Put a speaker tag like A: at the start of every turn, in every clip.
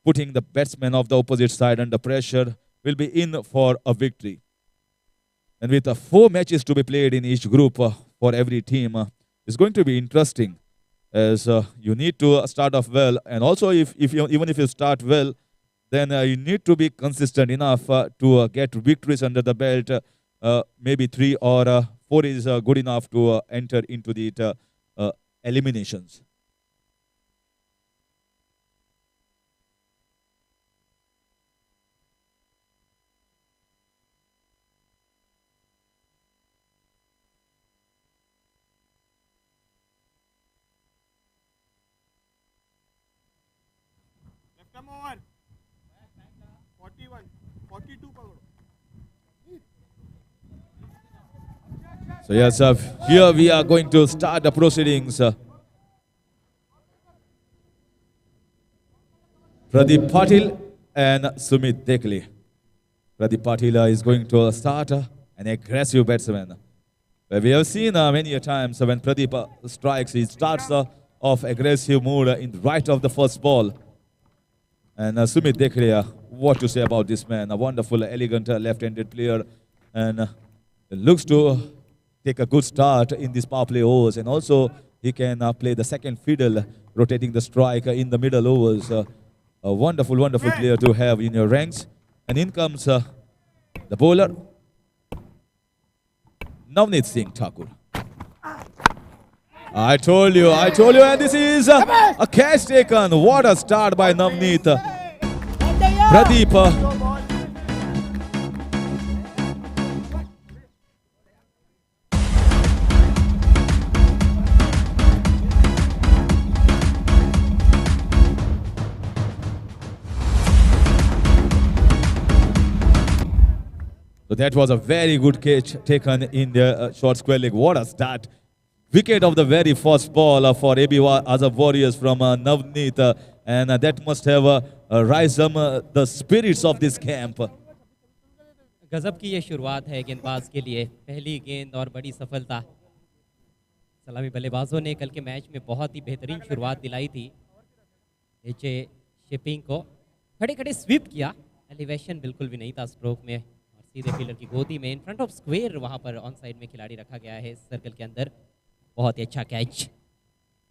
A: putting the batsmen of the opposite side under pressure, will be in for a victory. And with 4 matches to be played in each group for every team, it's going to be interesting, as you need to start off well. And also, even if you start well, then you need to be consistent enough to get victories under the belt. Maybe 3 or 4 is good enough to enter into the eliminations.
B: Come on. 41, 42 पकड़ो.
A: So yes, here we are going to start the proceedings. Pradeep Patil and Sumit Dekle. Pradeep Patil is going to start an aggressive batsman. We have seen many a times when Pradeep strikes, he starts off aggressive mood in right of the first ball. And Sumit Dekle, what to say about this man? A wonderful, elegant left-handed player, and looks to take a good start in this power play overs. And also, he can play the second fiddle, rotating the strike in the middle overs. A wonderful, wonderful player to have in your ranks. And in comes the bowler, Navneet Singh Thakur. I told you, and this is a catch taken. What a start by Navneet. Pradeep. So that was a very good catch taken in the short square leg. What a start. Wicket of the very first ball for AB Azam Warriors from Navneet. And that must have raised the spirits of this camp.
C: गजब की ये शुरुआत है गेंदबाज के लिए. पहली गेंद और बड़ी सफलता. सलामी बल्लेबाजों ने कल के मैच में बहुत ही बेहतरीन शुरुआत दिलाई थी. एच ए शिपिंग को खड़े खड़े स्वीप किया. एलिवेशन बिल्कुल भी नहीं था स्ट्रोक में, और सीधे फील्डर की गोदी में इन फ्रंट ऑफ स्क्वायर वहाँ पर ऑन साइड में खिलाड़ी रखा गया है सर्कल के अंदर. बहुत ही अच्छा कैच.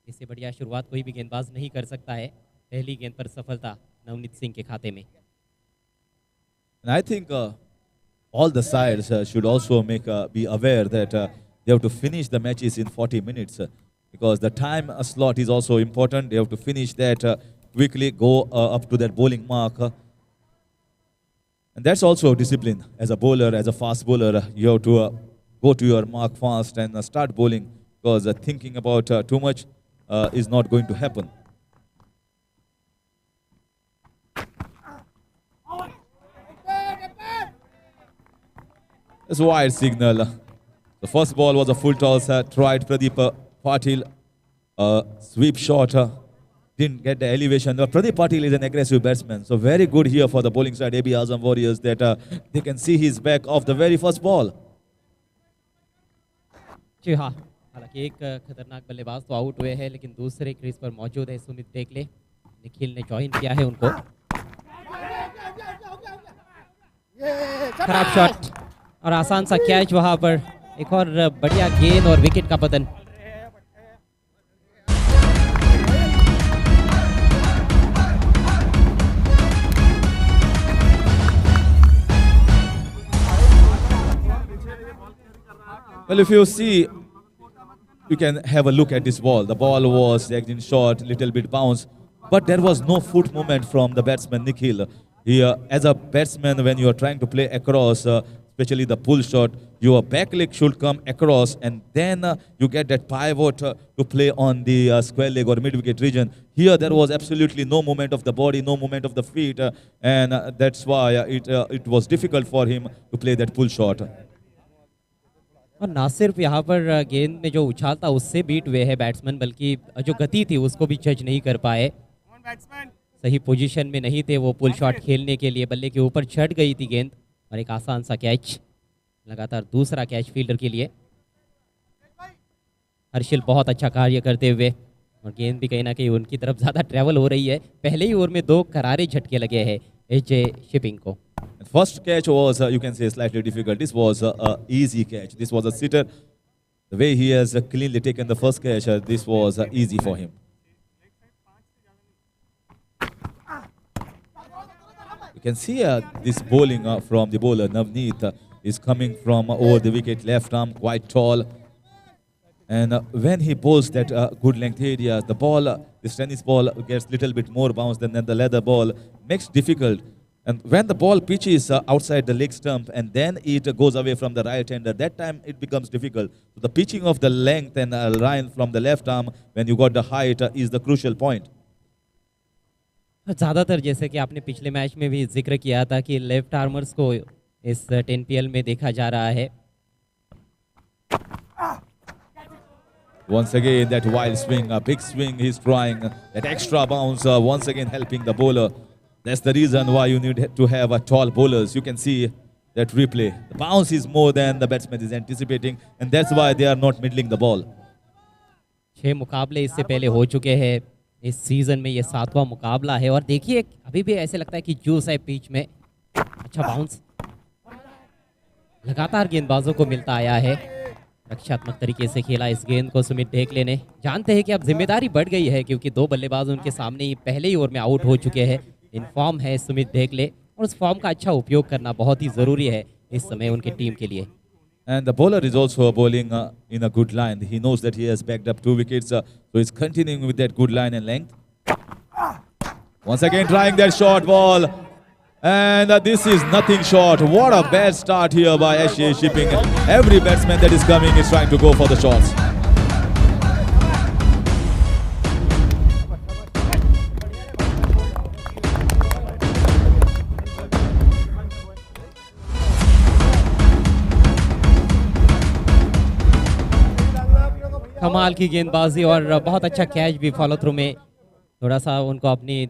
C: इससे बढ़िया शुरुआत कोई भी गेंदबाज नहीं कर सकता है. पहली गेंद पर सफलता नवनीत सिंह के खाते में.
A: And I think all the sides should also be aware that they have to finish the matches in 40 minutes because the time slot is also important. They have to finish that quickly, go up to that bowling mark. And that's also discipline. As a bowler, as a fast bowler, you have to go to your mark fast and start bowling, because thinking about too much is not going to happen. It's a wide signal. The first ball was a full toss. Tried Pradeep Patil. Sweep shot. Didn't get the elevation. Pradeep Patil is an aggressive batsman. So very good here for the bowling side, AB Azam Warriors, that they can see his back off the very first ball.
C: जी हाँ, हालांकि एक खतरनाक बल्लेबाज तो out हुए हैं, लेकिन दूसरे क्रीज पर मौजूद है सुमित देखले. निखिल ने ज्वाइन किया है उनको. खराब शॉट और आसान सा कैच वहां पर. एक और बढ़िया गेंद और विकेट का पतन.
A: Well, if you see, you can have a look at this ball. The ball was in short, little bit bounce, but there was no foot movement from the batsman Nikhil. Here, as a batsman, when you are trying to play across, especially the pull shot, your back leg should come across, and then you get that pivot to play on the square leg or mid-wicket region. Here, there was absolutely no movement of the body, no movement of the feet, and that's why it was difficult for him to play that pull shot.
C: और ना सिर्फ यहाँ पर गेंद में जो उछाल था उससे बीट हुए है बैट्समैन, बल्कि जो गति थी उसको भी जज नहीं कर पाए. सही पोजीशन में नहीं थे वो पुल शॉट खेलने के लिए. बल्ले के ऊपर चढ़ गई थी गेंद और एक आसान सा कैच. लगातार दूसरा कैच फील्डर के लिए. हर्षिल बहुत अच्छा कार्य करते हुए और गेंद भी कहीं ना कहीं उनकी तरफ ज़्यादा ट्रैवल हो रही है। पहले ही ओवर में 2 करारे झटके लगे हैं एचजे शिपिंग को।
A: First catch was, you can say, slightly difficult. This was a easy catch. This was a sitter. The way he has cleanly taken the first catch, this was easy for him. You can see this bowling from the bowler Navneet is coming from over the wicket, left arm, quite tall. And when he bowls that good length area, the ball, this tennis ball gets little bit more bounce than the leather ball, makes difficult. And when the ball pitches outside the leg stump and then it goes away from the right hander, that time it becomes difficult. So the pitching of the length and line from the left arm when you got the height is the crucial point.
C: ज़्यादातर जैसे कि आपने पिछले match में भी जिक्र किया था कि लेफ्ट आर्मर्स को इस 10PL में देखा जा रहा है।
A: Once again, that wild swing, a big swing he's trying, that extra bounce, once again helping the bowler. That's the reason why you need to have a tall bowlers. You can see that replay. The bounce is more than the batsman is anticipating, and that's why they are not middling the ball.
C: 6 मुकाबले इससे पहले हो चुके हैं। इस season में ये 7वां मुकाबला है और देखिए अभी भी ऐसे लगता है कि जूस है पिच में। अच्छा बाउंस लगातार गेंदबाजों को मिलता आया है। रक्षात्मक तरीके से खेला इस गेंद को सुमित ढेकले ने। जानते हैं कि अब जिम्मेदारी बढ़ गई है क्योंकि 2 बल्लेबाज उनके सामने ही पहले ही ओवर में आउट हो चुके हैं। इन फॉर्म है सुमित ढेकले और उस फॉर्म का अच्छा उपयोग करना बहुत ही ज़रूरी है इस समय उनके टीम के लिए।
A: And the bowler is also bowling in a good line. He knows that he has backed up 2 wickets, so he's continuing with that good line and length. Once again trying that short ball. And this is nothing short. What a bad start here by SJ Shipping. Every batsman that is coming is trying to go for the shots.
C: कमाल की गेंदबाजी और बहुत अच्छा catch भी follow through में। थोड़ा सा उनको अपनी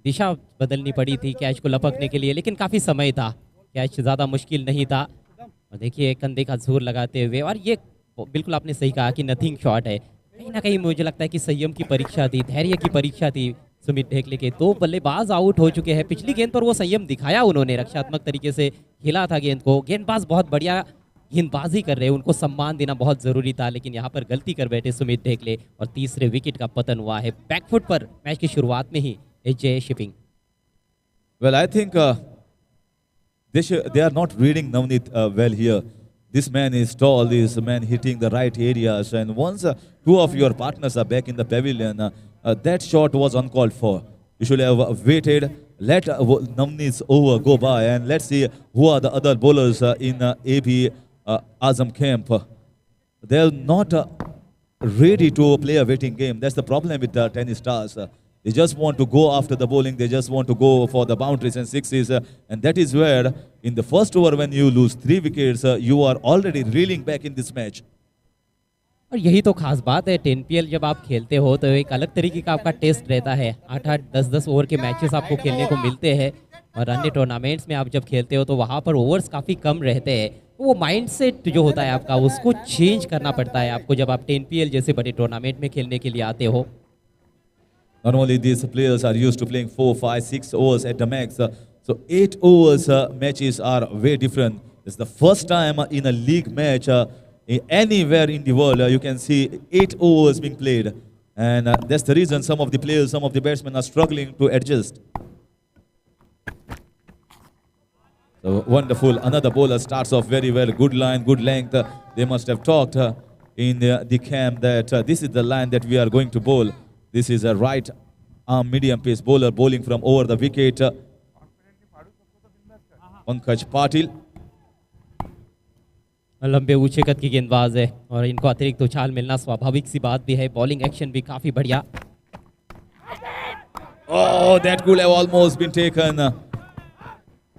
C: दिशा बदलनी पड़ी थी कैच को लपकने के लिए, लेकिन काफ़ी समय था, कैच ज़्यादा मुश्किल नहीं था। और देखिए कंधे का जोर लगाते हुए, और ये बिल्कुल आपने सही कहा कि नथिंग शॉट है। कहीं ना कहीं मुझे लगता है कि संयम की परीक्षा थी, धैर्य की परीक्षा थी सुमित ढेकले के। 2 बल्लेबाज आउट हो चुके हैं। पिछली गेंद पर वो संयम दिखाया उन्होंने, रक्षात्मक तरीके से खेला था गेंद को। गेंदबाज बहुत बढ़िया गेंदबाजी कर रहे हैं, उनको सम्मान देना बहुत ज़रूरी था, लेकिन यहाँ पर गलती कर बैठे सुमित ढेकले और तीसरे विकेट का पतन हुआ है बैकफुट पर मैच की शुरुआत में ही HJ shipping.
A: Well, I think they are not reading Navneet well here. This man is tall, this man hitting the right areas, and once 2 of your partners are back in the pavilion, that shot was uncalled for. You should have waited, let Navneet's over go by, and let's see who are the other bowlers in AB Azam camp. They're not ready to play a waiting game. That's the problem with the tennis stars. They just want to go after the bowling. They just want to go for the boundaries and sixes. And that is where, in the first over, when you lose 3 wickets, you are already reeling back in this match.
C: और यही तो खास बात है, 10PL जब आप खेलते हो तो एक अलग तरीके का आपका टेस्ट रहता है। 8-8, 10-10 ओवर के मैचेस आपको खेलने को मिलते हैं, और अन्य टूर्नामेंट्स में आप जब खेलते हो तो वहाँ पर ओवर्स काफ़ी कम रहते हैं। तो वो माइंडसेट जो होता है आपका, उसको चेंज करना पड़ता है आपको जब आप 10PL जैसे बड़े टूर्नामेंट में खेलने के लिए आते हो।
A: Not only these players are used to playing 4, 5, 6 overs at the max, so 8 overs matches are very different. It's the first time in a league match anywhere in the world you can see 8 overs being played, and that's the reason some of the players, some of the batsmen are struggling to adjust. So wonderful, another bowler starts off very well, good line, good length. They must have talked in the camp that this is the line that we are going to bowl. This is a right arm medium pace bowler bowling from over the wicket. Pankaj Patil.
C: लंबे ऊंचे कद की गेंदबाज है और इनको अतिरिक्त उछाल मिलना स्वाभाविक सी बात भी है। बॉलिंग एक्शन भी काफी बढ़िया।
A: Oh, that could have almost been taken.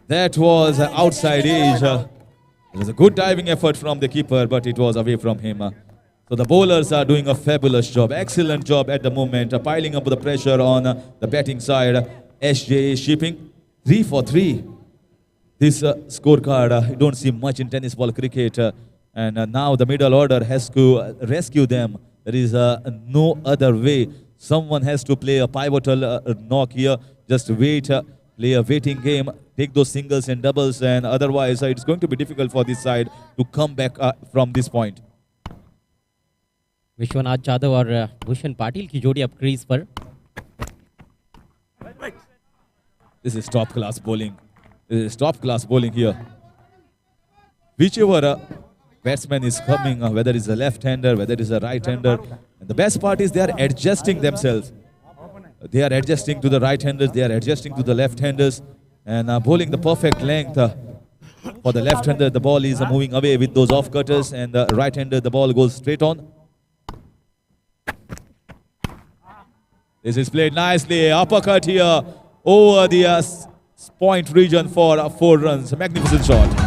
A: That was outside edge. It was a good diving effort from the keeper, but it was away from him. So the bowlers are doing a fabulous job, excellent job at the moment, piling up the pressure on the batting side. SJ Shipping, 3 for 3. This scorecard, you don't see much in tennis ball cricket, and now the middle order has to rescue them. There is no other way. Someone has to play a pivotal knock here. Just wait, play a waiting game, take those singles and doubles, and otherwise it's going to be difficult for this side to come back from this point.
C: Vishwanath Jadhav और भूषण पाटिल की जोड़ी अब crease पर।
A: This is top class bowling. This is top class bowling here. Whichever batsman is coming, whether it's a left-hander, whether it's a right-hander, and the best part is they are adjusting themselves. They are adjusting to the right-handers, they are adjusting to the left-handers, and bowling the perfect length. For the left-hander, the ball is moving away with those off-cutters, and the right-hander, the ball goes straight on. This is played nicely. Uppercut here over the point region for 4 runs. Magnificent shot.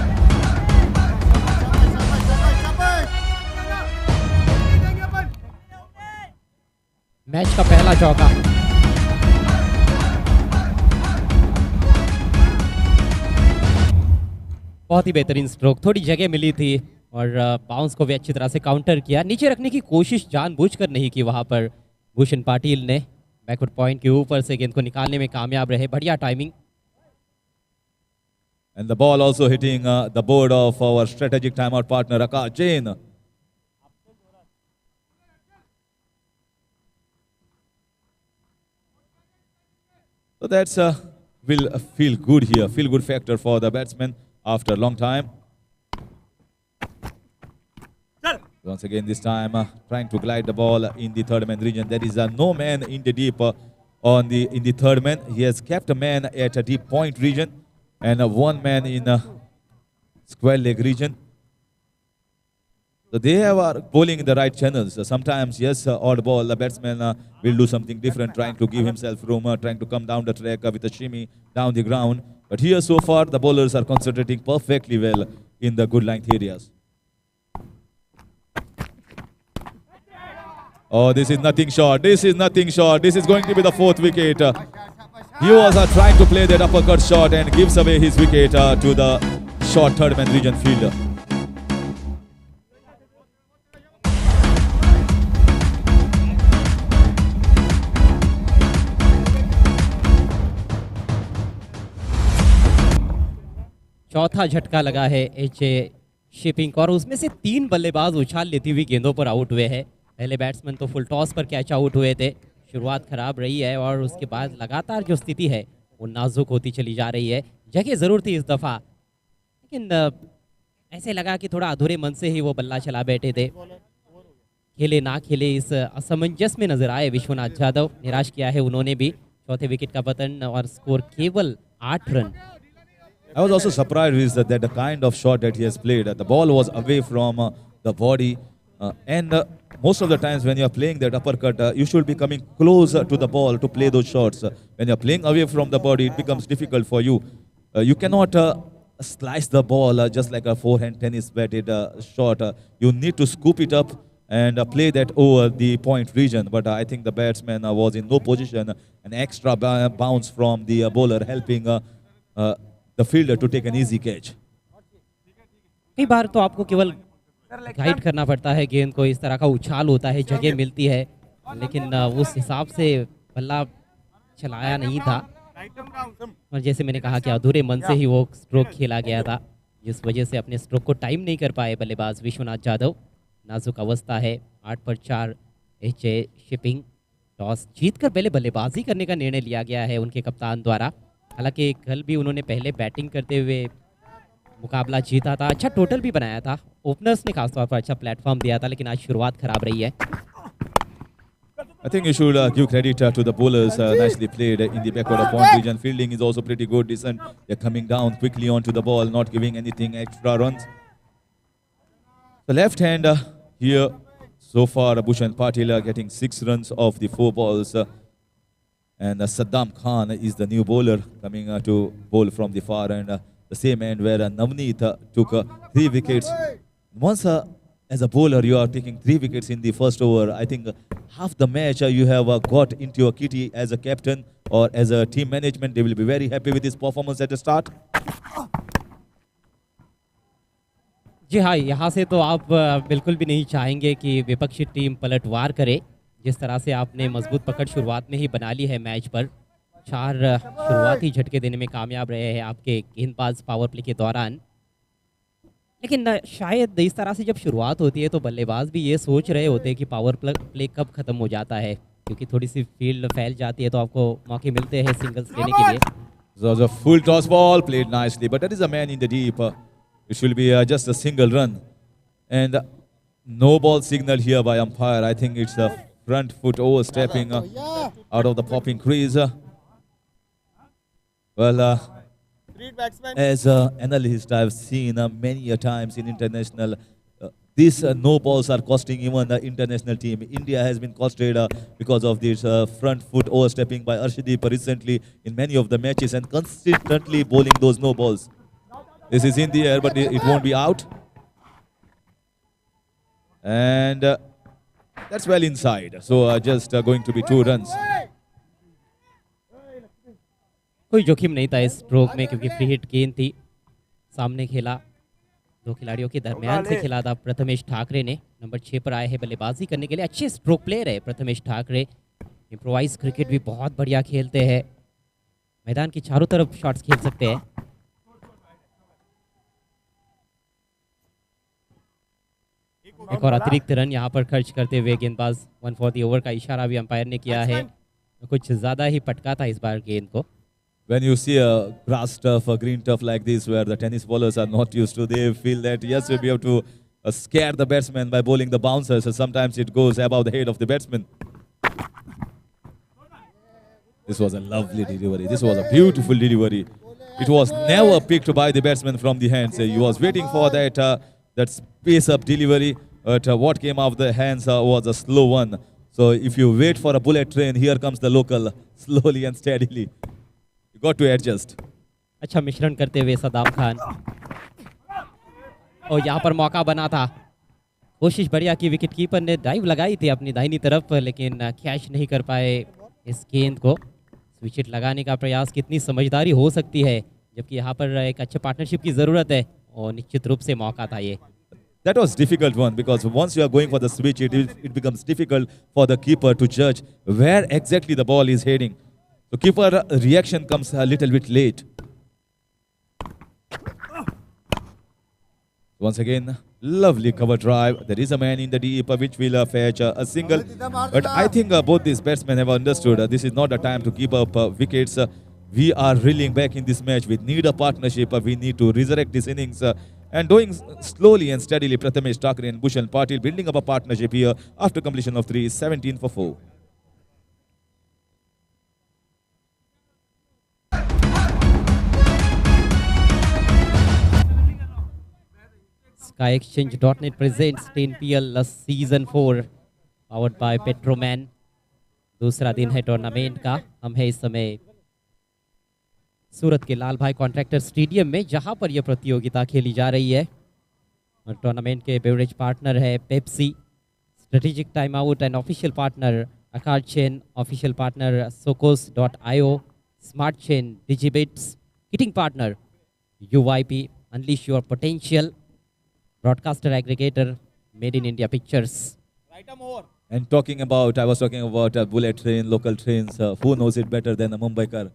C: Match का पहला चौका। बहुत ही बेहतरीन stroke, थोड़ी जगह मिली थी और bounce को भी अच्छी तरह से काउंटर किया। नीचे रखने की कोशिश जानबूझकर नहीं की वहां पर भूषण पाटिल ने। बैकवर्ड पॉइंट के ऊपर से गेंद को निकालने में कामयाब रहे। बढ़िया timing.
A: And the ball also hitting the board of our strategic timeout partner Akash Jain. So that's will feel good here, feel good factor for the batsman after a long time. Once again, this time trying to glide the ball in the third man region. There is no man in the deep in the third man. He has kept a man at a deep point region and 1 man in a square leg region. So they are bowling in the right channels. Sometimes, yes, odd ball, the batsman will do something different, trying to give himself room, trying to come down the track with a shimmy down the ground. But here so far, the bowlers are concentrating perfectly well in the good length areas. Oh, this is nothing short. This is nothing short. This is going to be the 4th wicket. He was trying to play that uppercut shot and gives away his wicket to the short third man region fielder.
C: चौथा झटका लगा है एच.ए. Shipping और उसमें से 3 बल्लेबाज उछाल लेती हुई गेंदों पर आउट हुए हैं। पहले बैट्समैन तो फुल टॉस पर कैच आउट हुए थे। शुरुआत खराब रही है और उसके बाद लगातार जो स्थिति है वो नाजुक होती चली जा रही है। जगह ज़रूर थी इस दफ़ा, लेकिन ऐसे लगा कि थोड़ा अधूरे मन से ही वो बल्ला चला बैठे थे। खेले ना खेले इस असमंजस में नजर आए विश्वनाथ जाधव। निराश किया है उन्होंने भी। चौथे विकेट का पतन और स्कोर केवल 8 run.
A: I was also surprised with that the kind of shot that he has played. The ball was away from the body, and most of the times when you are playing that uppercut, you should be coming closer to the ball to play those shots. When you are playing away from the body, it becomes difficult for you. You cannot slice the ball just like a forehand tennis batted shot. You need to scoop it up and play that over the point region. But I think the batsman was in no position. An extra bounce from the bowler helping the fielder to take an easy catch.
C: कई बार तो आपको केवल guide करना पड़ता है गेंद को। इस तरह का उछाल होता है, जगह मिलती है, लेकिन उस हिसाब से बल्ला चलाया नहीं था। और जैसे मैंने कहा कि अधूरे मन से ही वो स्ट्रोक खेला गया था, जिस वजह से अपने स्ट्रोक को टाइम नहीं कर पाए बल्लेबाज विश्वनाथ जाधव। नाजुक अवस्था है। 8 पर 4 एच.ए. शिपिंग। टॉस जीतकर पहले बल्लेबाजी करने का निर्णय लिया गया है उनके कप्तान द्वारा। हालांकि कल भी उन्होंने पहले बैटिंग करते हुए मुकाबला जीता था। अच्छा टोटल भी बनाया था। ओपनर्स ने खासतौर पर अच्छा प्लेटफॉर्म दिया था, लेकिन आज शुरुआत खराब रही है।
A: I think you should give credit to the bowlers. Nicely played in the backward of point region. Fielding is also pretty good, decent. They're coming down quickly onto the ball, not giving anything extra runs. The left hand here, so far Bhushan Patil getting 6 runs off the 4 balls. And Saddam Khan is the new bowler coming to bowl from the far end. The same end where Navneet took 3 wickets. Once as a bowler you are taking 3 wickets in the first over, I think half the match you have got into your kitty as a captain or as a team management. They will be very happy with his performance at the start.
C: जी हाँ, यहाँ से तो आप बिल्कुल भी नहीं चाहेंगे कि विपक्षी टीम पलटवार करे। जिस तरह से आपने मजबूत पकड़ शुरुआत में ही बना ली है मैच पर, 4 शुरुआती झटके देने में कामयाब रहे हैं आपके गेंदबाज पावर प्ले के दौरान। लेकिन शायद इस तरह से जब शुरुआत होती है तो बल्लेबाज भी ये सोच रहे होते हैं कि पावर प्ले कब खत्म हो जाता है, क्योंकि थोड़ी सी फील्ड फैल जाती है तो आपको मौके मिलते हैं सिंगल्स लेने के लिए।
A: It was a full toss ball, played nicely, but that is a man in the deep. It should be just a single run. And no ball signal here by umpire. I think it's a front foot overstepping out of the popping crease. Well,
B: Read batsman.
A: as an analyst, I've seen many a times in international, these no balls are costing even the international team. India has been costed because of this front foot overstepping by Arshdeep recently in many of the matches and consistently bowling those no balls. This is in the air, but it won't be out. And that's well inside. So just going to be 2 runs.
C: कोई जोखिम नहीं था इस stroke में, क्योंकि free hit गेंद थी। सामने खेला, 2 खिलाड़ियों के दरमियान से खेला था प्रथमेश ठाकरे ने। नंबर 6 पर आए हैं बल्लेबाजी करने के लिए। अच्छे स्ट्रोक प्लेयर है प्रथमेश ठाकरे। इम्प्रोवाइज क्रिकेट भी बहुत बढ़िया खेलते हैं, मैदान की चारों तरफ शॉट्स खेल सकते हैं। एक और अतिरिक्त रन यहाँ पर खर्च करते हुए गेंदबाज 1 फॉर द ओवर का इशारा भी अंपायर ने किया है। कुछ ज़्यादा ही पटका था इस बार गेंद को।
A: When you see a grass turf, a green turf like this, where the tennis bowlers are not used to, they feel that yes, we have to scare the batsman by bowling the bouncers. So sometimes it goes above the head of the batsman. This was a lovely delivery. This was a beautiful delivery. It was never picked by the batsman from the hands. He was waiting for that space up delivery. But what came off the hands was a slow one. So if you wait for a bullet train, here comes the local, slowly and steadily. You got to adjust.
C: अच्छा मिश्रण करते हुए सदाम खान, और यहाँ पर मौका बना था। कोशिश बढ़िया की, विकेट कीपर ने ड्राइव लगाई थी अपनी दाहिनी तरफ, लेकिन कैच नहीं कर पाए इस गेंद को। विकेट लगाने का प्रयास, कितनी समझदारी हो सकती है, जबकि यहाँ पर एक अच्छे पार्टनरशिप की ज़रूरत है, और निश्चित रूप से मौका था ये।
A: That was difficult one, because once you are going for the switch, it becomes difficult for the keeper to judge where exactly the ball is heading. So keeper reaction comes a little bit late. Once again, lovely cover drive. There is a man in the deep which will fetch a single. But I think both these batsmen have understood this is not the time to keep up wickets. We are reeling back in this match. We need a partnership. We need to resurrect this innings. And doing slowly and steadily, Prathamesh Thakre and Bhushan Patil building up a partnership here after completion of 3, 17 for 4.
C: SkyExchange.net presents 10PL Season 4 powered by Petroman। दूसरा दिन है tournament का। हम है इस समय सूरत के लाल भाई कॉन्ट्रैक्टर स्टेडियम में, जहां पर यह प्रतियोगिता खेली जा रही है। और टूर्नामेंट के बेवरेज पार्टनर है Pepsi, strategic time out and official partner Accord chain, official partner Socos.io, smart chain Digibits, kitting partner UYP, unleash your potential, broadcaster aggregator made in India pictures।
B: Right arm over.
A: And I was talking about bullet train, local trains. Who knows it better than a Mumbaikar?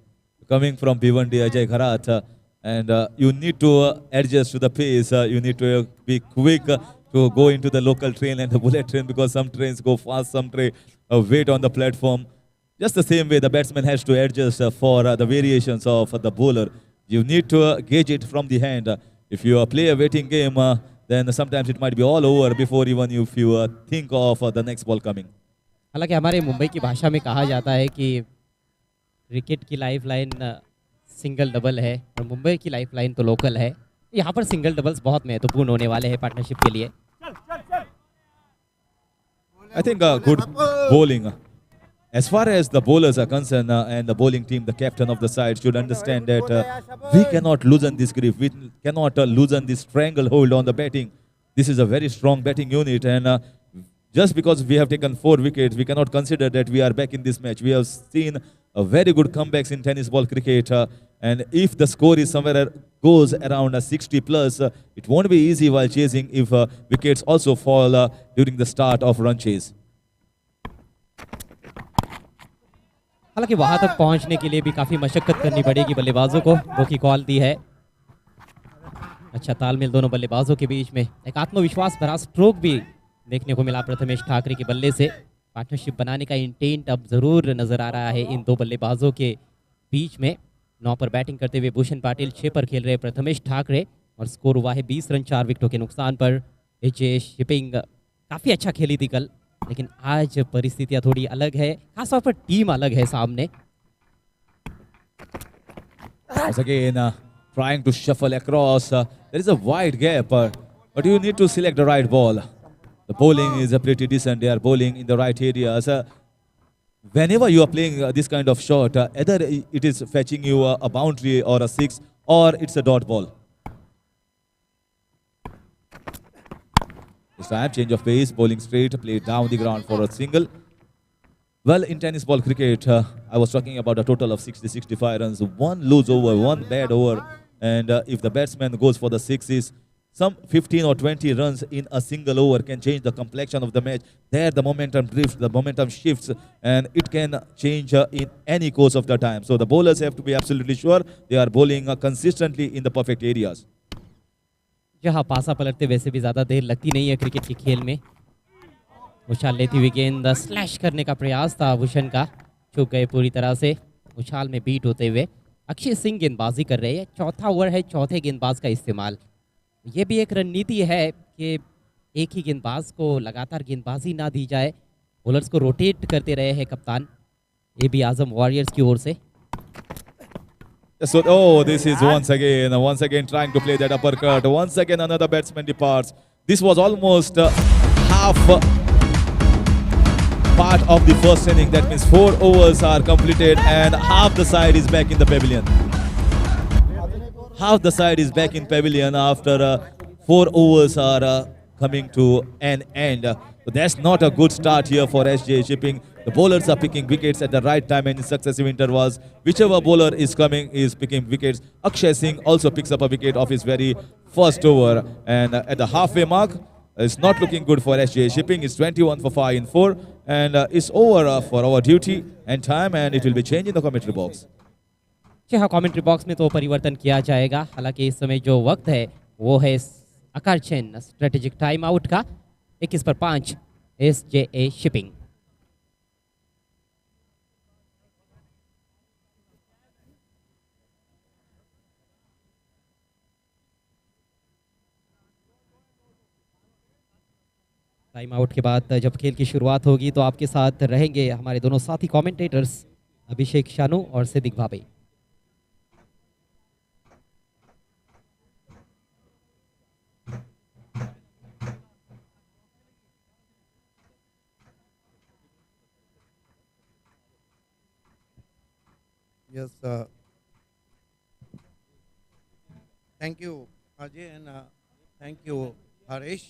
A: Coming from Bhiwandi, Ajay Gharat, and you need to adjust to the pace. You need to be quick to go into the local train and the bullet train, because some trains go fast, some train wait on the platform. Just the same way, the batsman has to adjust for the variations of the bowler. You need to gauge it from the hand. If you play a waiting game, then sometimes it might be all over before even if you think of the next ball coming.
C: हालांकि हमारे मुंबई की भाषा में कहा जाता है कि cricket की लाइफ लाइन सिंगल डबल है, और मुंबई की लाइफ लाइन तो लोकल है। यहाँ पर सिंगल डबल्स बहुत महत्वपूर्ण होने वाले हैं पार्टनरशिप के लिए।
A: I think good bowling. As far as the bowlers are concerned and the bowling team, the captain of the side should understand that we cannot loosen this grip. We cannot loosen this stranglehold on the batting. This is a very strong batting unit, and just because we have taken 4 wickets, we cannot consider that we are back in this match. We have seen a very good comebacks in tennis ball cricket, and if the score is somewhere goes around 60 plus, it won't be easy while chasing if wickets also fall during the start of run chase.
C: हालांकि वहां तक पहुंचने के लिए भी काफी मशक्कत करनी पड़ेगी बल्लेबाजों को, वो की कॉल दी है। अच्छा तालमेल दोनों बल्लेबाजों के बीच में, एक आत्मविश्वास भरा स्ट्रोक भी देखने को मिला प्रथमेश ठाकरे के बल्ले से। पार्टनरशिप बनाने का इंटेंट अब जरूर नजर आ रहा है इन दो बल्लेबाजों के बीच में। 9 पर बैटिंग करते हुए भूषण पाटिल, 6 पर खेल रहे प्रथमेश ठाकरे और स्कोर हुआ है 20 रन 4 विकेटों के नुकसान पर। एचए शिपिंग काफी अच्छा खेली थी कल, लेकिन आज परिस्थितियां थोड़ी अलग है, खासतौर पर टीम अलग है सामने।
A: Once again, trying to shuffle across. There is a wide gap, but you need to select the right ball. The bowling is pretty decent. They are bowling in the right areas. Whenever you are playing this kind of shot, either it is fetching you a boundary or a six, or it's a dot ball. This time, change of pace, bowling straight, play down the ground for a single. Well, in tennis ball cricket, I was talking about a total of 60-65 runs, one loose over, one bad over, and if the batsman goes for the sixes, some 15 or 20 runs in a single over can change the complexion of the match. There, the momentum drifts, the momentum shifts, and it can change in any course of the time. So the bowlers have to be absolutely sure they are bowling consistently in the perfect areas.
C: जहां पासा पलटते वैसे भी ज्यादा देर लगती नहीं है cricket के खेल में। उछाल लेती हुई गेंद, स्लैश करने का प्रयास था भूषण का, चूक गए पूरी तरह से उछाल में बीट होते हुए। अक्षय सिंह गेंदबाजी कर रहे हैं, चौथा ओवर है, चौथे गेंदबाज का इस्तेमाल। ये भी एक रणनीति है कि एक ही गेंदबाज को लगातार गेंदबाजी ना दी जाए, बॉलर्स को रोटेट करते रहे हैं कप्तान AB आजम वॉरियर्स की ओर से।
A: So, oh, this is once again trying to play that uppercut. Once again, another batsman departs. This was almost half part of the first inning. That means 4 overs are completed and half the side is back in the pavilion. Half the side is back in pavilion after 4 overs are coming to an end. So that's not a good start here for SJ Shipping. The bowlers are picking wickets at the right time and in successive intervals. Whichever bowler is coming is picking wickets. Akshay Singh also picks up a wicket of his very first over. And at the halfway mark, it's not looking good for SJ Shipping. It's 21 for 5 in 4. And it's over for our duty and time, and it will be changed in the commentary box.
C: जी हाँ, commentary box में तो परिवर्तन किया जाएगा। हालांकि इस समय जो वक्त है वो है आकर्षण स्ट्रेटेजिक टाइम आउट का। 21 पर 5 SJA शिपिंग। टाइम आउट के बाद जब खेल की शुरुआत होगी तो आपके साथ रहेंगे हमारे दोनों साथी कमेंटेटर्स अभिषेक शानू और सिद्दीक भाभी।
D: Yes, thank you, Ajay, and thank you, Harish.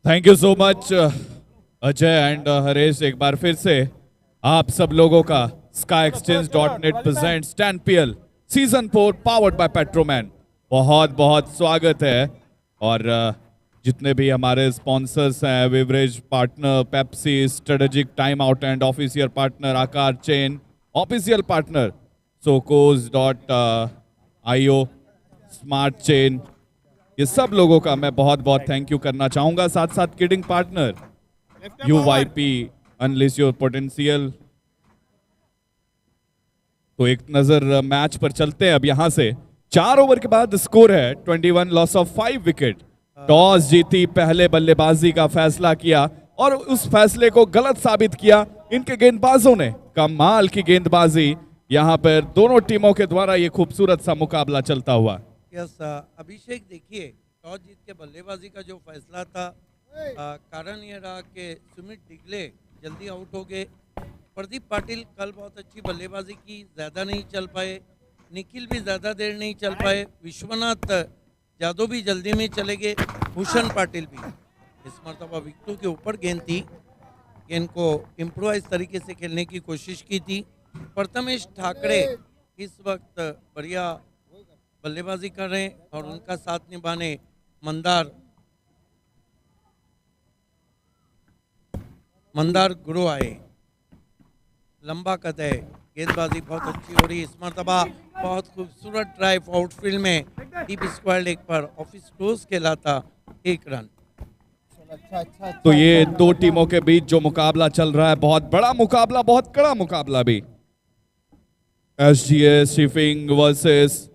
E: Thank you so much Ajay and Haresh. एक बार फिर से आप सब लोगों का skyexchange.net presents 10PL season 4 powered by Petroman बहुत बहुत स्वागत है। और जितने भी हमारे स्पॉन्सर्स हैं, beverage partner Pepsi, strategic time out and official partner Aakar chain, official partner socos.io, smart chain, ये सब लोगों का मैं बहुत बहुत थैंक यू करना चाहूंगा। साथ साथ kidding partner UYP unleash your potential. तो एक नजर मैच पर चलते हैं अब यहां से। 4 ओवर के बाद स्कोर है 21, लॉस ऑफ 5 विकेट। टॉस जीती, पहले बल्लेबाजी का फैसला किया और उस फैसले को गलत साबित किया इनके गेंदबाजों ने। कमाल की गेंदबाजी यहां पर दोनों टीमों के द्वारा ये खूबसूरत सा मुकाबला चलता हुआ।
D: यस, अभिषेक देखिए, टॉस जीत के बल्लेबाजी का जो फैसला था, कारण ये रहा कि सुमित डिगले जल्दी आउट हो गए। प्रदीप पाटिल कल बहुत अच्छी बल्लेबाजी की, ज़्यादा नहीं चल पाए। निखिल भी ज़्यादा देर नहीं चल पाए। विश्वनाथ यादव भी जल्दी में चले गए। भूषण पाटिल भी इस मरतबा विकेटों के ऊपर गेंद थी, गेंद को इम्प्रोवाइज तरीके से खेलने की कोशिश की थी। प्रथमेश ठाकरे इस वक्त बढ़िया बल्लेबाजी कर रहे हैं और उनका साथ निभाने मंदार मंदार गुरु आए, लंबा कद है, गेंदबाजी बहुत अच्छी हो रही है इस मरतबा। बहुत खूबसूरत ड्राइव आउटफील्ड में डीप स्क्वायर लेग पर ऑफिस क्लोज खेलाता 1 रन।
B: अच्छा
E: तो ये दो टीमों के बीच जो मुकाबला चल रहा है, बहुत बड़ा मुकाबला, बहुत कड़ा मुकाबला भी। एसजीएस शिपिंग वर्सेस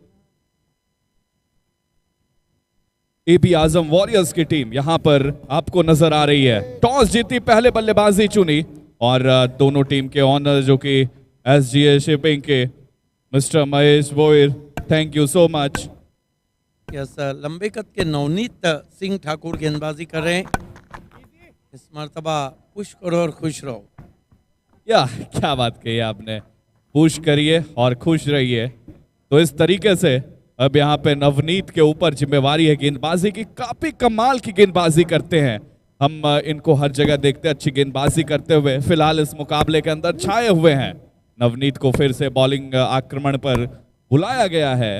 E: एपी आजम वॉरियर्स की टीम यहां पर आपको नजर आ रही है। टॉस जीती, पहले बल्लेबाजी चुनी और दोनों टीम के ऑनर जो कि एसजीएस शिपिंग के mister Mahesh Bhoir, thank you so much.
D: Yes, लंबे कद के नवनीत सिंह ठाकुर गेंदबाजी कर रहे हैं इस मरतबा। पुश करो और खुश रहो।
E: या क्या बात कही आपने, पुश करिए और खुश रहिए। तो इस तरीके से अब यहाँ पे नवनीत के ऊपर जिम्मेवारी है गेंदबाजी की। काफी कमाल की गेंदबाजी करते हैं, हम इनको हर जगह देखते हैं अच्छी गेंदबाजी करते हुए। फिलहाल इस मुकाबले के अंदर छाए हुए हैं। नवनीत को फिर से बॉलिंग आक्रमण पर बुलाया गया है।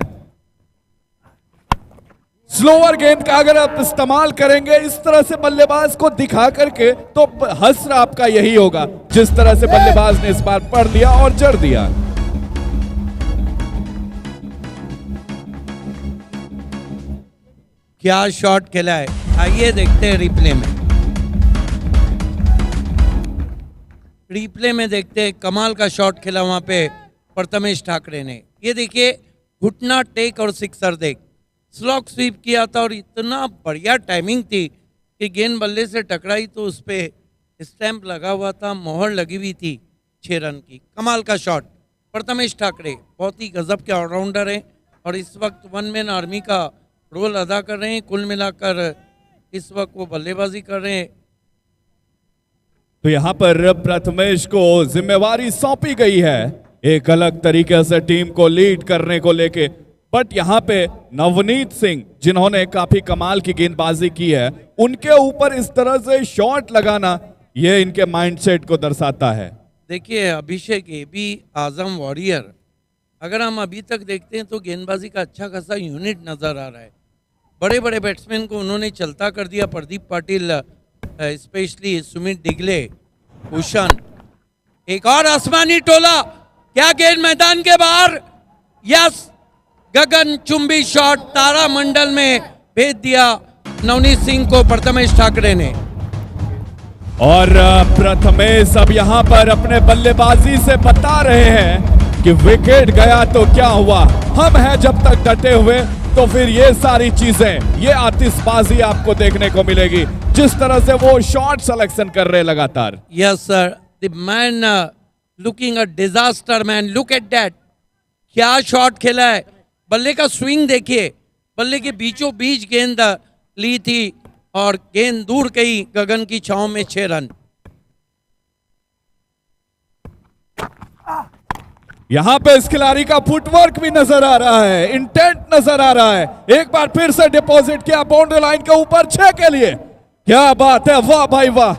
E: स्लोअर गेंद का अगर आप इस्तेमाल करेंगे इस तरह से बल्लेबाज को दिखा करके, तो हसर आपका यही होगा जिस तरह से बल्लेबाज ने इस बार पढ़ लिया और जड़ दिया।
D: क्या शॉट खेला है, आइए देखते हैं रिप्ले में। रिप्ले में देखते हैं, कमाल का शॉट खेला वहां पे प्रथमेश ठाकरे ने। ये देखिए, घुटना टेक और सिक्सर देख, स्लॉक स्वीप किया था और इतना बढ़िया टाइमिंग थी कि गेंद बल्ले से टकराई तो उस पर स्टैंप लगा हुआ था, मोहर लगी हुई थी 6 रन की। कमाल का शॉट। प्रथमेश ठाकरे बहुत ही गजब के ऑलराउंडर हैं और इस वक्त 1 मैन आर्मी का रोल अदा कर रहे हैं। कुल मिलाकर इस वक्त वो बल्लेबाजी कर रहे हैं।
E: तो यहां पर प्रथमेश को जिम्मेवारी सौंपी गई है एक अलग तरीके से टीम को लीड करने को लेके। बट यहां पे नवनीत सिंह जिन्होंने काफी कमाल की गेंदबाजी की है, उनके ऊपर इस तरह से शॉट लगाना ये इनके माइंडसेट को दर्शाता है।
D: देखिए अभिषेक, ये भी आजम वॉरियर, अगर हम अभी तक देखते हैं तो गेंदबाजी का अच्छा खासा यूनिट नजर आ रहा है। बड़े बड़े बैट्समैन को उन्होंने चलता कर दिया। प्रदीप पाटिल, स्पेशली सुमित डिगले, भूषण, एक और आसमानी टोला, क्या गेंद मैदान के बाहर, यस, गगन चुंबी शॉट तारा मंडल में भेज दिया नवनीत सिंह को प्रथमेश ठाकरे ने।
E: और प्रथमेश अब यहां पर अपने बल्लेबाजी से बता रहे हैं कि विकेट गया तो क्या हुआ, हम हैं जब तक डटे हुए तो फिर ये सारी चीजें, ये आतिशबाजी आपको देखने को मिलेगी जिस तरह से वो शॉट सिलेक्शन कर रहे लगातार।
D: Yes sir, the man looking a disaster man, look at that, क्या शॉट खेला है। बल्ले का स्विंग देखिए, बल्ले के बीचों बीच गेंद ली थी और गेंद दूर गई गगन की छांव में 6 रन।
E: यहां पे इस खिलाड़ी का फुटवर्क भी नजर आ रहा है, इंटेंट नजर आ रहा है। एक बार फिर से डिपॉजिट किया बाउंड्री लाइन के ऊपर 6 के लिए, क्या बात है, वाह भाई वाह।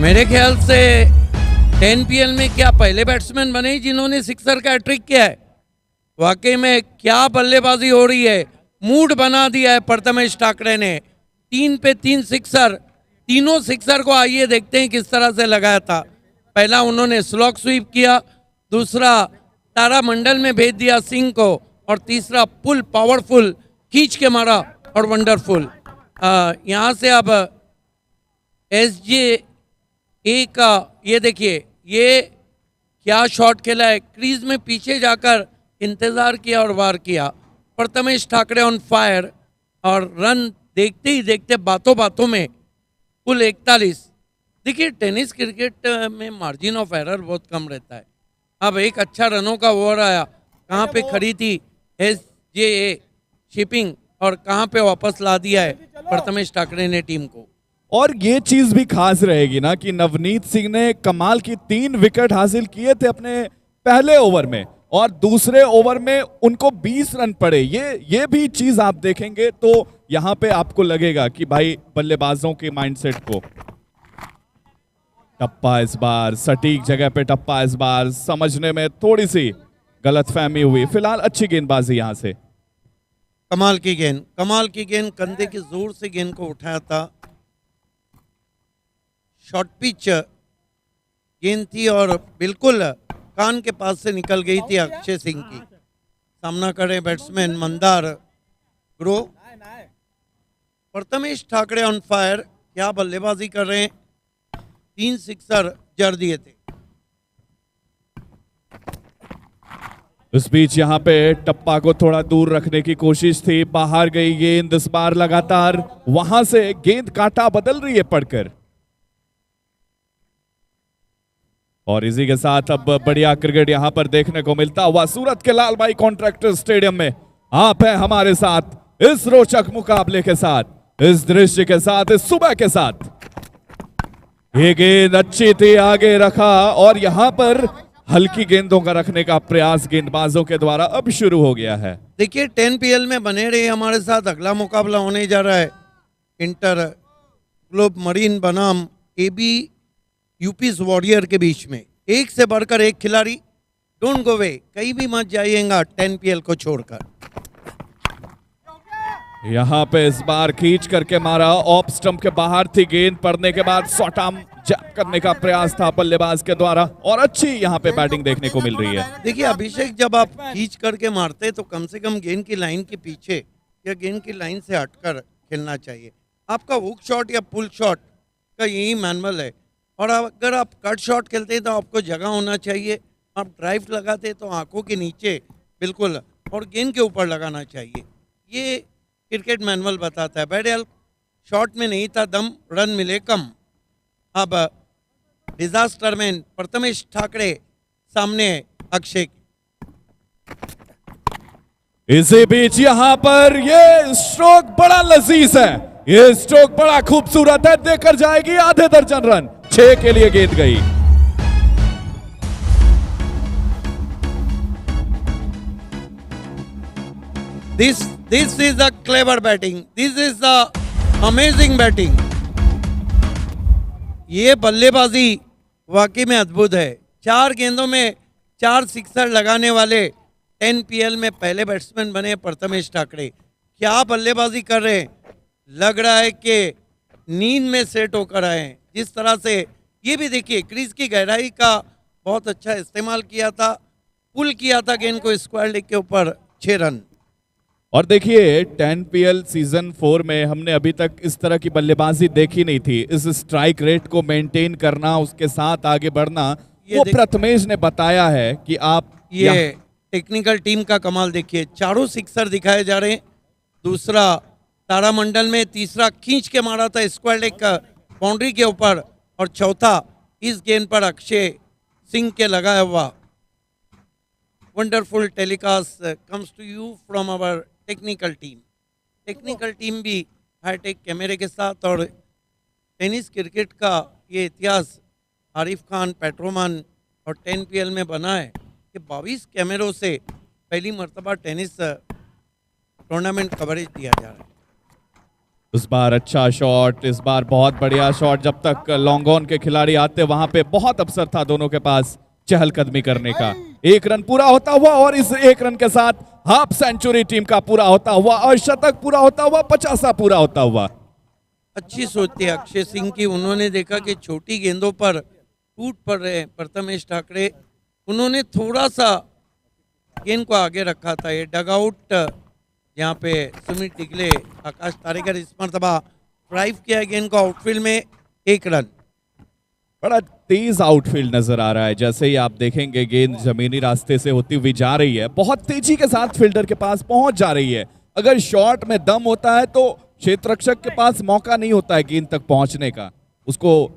D: मेरे ख्याल से 10 PL में क्या पहले बैट्समैन बने जिन्होंने सिक्सर का हैट्रिक किया है। वाकई में क्या बल्लेबाजी हो रही है, मूड बना दिया है प्रथमेश ठाकरे ने। 3 पे 3 सिक्सर, तीनों सिक्सर को आइए देखते हैं किस तरह से लगाया था। पहला उन्होंने स्लॉक स्वीप किया, दूसरा तारा मंडल में भेज दिया सिंह को और तीसरा पुल पावरफुल खींच के मारा और वंडरफुल। यहाँ से अब SJ का ये देखिए, ये क्या शॉट खेला है, क्रीज में पीछे जाकर इंतजार किया और वार किया। प्रथमेश ठाकरे ऑन फायर और रन देखते ही देखते बातों बातों में कुल 41। देखिए टेनिस क्रिकेट में मार्जिन ऑफ एरर बहुत कम रहता है। अब एक अच्छा रनों का ओवर आया, कहाँ पे खड़ी थी SJA शिपिंग और कहाँ पे वापस ला दिया है प्रथमेश ठाकरे ने टीम को।
E: और ये चीज भी खास रहेगी ना कि नवनीत सिंह ने कमाल की 3 विकेट हासिल किए थे अपने पहले ओवर में और दूसरे ओवर में उनको 20 रन पड़े। ये भी चीज आप देखेंगे तो यहां पे आपको लगेगा कि भाई बल्लेबाजों के माइंडसेट को टप्पा इस बार सटीक जगह पे, टप्पा इस बार समझने में थोड़ी सी गलतफहमी हुई। फिलहाल अच्छी गेंदबाजी यहां से।
D: कमाल की गेंद कंधे के जोर से गेंद को उठाया था। शॉर्ट पिच गेंद थी और बिल्कुल कान के पास से निकल गई थी अक्षय सिंह की। सामना करे batsman Mandar grow. Prathamesh Thackeray on fire, क्या बल्लेबाजी कर रहे हैं, 3 सिक्सर जड़ दिए थे।
E: इस बीच यहाँ पे टप्पा को थोड़ा दूर रखने की कोशिश थी, बाहर गई गेंद। इस बार लगातार वहां से गेंद कांटा बदल रही है पड़कर, और इसी के साथ अब बढ़िया क्रिकेट यहां पर देखने को मिलता हुआ सूरत के लाल भाई कॉन्ट्रैक्टर स्टेडियम में। आप हैं हमारे साथ इस रोचक मुकाबले के साथ, इस दृश्य के साथ, इस सुबह के साथ। ये गेंद अच्छी थी, आगे रखा, और यहां पर हल्की गेंदों का रखने का प्रयास गेंदबाजों के द्वारा अब शुरू हो गया है।
D: देखिए 10 PL में बने रहे हमारे साथ। अगला मुकाबला होने जा रहा है इंटर ग्लोब मरीन बनाम AB यूपीस वॉरियर के बीच में। एक से बढ़कर एक खिलाड़ी, डोंट गो वे, कहीं भी मत जाइएगा 10 PL को छोड़कर।
E: यहां पे इस बार खींच करके मारा, ऑफ स्टंप के बाहर थी गेंद, पड़ने के बाद शॉर्ट आर्म जैब करने का प्रयास था बल्लेबाज के द्वारा, और अच्छी यहां पे बैटिंग देखने को मिल रही है।
D: देखिए अभिषेक, जब आप खींच करके मारते तो कम से कम गेंद की लाइन के पीछे या गेंद की लाइन से हटकर खेलना चाहिए। आपका हुक शॉट या पुल शॉट का यही मैनुअल है, और अगर आप कट शॉट खेलते हैं तो आपको जगह होना चाहिए। आप ड्राइव लगाते तो आंखों के नीचे बिल्कुल और गेंद के ऊपर लगाना चाहिए। ये क्रिकेट मैनुअल बताता है। बहरहाल शॉट में नहीं था दम, रन मिले कम। अब डिजास्टर मैन प्रथमेश ठाकरे सामने अक्षय।
E: इसी बीच यहां पर ये स्ट्रोक बड़ा लजीज है, ये स्ट्रोक बड़ा खूबसूरत है, देकर जाएगी आधे दर्जन रन। 6 के लिए गेंद गई।
D: This is the clever batting. This is the amazing batting. ये बल्लेबाजी वाकई में अद्भुत है। 4 गेंदों में 4 सिक्सर लगाने वाले 10 PL में पहले बैट्समैन बने प्रथमेश ठाकरे। क्या बल्लेबाजी कर रहे हैं, लग रहा है कि नींद में सेट होकर आए हैं। जिस तरह से ये भी देखिए, क्रीज की गहराई का बहुत अच्छा इस्तेमाल किया था, पुल किया था गेंद को स्क्वायर लेग के ऊपर, 6 रन।
E: और देखिए 10 PL सीजन 4 में हमने अभी तक इस तरह की बल्लेबाजी देखी नहीं थी। इस स्ट्राइक रेट को मेंटेन करना, उसके साथ आगे बढ़ना, वो प्रथमेश ने बताया है कि आप
D: ये टेक्निकल टीम का कमाल देखिए। 4 सिक्सर दिखाए जा रहे हैं। दूसरा तारामंडल में, तीसरा खींच के मारा था स्क्वायर लेग का बाउंड्री के ऊपर, और चौथा इस गेंद पर अक्षय सिंह के लगाया हुआ। Wonderful telecast comes to you from our technical team. Technical team भी हाईटेक कैमरे के साथ, और टेनिस क्रिकेट का ये इतिहास आरिफ खान पेट्रोमैन और 10 PL में बना है कि 22 कैमरों से पहली मर्तबा टेनिस टूर्नामेंट कवरेज दिया जा रहा है।
E: इस बार अच्छा शॉट, इस बार बहुत बढ़िया शॉट। जब तक लॉन्ग ऑन के खिलाड़ी आते वहां पे बहुत अवसर था दोनों के पास चहलकदमी करने का। 1 रन पूरा होता हुआ, और इस 1 रन के साथ हाफ सेंचुरी टीम का पूरा होता हुआ, और शतक पूरा होता हुआ, 50 पूरा होता हुआ।
D: अच्छी सोच थी अक्षय सिंह की। उन्होंने देखा कि छोटी गेंदों पर टूट पड़ रहे हैं प्रथमेश ठाकरे, उन्होंने थोड़ा सा गेंद को आगे रखा था। ये डगआउट जहाँ पे सुमित डिगले, आकाश तारेकर इस मरतबा ड्राइव किया गेंद को आउटफील्ड में, 1 रन।
E: बड़ा तेज आउटफील्ड नजर आ रहा है। जैसे ही आप देखेंगे गेंद जमीनी रास्ते से होती हुई जा रही है, बहुत तेजी के साथ फील्डर के पास पहुंच जा रही है। अगर शॉट में दम होता है तो क्षेत्ररक्षक के पास मौका नहीं होता है गेंद तक पहुंचने का, उसको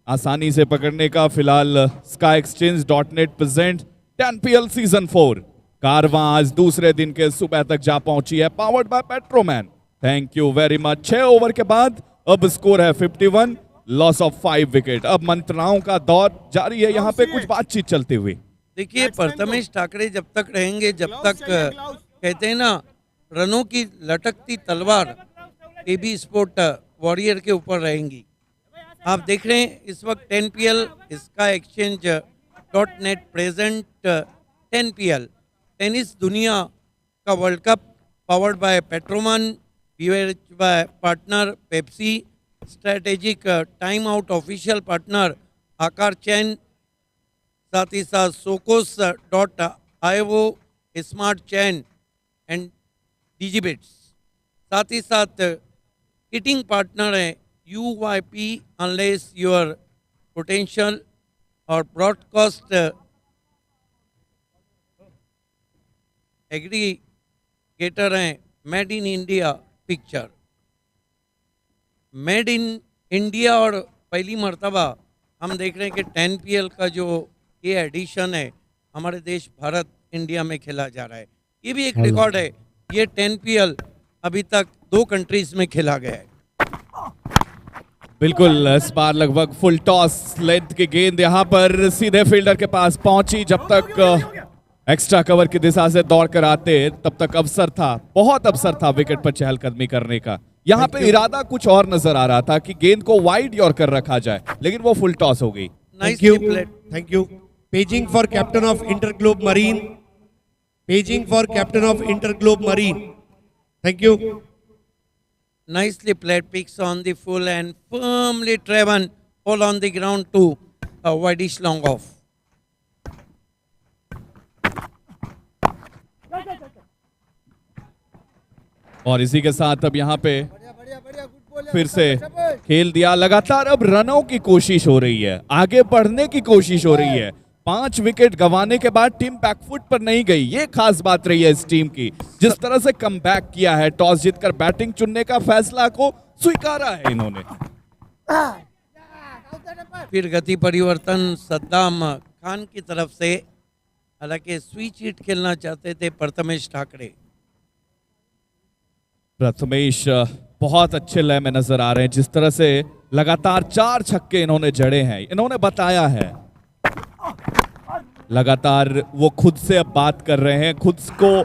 E: आसानी से पकड़ने का। फिलहाल skyexchange.net प्रेजेंट 10 PL सीजन 4 कारवां आज दूसरे दिन के सुबह तक जा पहुंची है, powered by Petroman. Thank you very much. 6 over के बाद अब स्कोर है 51, लॉस ऑफ 5 विकेट। अब मंत्रणाओं का दौर जारी है, यहाँ पे कुछ बातचीत चलती हुई।
D: देखिए प्रथमेश ठाकरे जब तक रहेंगे, जब तक कहते हैं ना रनों की लटकती तलवार AB स्पोर्ट वॉरियर के ऊपर रहेंगी। आप देख रहे हैं इस वक्त 10 PL skyexchange.net present 10 PL tennis दुनिया का world cup powered by Petroman, beverage by partner Pepsi, strategic timeout official partner आकार चैन, साथ ही साथ Socos dot IO smart chain and Digibits, साथ ही साथ किटिंग पार्टनर है UYP अनलेस योर पोटेंशियल, और ब्रॉडकास्ट एग्रीगेटर हैं made in India picture. Made in India, और पहली मर्तबा हम देख रहे हैं कि 10PL का जो ये एडिशन है हमारे देश भारत इंडिया में खेला जा रहा है। ये भी एक रिकॉर्ड है, ये 10PL अभी तक 2 कंट्रीज में खेला गया है।
E: बिल्कुल, इस बार लगभग फुल टॉस लेंथ की गेंद यहाँ पर सीधे फील्डर के पास पहुंची। जब तक एक्स्ट्रा कवर की दिशा से दौड़ कर आते तब तक अवसर था, बहुत अवसर था विकेट पर चहलकदमी करने का। यहाँ पे इरादा कुछ और नजर आ रहा था कि गेंद को वाइड यॉर्कर रखा जाए, लेकिन वो फुल टॉस हो गई।
F: Thank you. Thank you. Paging for captain of Interglobe Marine. Paging for captain of Interglobe Marine. Thank you.
D: Nicely played, picks on the full and firmly driven, all on the ground to a wideish long off.
E: और इसी के साथ अब यहाँ पे
B: बढ़िया बढ़िया बढ़िया, गुड बॉल
E: फिर से खेल दिया। लगातार अब रनों की कोशिश हो रही है, आगे बढ़ने की कोशिश हो रही है। 5 विकेट गंवाने के बाद टीम बैकफुट पर नहीं गई, ये खास बात रही है इस टीम की। जिस तरह से कमबैक किया है, टॉस जीतकर बैटिंग चुनने का फैसला को स्वीकारा है इन्होंने।
D: फिर गति परिवर्तन सद्दाम खान की तरफ से, हालांकि स्विच हिट खेलना चाहते थे प्रथमेश ठाकरे।
E: प्रथमेश बहुत अच्छे लय में नजर आ रहे हैं, जिस तरह से लगातार 4 छक्के इन्होंने जड़े हैं। इन्होंने बताया है, लगातार वो खुद से अब बात कर रहे हैं, खुद को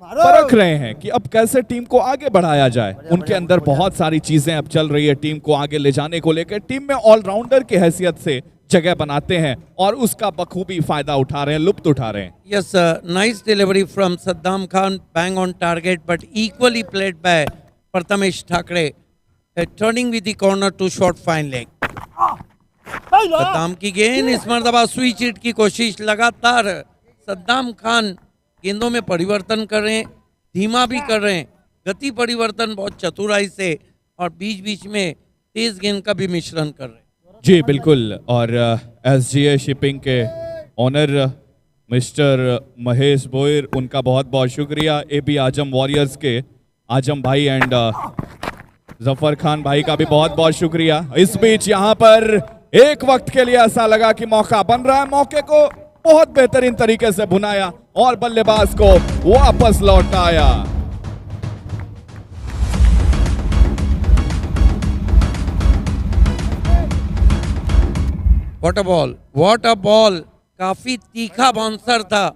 E: परख रहे हैं कि अब कैसे टीम को आगे बढ़ाया जाए। उनके अंदर बहुत सारी चीजें अब चल रही है टीम को आगे ले जाने को लेकर। टीम में ऑलराउंडर की हैसियत से जगह बनाते हैं और उसका बखूबी फायदा उठा रहे हैं, लुत्फ उठा रहे हैं।
D: Yes, nice delivery from Saddam Khan, bang on target, but equally played by Prathamesh Thakre, turning with the corner to short fine leg. Saddam की गेंद, इस मर्तबा स्विच हिट की कोशिश। लगातार सद्दाम खान गेंदों में परिवर्तन कर रहे हैं, धीमा भी कर रहे हैं, गति परिवर्तन बहुत चतुराई से, और बीच बीच में तेज गेंद का भी मिश्रण कर रहे हैं।
E: जी बिल्कुल, और SGA शिपिंग के ओनर मिस्टर महेश बोयर, उनका बहुत बहुत शुक्रिया। AB आजम वॉरियर्स के आजम भाई एंड जफर खान भाई का भी बहुत बहुत शुक्रिया। इस बीच यहाँ पर एक वक्त के लिए ऐसा लगा कि मौका बन रहा है, मौके को बहुत बेहतरीन तरीके से भुनाया और बल्लेबाज को वापस लौटाया।
D: व्हाट अ बॉल, काफी तीखा बाउंसर था,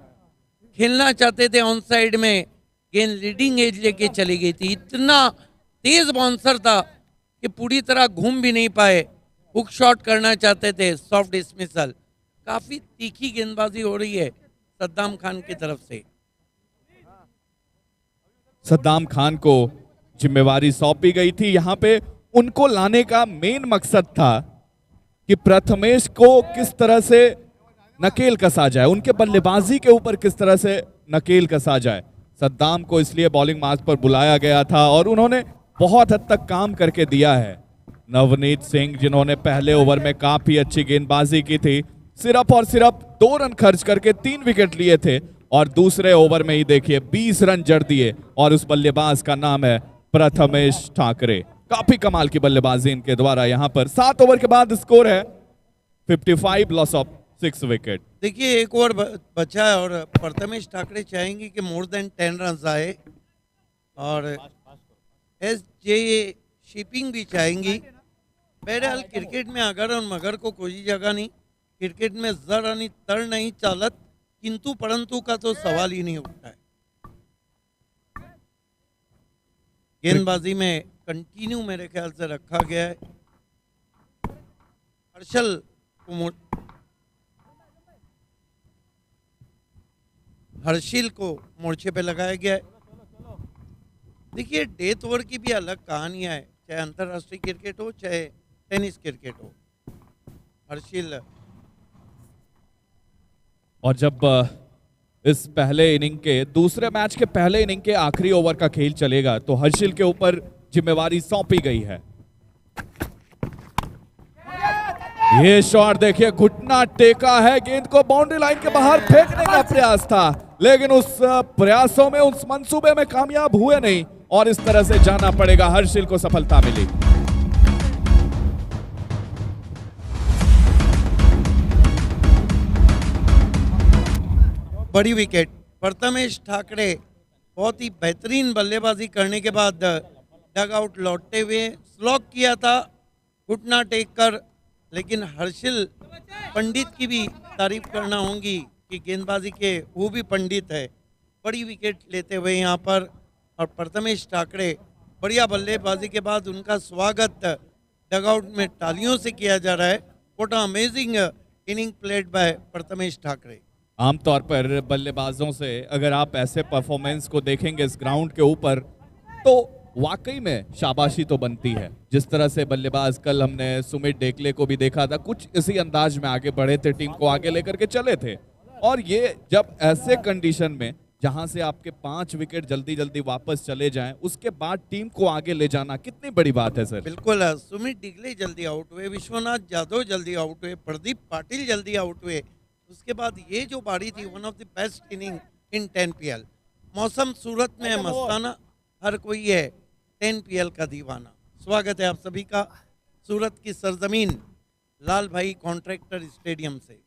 D: खेलना चाहते थे ऑन साइड में, गेंद लीडिंग एज लेके चली गई थी। इतना तेज बाउंसर था कि पूरी तरह घूम भी नहीं पाए, हुक शॉट करना चाहते थे, सॉफ्ट डिसमिसल। काफी तीखी गेंदबाजी हो रही है सद्दाम खान की तरफ से।
E: सद्दाम खान को जिम्मेवारी सौंपी गई थी, यहाँ पे उनको लाने का मेन मकसद था कि प्रथमेश को किस तरह से नकेल कसा जाए, उनके बल्लेबाजी के ऊपर किस तरह से नकेल कसा जाए। सद्दाम को इसलिए बॉलिंग मार्क पर बुलाया गया था और उन्होंने बहुत हद तक काम करके दिया है। नवनीत सिंह, जिन्होंने पहले ओवर में काफी अच्छी गेंदबाजी की थी, सिर्फ और सिर्फ 2 रन खर्च करके 3 विकेट लिए थे, और दूसरे ओवर में ही देखिए 20 रन जड़ दिए, और उस बल्लेबाज का नाम है प्रथमेश ठाकरे। काफी कमाल की बल्लेबाजी इनके द्वारा। यहाँ पर 7 ओवर के बाद स्कोर है 55, लॉस ऑफ 6 विकेट।
D: देखिए एक ओवर बचा है और प्रथमेश ठाकरे चाहेंगे कि मोर देन 10 रन आए, और SGA शिपिंग भी चाहेंगी। बहरहाल क्रिकेट में अगर और मगर को कोई जगह नहीं, क्रिकेट में जर आणि तर नहीं चालत, किंतु परंतु का तो सवाल ही नहीं उठता है। गेंदबाजी में कंटिन्यू मेरे ख्याल से रखा गया है। हर्षल को मोर्चे पे लगाया गया है। देखिए डेथ ओवर की भी अलग कहानियां है, चाहे अंतर्राष्ट्रीय क्रिकेट हो चाहे टेनिस क्रिकेट हो। हर्षिल
E: और जब इस पहले इनिंग के दूसरे मैच के पहले इनिंग के आखिरी ओवर का खेल चलेगा तो हर्षिल के ऊपर जिम्मेवारी सौंपी गई है। ये शॉट देखिए, घुटना टेका है, गेंद को बाउंड्री लाइन के बाहर फेंकने का प्रयास था, लेकिन उस प्रयासों में, उस मंसूबे में कामयाब हुए नहीं और इस तरह से जाना पड़ेगा। हर्षिल को सफलता मिली।
D: बड़ी विकेट, प्रथमेश ठाकरे बहुत ही बेहतरीन बल्लेबाजी करने के बाद डग आउट लौटते हुए स्लॉग किया था घुटना टेक कर, लेकिन हर्षिल पंडित की भी तारीफ करना होगी कि गेंदबाजी के वो भी पंडित है। बड़ी विकेट लेते हुए यहाँ पर, और प्रथमेश ठाकरे बढ़िया बल्लेबाजी के बाद उनका स्वागत डगआउट में तालियों से किया जा रहा है। What amazing inning played by Prathamesh Thackeray.
E: आमतौर पर बल्लेबाजों से अगर आप ऐसे परफॉर्मेंस को देखेंगे इस ग्राउंड के ऊपर तो वाकई में शाबाशी तो बनती है। जिस तरह से बल्लेबाज कल हमने सुमित डेकले को भी देखा था, कुछ इसी अंदाज में आगे बढ़े थे, टीम को आगे लेकर के चले थे। और ये जब ऐसे कंडीशन में जहां से आपके 5 विकेट जल्दी जल्दी वापस चले जाएं, उसके बाद टीम को आगे ले जाना कितनी बड़ी बात है सर।
D: बिल्कुल, सुमित डिगले जल्दी आउट हुए, विश्वनाथ जाधव जल्दी आउट हुए, प्रदीप पाटिल जल्दी आउट हुए। उसके बाद ये जो बारी थी, one of the best inning in 10 PL। मौसम सूरत में है मस्ताना, हर कोई है 10 PL का दीवाना। स्वागत है आप सभी का सूरत की सरजमीन लाल भाई कॉन्ट्रैक्टर स्टेडियम से।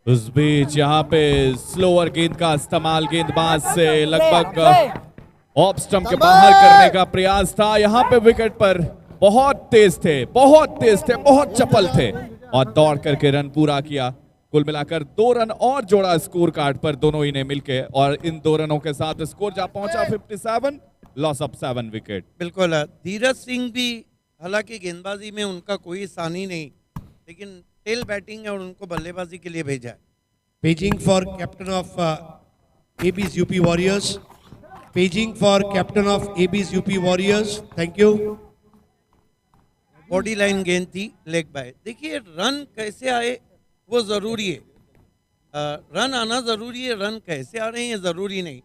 E: उस बीच यहाँ पे स्लोअर गेंद का इस्तेमाल गेंदबाज से लगभग ऑफ स्टंप के बाहर करने का प्रयास था। यहाँ पे विकेट पर बहुत तेज थे, बहुत तेज थे, बहुत चपल थे और दौड़ करके रन पूरा किया। कुल मिलाकर 2 रन और जोड़ा स्कोर कार्ड पर दोनों ही ने मिलके, और इन 2 रनों के साथ स्कोर जा पहुंचा 57, लॉस ऑफ 7 विकेट।
D: बिल्कुल, धीरज सिंह भी, हालांकि गेंदबाजी में उनका कोई सानी नहीं, लेकिन टेल बैटिंग है और उनको बल्लेबाजी के लिए भेजा है।
F: Paging for captain of Abies UP warriors, paging for captain of Abies UP warriors. Thank you.
D: Body line गेंद थी, लेग बाय। देखिए रन कैसे आए वो ज़रूरी है, रन आना ज़रूरी है, रन कैसे आ रहे हैं ये ज़रूरी नहीं।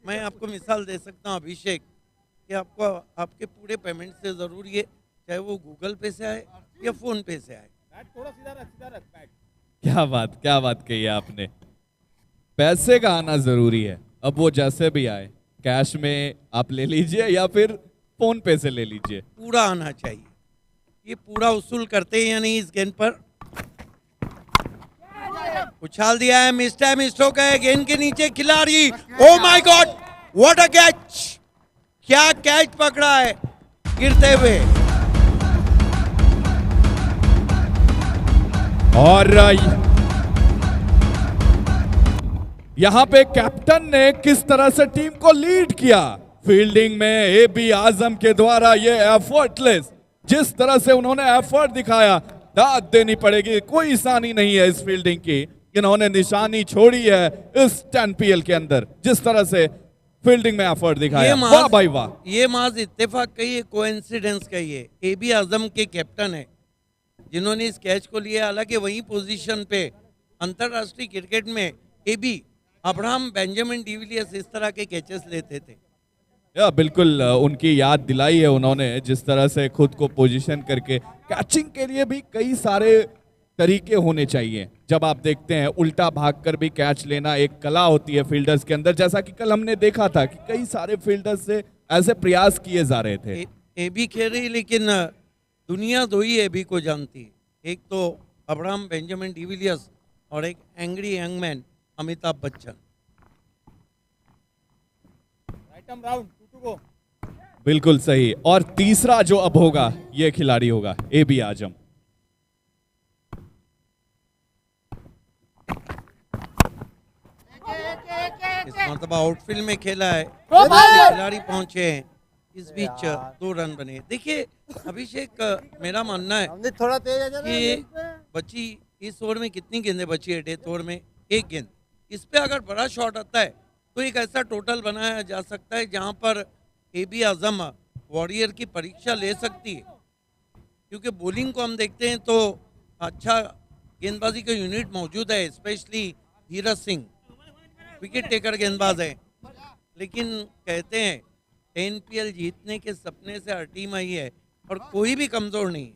D: मैं आपको मिसाल दे सकता हूँ अभिषेक, कि आपको आपके पूरे पेमेंट से ज़रूरी है, चाहे वो गूगल पे से आए या फ़ोन पे से आए।
E: क्या बात कही है आपने। पैसे का आना जरूरी है, अब वो जैसे भी आए, कैश में आप ले लीजिए या फिर फोन पे से ले लीजिए,
D: पूरा आना चाहिए। ये पूरा उसूल करते हैं या नहीं इस गेंद पर? उछाल दिया है, मिस्टर का है, गेंद के नीचे खिलाड़ी। Oh my God, what a catch! क्या कैच पकड़ा है गिरते हुए।
E: और यहां पे कैप्टन ने किस तरह से टीम को लीड किया फील्डिंग में। एबी आजम के द्वारा ये एफर्टलेस, जिस तरह से उन्होंने एफर्ट दिखाया, दाद देनी पड़ेगी। कोई सानी नहीं है इस फील्डिंग की, इन्होंने निशानी छोड़ी है इस 10 PL के अंदर। जिस तरह से फील्डिंग में एफर्ट दिखाया, वाह भाई वाह।
D: ये माज इत्तेफाक कहिए, कोइंसिडेंस कहिए, एबी आजम के कैप्टन है जिन्होंने इस कैच को लिया। हालांकि वही पोजीशन पे अंतरराष्ट्रीय क्रिकेट में एबी अब्राहम बेंजामिन डिविलियर्स इस तरह के कैचेस लेते थे।
E: या बिल्कुल उनकी याद दिलाई है उन्होंने, जिस तरह से खुद को पोजीशन करके। कैचिंग के लिए भी कई सारे तरीके होने चाहिए। जब आप देखते हैं उल्टा भागकर भी कैच लेना एक कला होती है फील्डर्स के अंदर, जैसा कि कल हमने देखा था कि कई सारे फील्डर्स से ऐसे प्रयास किए जा रहे थे।
D: एबी खेल रही, लेकिन दुनिया दो ही एबी को जानती है, एक तो अब्राहम बेंजामिन डिविलियर्स और एक angry young man Amitabh Bachchan.
E: बिल्कुल सही। और तीसरा जो अब होगा ये खिलाड़ी होगा एबी आजम।
D: इस मरतबा आउटफील्ड में खेला है, खिलाड़ी पहुंचे हैं। इस बीच 2 रन बने। देखिए अभिषेक, मेरा मानना है
B: हमने थोड़ा तेज है जरा
D: कि बची इस ओवर में कितनी गेंदें बची है, डेथ ओवर में 1 गेंद। इस पे अगर बड़ा शॉट आता है तो एक ऐसा टोटल बनाया जा सकता है जहां पर AB आजम वॉरियर की परीक्षा ले सकती है, क्योंकि बॉलिंग को हम देखते हैं तो अच्छा गेंदबाजी का यूनिट मौजूद है, specially Dheeraj Singh wicket taker गेंदबाज है। लेकिन कहते हैं NPL जीतने के सपने से हर टीम आई है और कोई भी कमजोर नहीं है।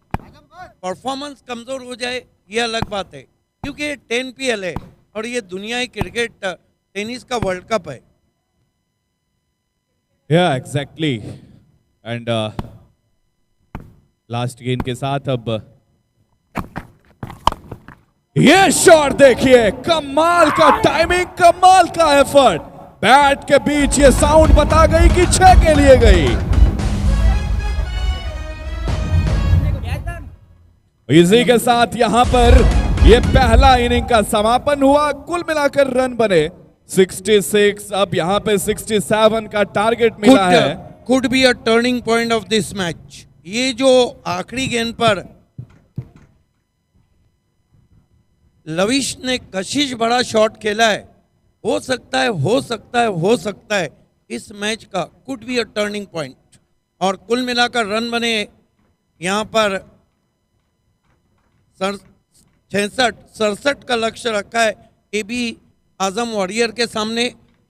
D: परफॉर्मेंस कमजोर हो जाए ये अलग बात है, क्योंकि ये 10PL है और ये दुनिया की क्रिकेट टेनिस का वर्ल्ड कप है।
E: Yeah, exactly. And लास्ट गेंद के साथ अब ये शॉट देखिए, कमाल का टाइमिंग, कमाल का एफर्ट, बैट के बीच ये साउंड बता गई कि 6 के लिए गई। इसी के साथ यहां पर ये पहला इनिंग का समापन हुआ। कुल मिलाकर रन बने 66, अब यहां पे 67 का टारगेट मिला है।
D: Could be a turning point of this match. ये जो आखिरी गेंद पर लविश ने कशिश बड़ा शॉट खेला है, हो सकता है, हो सकता है, हो सकता है इस मैच का could be a turning point. और कुल मिलाकर रन बने यहां पर 67 का लक्ष्य रखा है AB आजम वॉरियर के सामने।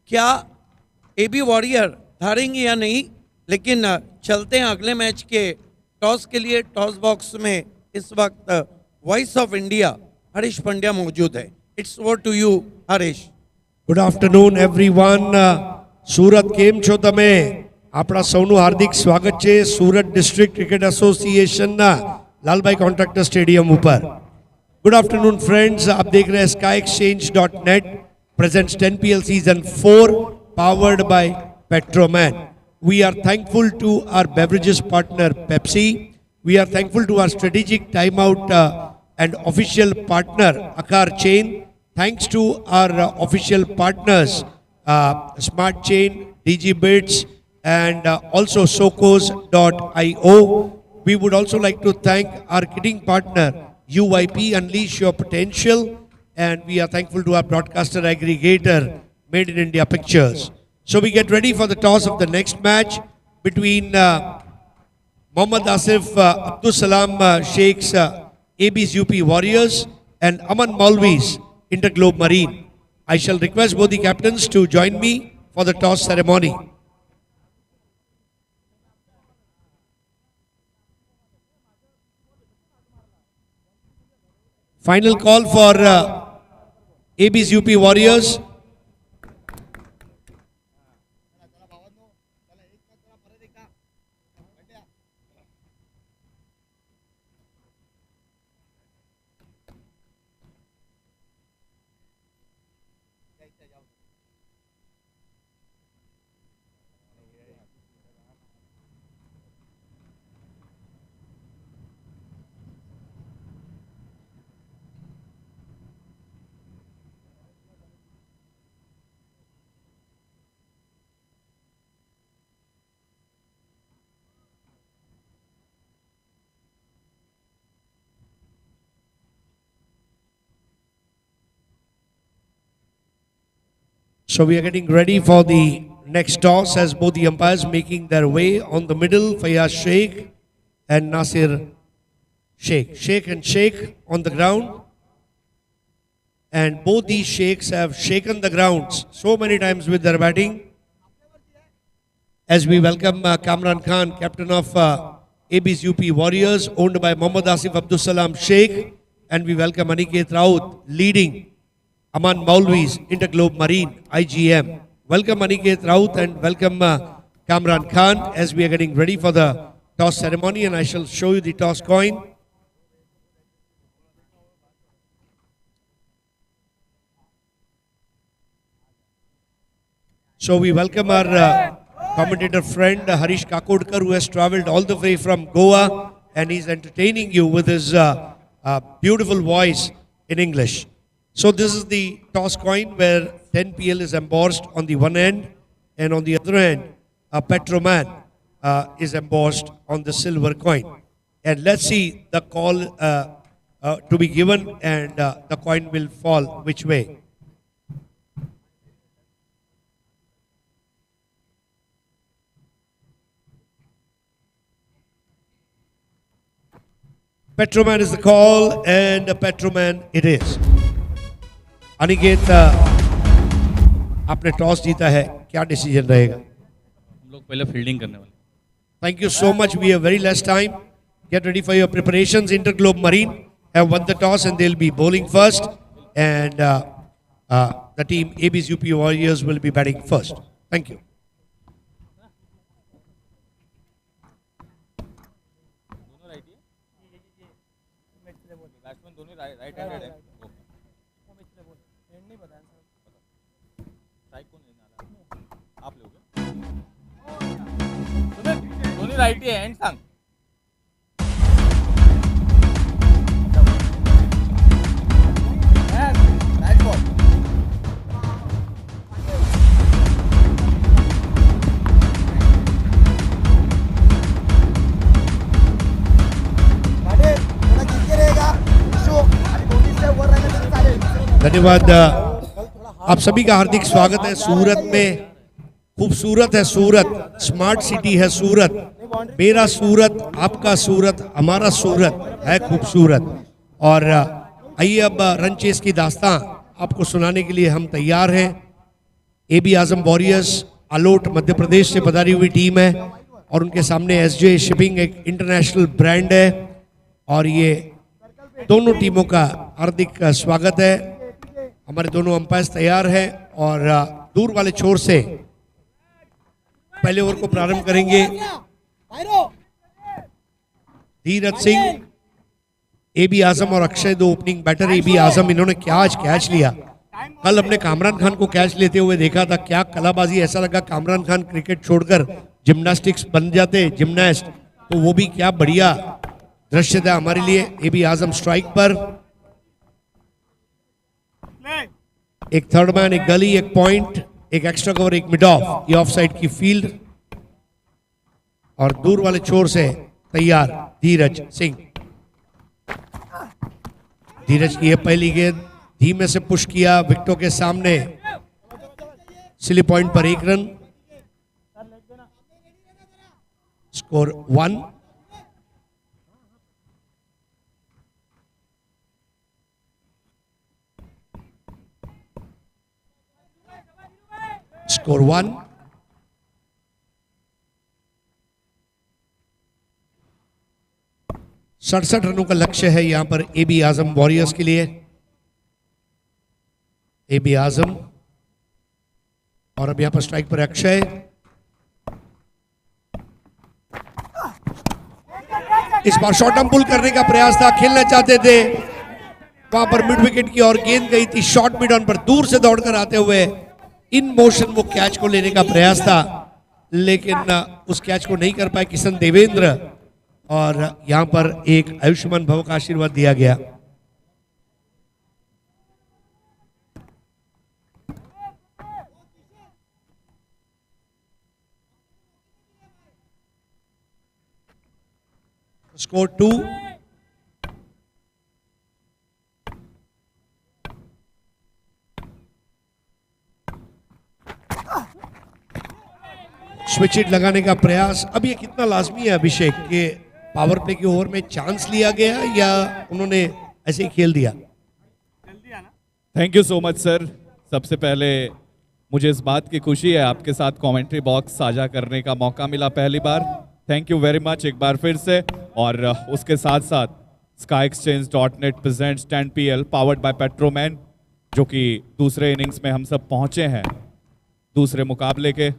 D: क्या AB वॉरियर हारेंगे या नहीं, लेकिन चलते हैं अगले मैच के टॉस के लिए। टॉस बॉक्स में इस वक्त voice of India Harish Pandya मौजूद है। It's over to you Harish.
F: Good afternoon everyone. Surat કેમ છો તમે? આપણા સૌનું હાર્દિક સ્વાગત છે સુરત ડિસ્ટ્રિક્ટ ક્રિકેટ એસોસિએશનના લાલભાઈ કોન્ટ્રાક્ટર સ્ટેડિયમ ઉપર. ગુડ આફ્ટરનૂન ફ્રેન્ડ્સ, આપ દેખ रहे हैं skyexchange.net presents 10PL season 4 powered by Petroman. We are thankful to our beverages partner Pepsi. We are thankful to our strategic timeout and official partner Akar Chain. Thanks to our official partners, Smart Chain, DG Bits, and also Socos.io. We would also like to thank our kitting partner, UYP, Unleash Your Potential, and we are thankful to our broadcaster aggregator, Made in India Pictures. So we get ready for the toss of the next match between Mohammad Asif Abdul Salam Sheikh's AB's UP Warriors and Aman Maulvi's Interglobe Marine. I shall request both the captains to join me for the toss ceremony. Final call for AB's UP Warriors. So we are getting ready for the next toss as both the umpires making their way on the middle, Fayaz Sheikh and Nasir Sheikh. Sheikh and Sheikh on the ground. And both these Sheikhs have shaken the grounds so many times with their batting. As we welcome Kamran Khan, captain of AB's UP Warriors, owned by Mohammad Asif Abdul Salam Sheikh. And we welcome Aniket Raut, leading Aman Maulvi's Interglobe Marine, IGM. Welcome Aniket Raut and welcome Kamran Khan as we are getting ready for the toss ceremony, and I shall show you the toss coin. So we welcome our commentator friend Harish Kakodkar, who has traveled all the way from Goa, and he's entertaining you with his beautiful voice in English. So this is the toss coin where 10PL is embossed on the one end, and on the other end, Petroman is embossed on the silver coin. And let's see the call to be given, and the coin will fall which way. Petroman is the call, and Petroman it is. Aniket, आपने toss जीता है, क्या decision रहेगा?
G: हम लोग पहले fielding करने वाले।
F: Thank you so much. We have very less time. Get ready for your preparations. Interglobe Marine have won the toss and they'll be bowling first, and the team AB's UP Warriors will be batting first. Thank you.
G: Right है and सांग
F: धन्यवाद। आप सभी का हार्दिक स्वागत है। सूरत में खूबसूरत है सूरत, स्मार्ट सिटी है सूरत। मेरा सूरत, आपका सूरत, हमारा सूरत है खूबसूरत। और आइए अब रन चेस की दास्तां आपको सुनाने के लिए हम तैयार हैं। एबी आजम वॉरियर्स आलोट मध्य प्रदेश से पधारी हुई टीम है और उनके सामने एसजे शिपिंग एक इंटरनेशनल ब्रांड है। और ये दोनों टीमों का हार्दिक स्वागत है। हमारे दोनों अंपायर्स तैयार हैं और दूर वाले छोर से पहले ओवर को प्रारंभ करेंगे धीरज सिंह। एबी आजम और अक्षय दो ओपनिंग बैटर। एबी आजम इन्होंने क्या आज कैच लिया। कल अपने कामरान खान को कैच लेते हुए देखा था, क्या कलाबाजी। ऐसा लगा कामरान खान क्रिकेट छोड़कर जिम्नास्टिक्स बन जाते, जिम्नास्ट। तो वो भी क्या बढ़िया दृश्य था हमारे लिए। एबी आजम स्ट्राइक पर, एक थर्ड मैन, एक गली, एक पॉइंट, एक एक्स्ट्रा कवर, एक मिड ऑफ। ये ऑफ साइड की फील्ड और दूर वाले छोर से तैयार धीरज सिंह। धीरज की यह पहली गेंद धीमे से पुश किया विकेटों के सामने। सिली पॉइंट पर एक रन। स्कोर 1। स्कोर 1। सड़सठ रनों का लक्ष्य है यहां पर एबी आजम वॉरियर्स के लिए। एबी आजम और अब यहां पर स्ट्राइक पर अक्षय। इस बार शॉर्ट आर्म पुल करने का प्रयास था, खेलना चाहते थे। वहां पर मिड विकेट की और गेंद गई थी शॉर्ट मिड ऑन पर। दूर से दौड़कर आते हुए इन मोशन वो कैच को लेने का प्रयास था, लेकिन उस कैच को नहीं कर पाए किशन देवेंद्र। और यहां पर एक आयुष्मान भव का आशीर्वाद दिया गया। स्कोर 2। स्विच इट लगाने का प्रयास। अब ये कितना लाजमी है अभिषेक के पावर प्ले के ओवर में चांस लिया गया या उन्होंने ऐसे ही खेल दिया?
E: Thank you so much sir. सबसे पहले मुझे इस बात की खुशी है आपके साथ कमेंट्री बॉक्स साझा करने का मौका मिला पहली बार। थैंक यू वेरी मच एक बार फिर से। और उसके साथ साथ skyexchange.net presents 10PL powered by पेट्रोमैन, जो कि दूसरे इनिंग्स में हम सब पहुंचे हैं दूसरे मुकाबले के।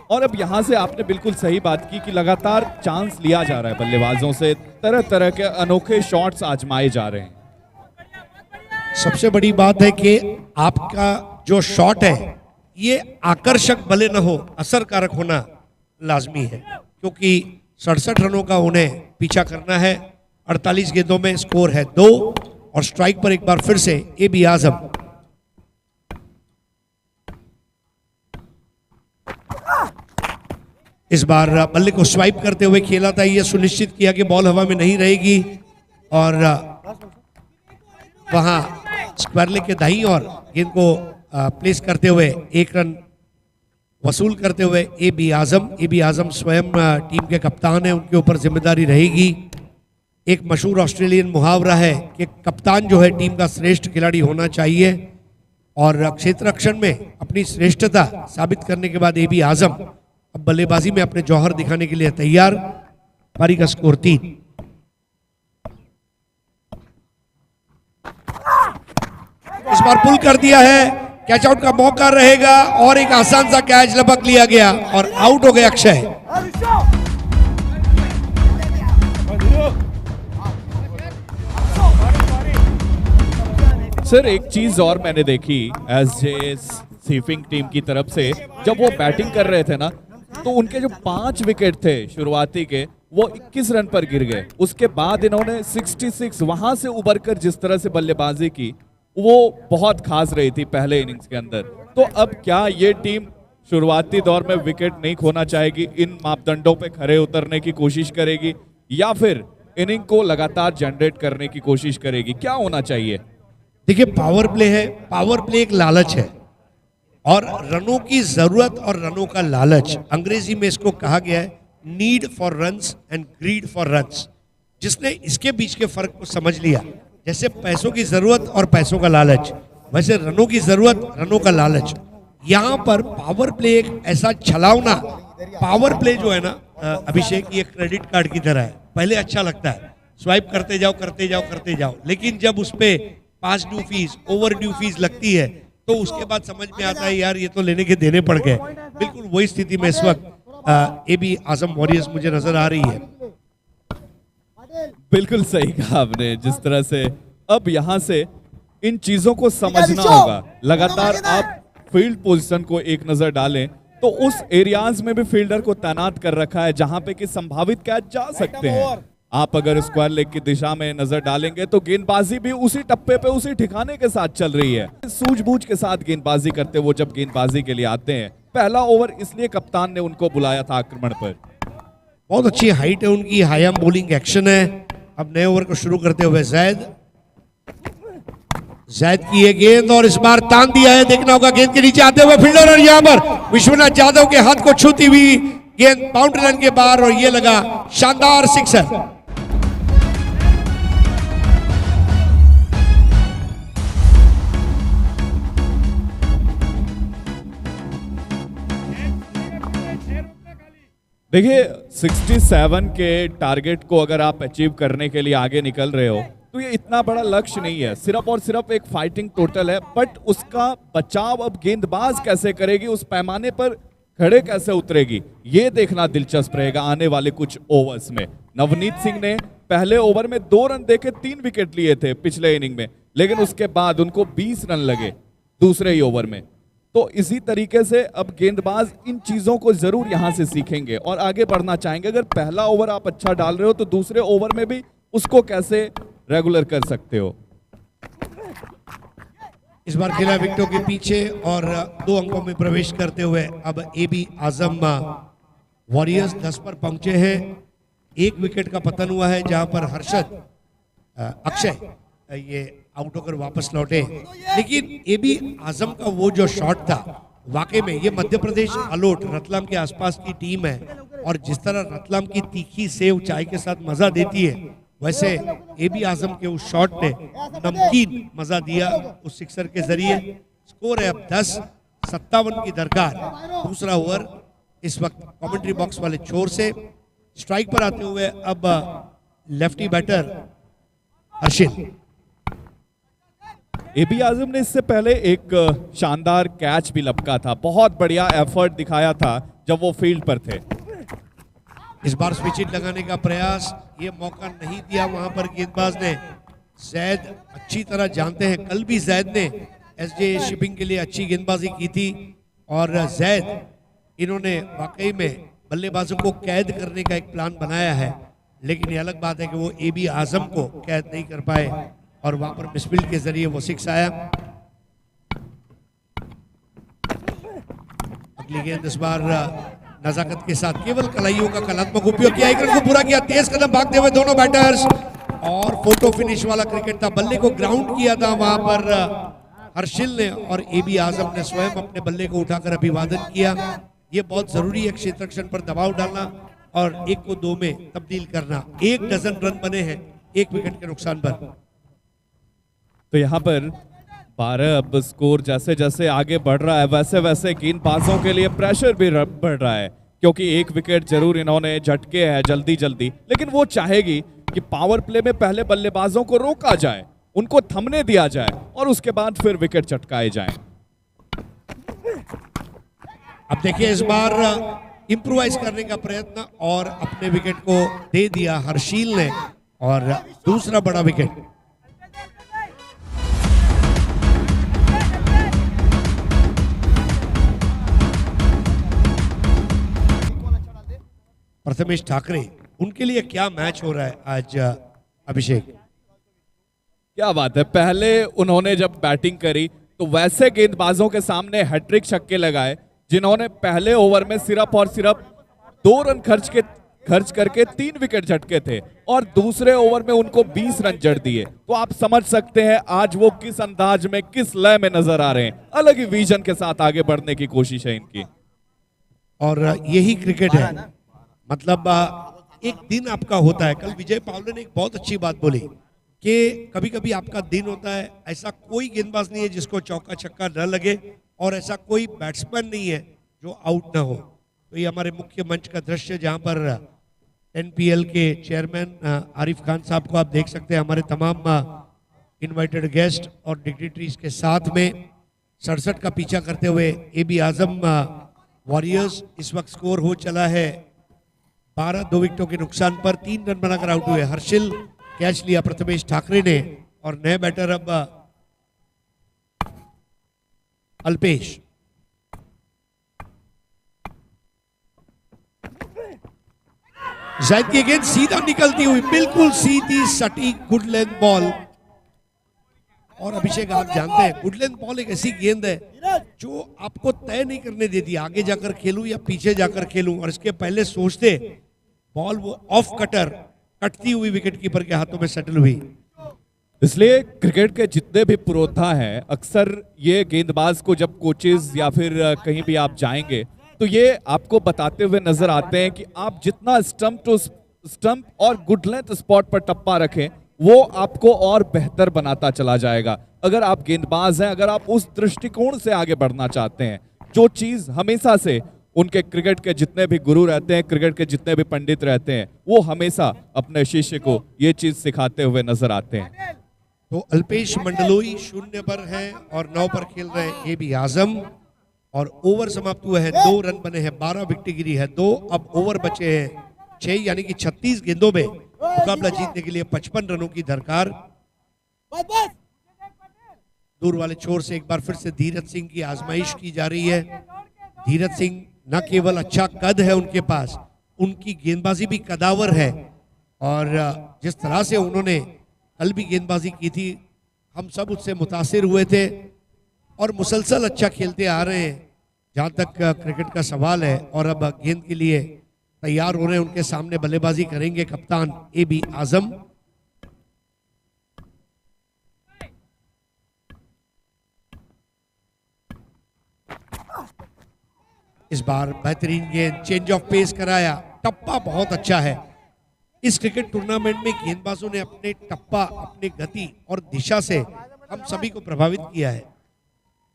E: और अब यहां से आपने बिल्कुल सही बात की कि लगातार चांस लिया जा रहा है बल्लेबाजों से, तरह तरह के अनोखे शॉट्स आजमाए जा रहे हैं।
F: सबसे बड़ी बात है कि आपका जो शॉट है ये आकर्षक भले न हो, असरकारक होना लाजमी है, क्योंकि 67 रनों का उन्हें पीछा करना है। 48 गेंदों में स्कोर है 2। और स्ट्राइक पर एक बार फिर से एबी आजम। इस बार बल्ले को स्वाइप करते हुए खेला था, ये सुनिश्चित किया कि बॉल हवा में नहीं रहेगी और वहां स्क्वायर लेग के दाईं और गेंद को प्लेस करते हुए 1 रन वसूल करते हुए ए बी आजम स्वयं टीम के कप्तान है, उनके ऊपर जिम्मेदारी रहेगी। एक मशहूर ऑस्ट्रेलियन मुहावरा है कि कप्तान जो है टीम का श्रेष्ठ खिलाड़ी होना चाहिए और क्षेत्र रक्षण में अपनी श्रेष्ठता साबित करने के बाद ए बी आजम अब बल्लेबाजी में अपने जौहर दिखाने के लिए तैयार। पारी का स्कोर 3। इस बार पुल कर दिया है, कैच आउट का मौका रहेगा और एक आसान सा कैच लपक लिया गया और आउट हो गए अक्षय।
E: सर एक चीज और मैंने देखी एसजे सीफिंग टीम की तरफ से, जब वो बैटिंग कर रहे थे ना तो उनके जो 5 विकेट थे शुरुआती के वो 21 रन पर गिर गए। उसके बाद इन्होंने 66 वहां से उबर कर जिस तरह से बल्लेबाजी की वो बहुत खास रही थी पहले इनिंग्स के अंदर। तो अब क्या ये टीम शुरुआती दौर में विकेट नहीं खोना चाहेगी, इन मापदंडों पे खरे उतरने की कोशिश करेगी या फिर इनिंग को लगातार जनरेट करने की कोशिश करेगी? क्या होना चाहिए?
F: देखिए पावर प्ले है, पावर प्ले एक लालच है और रनों की जरूरत और रनों का लालच, अंग्रेजी में इसको कहा गया है need for runs and greed for runs. जिसने इसके बीच के फर्क को समझ लिया, जैसे पैसों की जरूरत और पैसों का लालच, वैसे रनों की जरूरत रनों का लालच। यहाँ पर पावर प्ले एक ऐसा छलावना पावर प्ले जो है ना अभिषेक, ये क्रेडिट कार्ड की तरह है। पहले अच्छा लगता है, स्वाइप करते जाओ करते जाओ करते जाओ, लेकिन जब उस पे past due fees, overdue fees लगती है तो उसके बाद समझ में आता है यार ये तो लेने के देने पड़ गए। बिल्कुल वही स्थिति में इस वक्त ए बी आजम वॉरियर्स मुझे नजर आ रही है।
E: बिल्कुल सही कहा आपने, जिस तरह से अब यहां से इन चीजों को समझना होगा। लगातार आप फील्ड पोजीशन को एक नजर डालें तो उस एरियाज में भी फील्डर को तैनात कर रखा है जहां पे कि संभावित कैच जा सकते हैं। आप अगर स्क्वायर लेग की दिशा में नजर डालेंगे तो गेंदबाजी भी उसी टप्पे पे उसी ठिकाने के साथ चल रही है। सूझबूझ के साथ गेंदबाजी करते वो जब गेंदबाजी के लिए आते हैं, पहला ओवर इसलिए कप्तान ने उनको बुलाया था आक्रमण पर।
F: बहुत अच्छी हाइट है उनकी, हाई आर्म बॉलिंग एक्शन है। अब नए ओवर को शुरू करते हुए जैद की ये गेंद और इस बार तान दिया है, देखना होगा गेंद के नीचे आते हुए फील्डर और यहाँ पर विश्वनाथ यादव के हाथ को छूती हुई गेंद बाउंड्री लाइन के बाहर और ये लगा शानदार सिक्सर।
E: देखिए 67 के टारगेट को अगर आप अचीव करने के लिए आगे निकल रहे हो तो ये इतना बड़ा लक्ष्य नहीं है, सिर्फ और सिर्फ एक फाइटिंग टोटल है। बट उसका बचाव अब गेंदबाज कैसे करेगी, उस पैमाने पर खड़े कैसे उतरेगी, ये देखना दिलचस्प रहेगा आने वाले कुछ ओवर्स में। नवनीत सिंह ने पहले ओवर में 2 रन देके 3 विकेट लिए थे पिछले इनिंग में, लेकिन उसके बाद उनको 20 रन लगे दूसरे ही ओवर में। तो इसी तरीके से अब गेंदबाज इन चीजों को जरूर यहां से सीखेंगे और आगे बढ़ना चाहेंगे। अगर पहला ओवर आप अच्छा डाल रहे हो तो दूसरे ओवर में भी उसको कैसे रेगुलर कर सकते हो।
F: इस बार खेला विकेटों के पीछे और 2 अंकों में प्रवेश करते हुए अब ए बी आजम वॉरियर्स 10 पर पहुंचे हैं। 1 विकेट का पतन हुआ है जहां पर हर्षद अक्षय ये आउट होकर वापस लौटे, लेकिन ए बी आजम का वो जो शॉट था वाकई में, ये मध्य प्रदेश अलोट रतलाम के आसपास की टीम है और जिस तरह रतलाम की तीखी सेव चाय के साथ मजा देती है, वैसे ए बी आजम के उस शॉट ने नमकीन मजा दिया उस सिक्सर के जरिए। स्कोर है अब 10-57 की दरकार। दूसरा ओवर इस वक्त कमेंट्री बॉक्स वाले छोर से स्ट्राइक पर आते हुए अब lefty batter Harshil.
E: A B Azam ने इससे पहले एक शानदार कैच भी लपका था, बहुत बढ़िया एफर्ट दिखाया था जब वो फील्ड पर थे।
F: इस बार स्विच हिट लगाने का प्रयास, ये मौका नहीं दिया वहां पर गेंदबाज ने। जैद अच्छी तरह जानते हैं, कल भी जैद ने एसजे शिपिंग के लिए अच्छी गेंदबाजी की थी और जैद इन्होंने वाकई में बल्लेबाजों को कैद करने का एक प्लान बनाया है, लेकिन ये अलग बात है कि वो ए बी आजम को कैद नहीं कर पाए और वहां पर मिसफील्ड के जरिए वो 6 आया। अगली गेंद इस बार नजाकत के साथ केवल कलाइयों का कलात्मक उपयोग किया, एक रन को पूरा किया, तेज कदम भागते हुए दोनों बैटर्स, और फोटो फिनिश वाला क्रिकेट था। बल्ले को ग्राउंड किया था वहां पर हर्षिल ने, और एबी आजम ने स्वयं अपने बल्ले को उठाकर अभिवादन किया। ये बहुत जरूरी है क्षेत्र रक्षण पर दबाव डालना और 1 को 2 में तब्दील करना। 1 डजन रन बने हैं 1 विकेट के नुकसान पर।
E: तो यहाँ पर 12 अब स्कोर जैसे जैसे आगे बढ़ रहा है वैसे वैसे गेंदबाजों के लिए प्रेशर भी बढ़ रहा है, क्योंकि 1 विकेट जरूर इन्होंने झटके है जल्दी जल्दी, लेकिन वो चाहेगी कि पावर प्ले में पहले बल्लेबाजों को रोका जाए, उनको थमने दिया जाए और उसके बाद फिर विकेट चटकाए जाएं।
F: अब देखिए इस बार इंप्रोवाइज करने का प्रयत्न और अपने विकेट को दे दिया हर्षिल ने, और दूसरा बड़ा विकेट। प्रथमेश ठाकरे, उनके लिए क्या मैच हो रहा है आज अभिषेक?
E: क्या बात है, पहले उन्होंने जब बैटिंग करी तो वैसे गेंदबाजों के सामने हैट्रिक छक्के लगाए जिन्होंने पहले ओवर में सिर्फ और सिर्फ 2 रन खर्च करके 3 विकेट झटके थे, और दूसरे ओवर में उनको 20 रन जड़ दिए। तो आप समझ सकते हैं आज वो किस अंदाज में, किस लय में नजर आ रहे हैं। अलग ही विजन के साथ आगे बढ़ने की कोशिश है इनकी,
F: और यही क्रिकेट है। मतलब एक दिन आपका होता है। कल विजय पावले ने एक बहुत अच्छी बात बोली कि कभी कभी आपका दिन होता है, ऐसा कोई गेंदबाज नहीं है जिसको चौका छक्का न लगे, और ऐसा कोई बैट्समैन नहीं है जो आउट ना हो। तो ये हमारे मुख्य मंच का दृश्य जहां पर एनपीएल के चेयरमैन आरिफ खान साहब को आप देख सकते हैं, हमारे तमाम इनवाइटेड गेस्ट और डिग्निटरीज के साथ में 67 का पीछा करते हुए एबी आजम वॉरियर्स इस वक्त स्कोर हो चला है 12, 2 विकेटों के नुकसान पर 3 रन बनाकर आउट हुए। हर्षिल कैच लिया प्रथमेश ठाकरे ने, और नए बैटर अब अल्पेश। जायद की गेंद सीधा निकलती हुई, बिल्कुल सीधी सटीक गुड लेंथ बॉल। और अभिषेक आप जानते हैं गुड लेंथ बॉल एक ऐसी गेंद है जो आपको तय नहीं करने देती आगे जाकर खेलूं या पीछे जाकर खेलूं, और इसके पहले सोचते बॉल वो ऑफ कटर कटती हुई विकेट कीपर के हाथों में सेटल हुई।
E: इसलिए क्रिकेट के जितने भी पुरोधा हैं अक्सर ये गेंदबाज को जब कोचेज या फिर कहीं भी आप जाएंगे तो ये आपको बताते हुए नजर आते हैं कि आप जितना स्टंप टू स्टंप और गुड लेंथ स्पॉट पर टप्पा रखें वो आपको और बेहतर बनाता चला जाएगा। अगर आप गेंदबाज हैं, अगर आप उस दृष्टिकोण से आगे बढ़ना चाहते हैं, जो चीज हमेशा से उनके क्रिकेट के जितने भी गुरु रहते हैं, क्रिकेट के जितने भी पंडित रहते हैं, वो हमेशा अपने शिष्य को ये चीज सिखाते हुए नजर आते हैं।
F: तो अल्पेश मंडलोई 0 पर हैं और 9 पर खेल रहे हैं एबी आजम, और ओवर समाप्त हुए हैं, 2 रन बने हैं, 12 विकेट गिरी है 2। अब ओवर बचे हैं 6, यानी कि 36 गेंदों में मुकाबला जीतने के लिए 55 रनों की दरकार। दूर वाले छोर से एक बार फिर से धीरज सिंह की आजमाइश की जा रही है। धीरज सिंह न केवल अच्छा कद है उनके पास, उनकी गेंदबाजी भी कदावर है, और जिस तरह से उन्होंने कल भी गेंदबाजी की थी हम सब उससे मुतासिर हुए थे, और मुसलसल अच्छा खेलते आ रहे हैं जहां तक क्रिकेट का सवाल है। और अब गेंद के लिए तैयार हो रहे हैं, उनके सामने बल्लेबाजी करेंगे कप्तान एबी आजम। इस बार बेहतरीन गेंद, चेंज ऑफ पेस कराया, टप्पा बहुत अच्छा है। इस क्रिकेट टूर्नामेंट में गेंदबाजों ने अपने टप्पा, अपनी गति और दिशा से हम सभी को प्रभावित किया है।